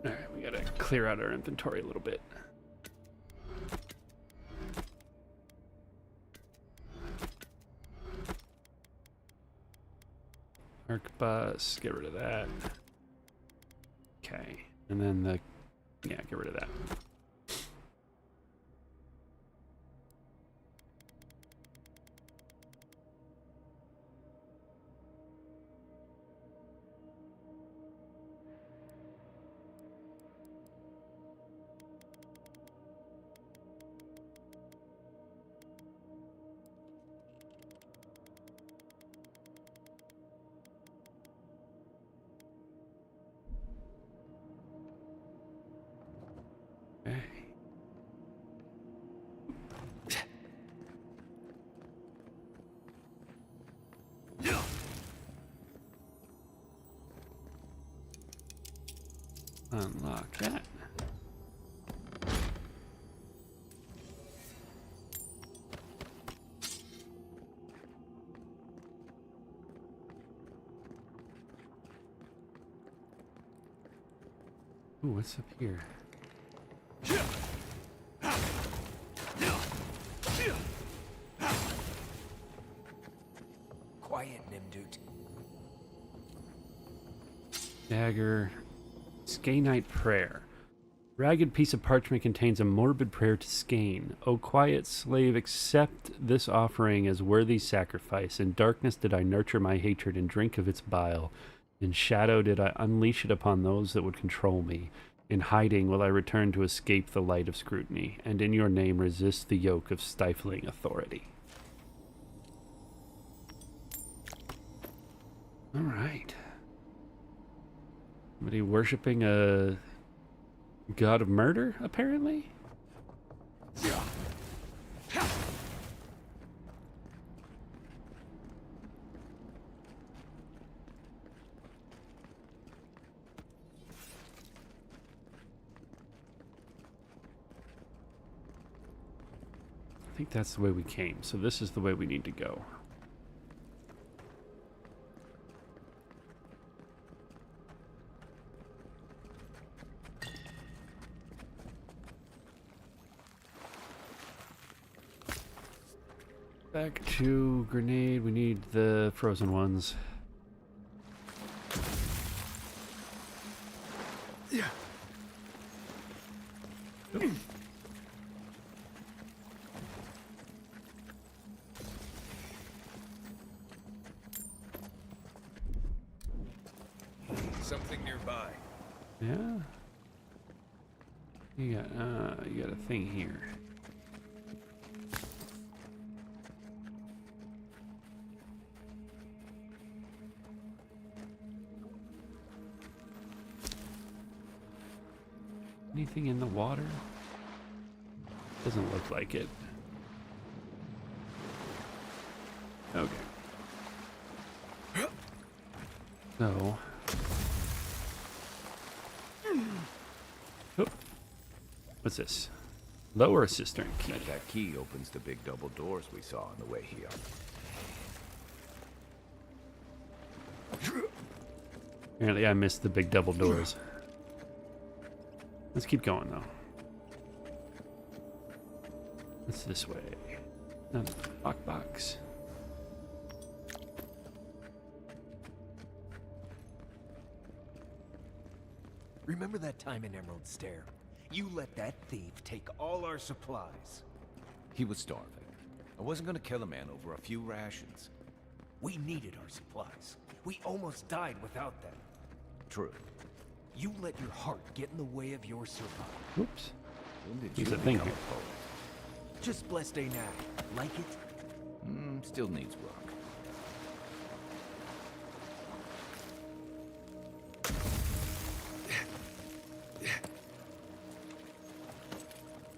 Alright, we gotta clear out our inventory a little bit. Arc bus, get rid of that. Okay, and then yeah, get rid of that. Unlock that. Ooh, what's up here? Quiet, Nimdut. Dagger. Skainite Prayer. Ragged piece of parchment contains a morbid prayer to Skain. O quiet slave, accept this offering as worthy sacrifice. In darkness did I nurture my hatred and drink of its bile. In shadow did I unleash it upon those that would control me. In hiding will I return to escape the light of scrutiny, and in your name resist the yoke of stifling authority. All right. Somebody worshipping a god of murder, apparently? I think that's the way we came, so this is the way we need to go. Back to grenade. We need the frozen ones. Yeah. Something nearby. Yeah. You got a thing here. Anything in the water? Doesn't look like it. Okay. So. Oh. What's this? Lower cistern key. That key opens the big double doors we saw on the way here. Apparently I missed the big double doors. Let's keep going though. What's this way? Lockbox. Remember that time in Emerald Stair? You let that thief take all our supplies. He was starving. I wasn't gonna kill a man over a few rations. We needed our supplies. We almost died without them. True. You let your heart get in the way of your survival. Oops. When did There's you a thing become here. a poet? Just blessed a knack. Like it? Still needs work.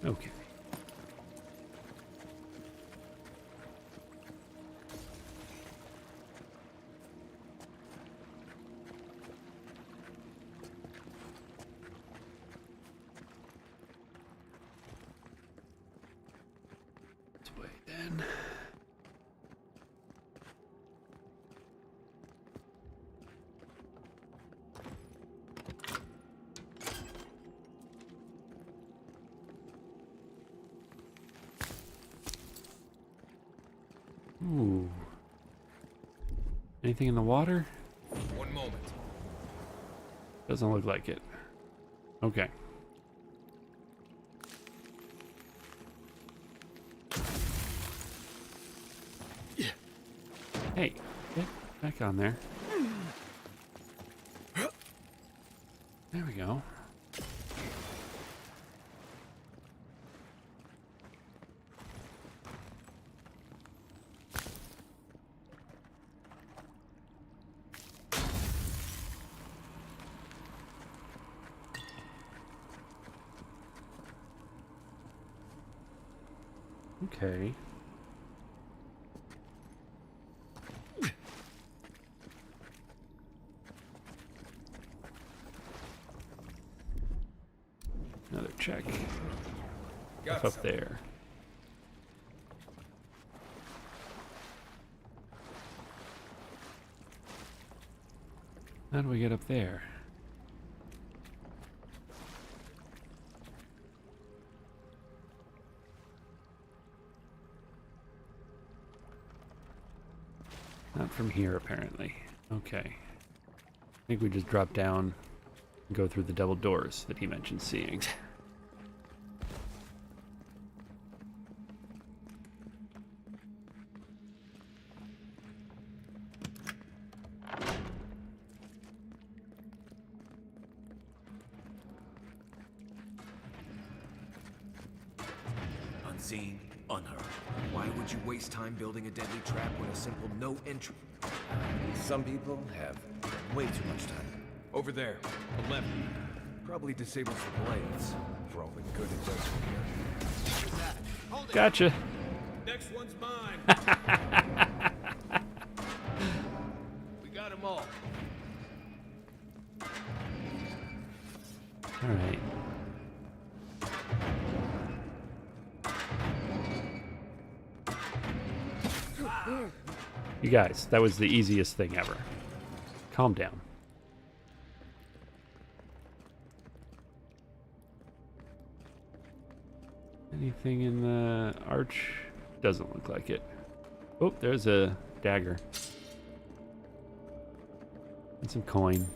Okay. Ooh. Anything in the water? One moment. Doesn't look like it. Okay. Hey, get back on there. There we go. Okay. Another check. What's up there? How do we get up there? Not from here, apparently. Okay. I think we just drop down and go through the double doors that he mentioned seeing. Unseen, unheard. Why would you waste time building a deadly trap when a simple no entry? Some people have way too much time. Over there, 11. Probably disables the blades. For all the good it does from here. Gotcha. Next one's mine. We got them all. All right. You guys, that was the easiest thing ever. Calm down. Anything in the arch? Doesn't look like it. Oh, there's a dagger. And some coin.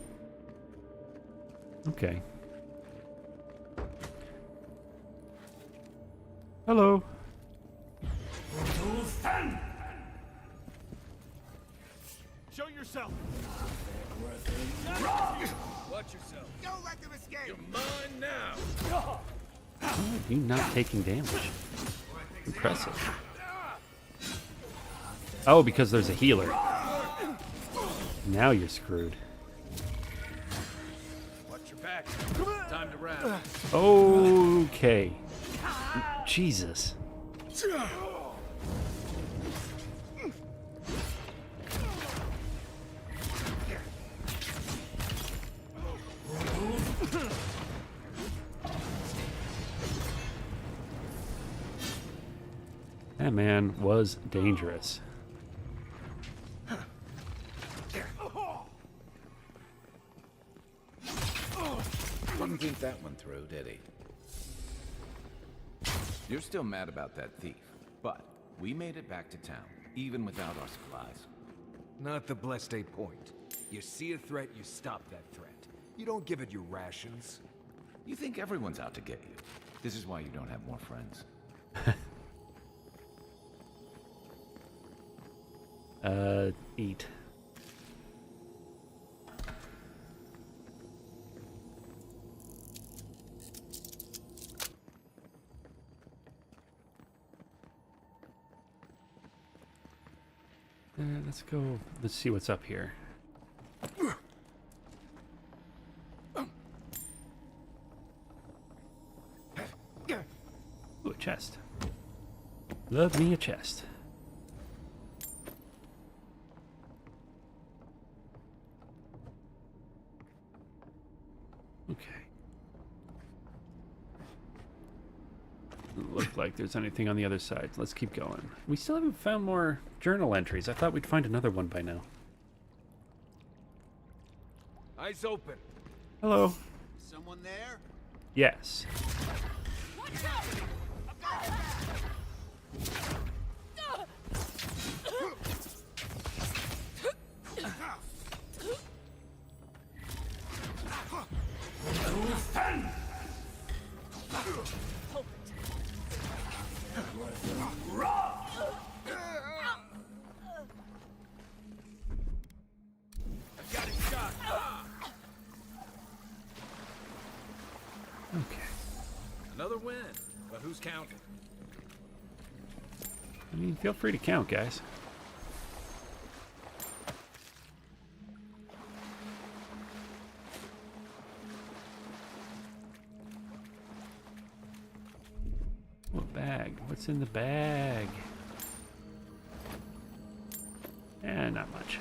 Okay. Hello. Show yourself. Watch yourself. Don't let them escape. You're mine now. How are you not taking damage? Impressive. Oh, because there's a healer. Now you're screwed. Watch your back. Time to wrap. Okay. Jesus. That man was dangerous. Didn't think that one through, did he? You're still mad about that thief, but we made it back to town, even without our supplies. Not the blessed a point. You see a threat, you stop that threat. You don't give it your rations. You think everyone's out to get you. This is why you don't have more friends. Eat. Let's go. Let's see what's up here. Ooh, a chest. Love me a chest. Okay. Doesn't look like there's anything on the other side. Let's keep going. We still haven't found more journal entries. I thought we'd find another one by now. Eyes open. Hello. Someone there? Yes. Okay. Another win, but who's counting? I mean, feel free to count, guys. What bag? What's in the bag? Eh, not much.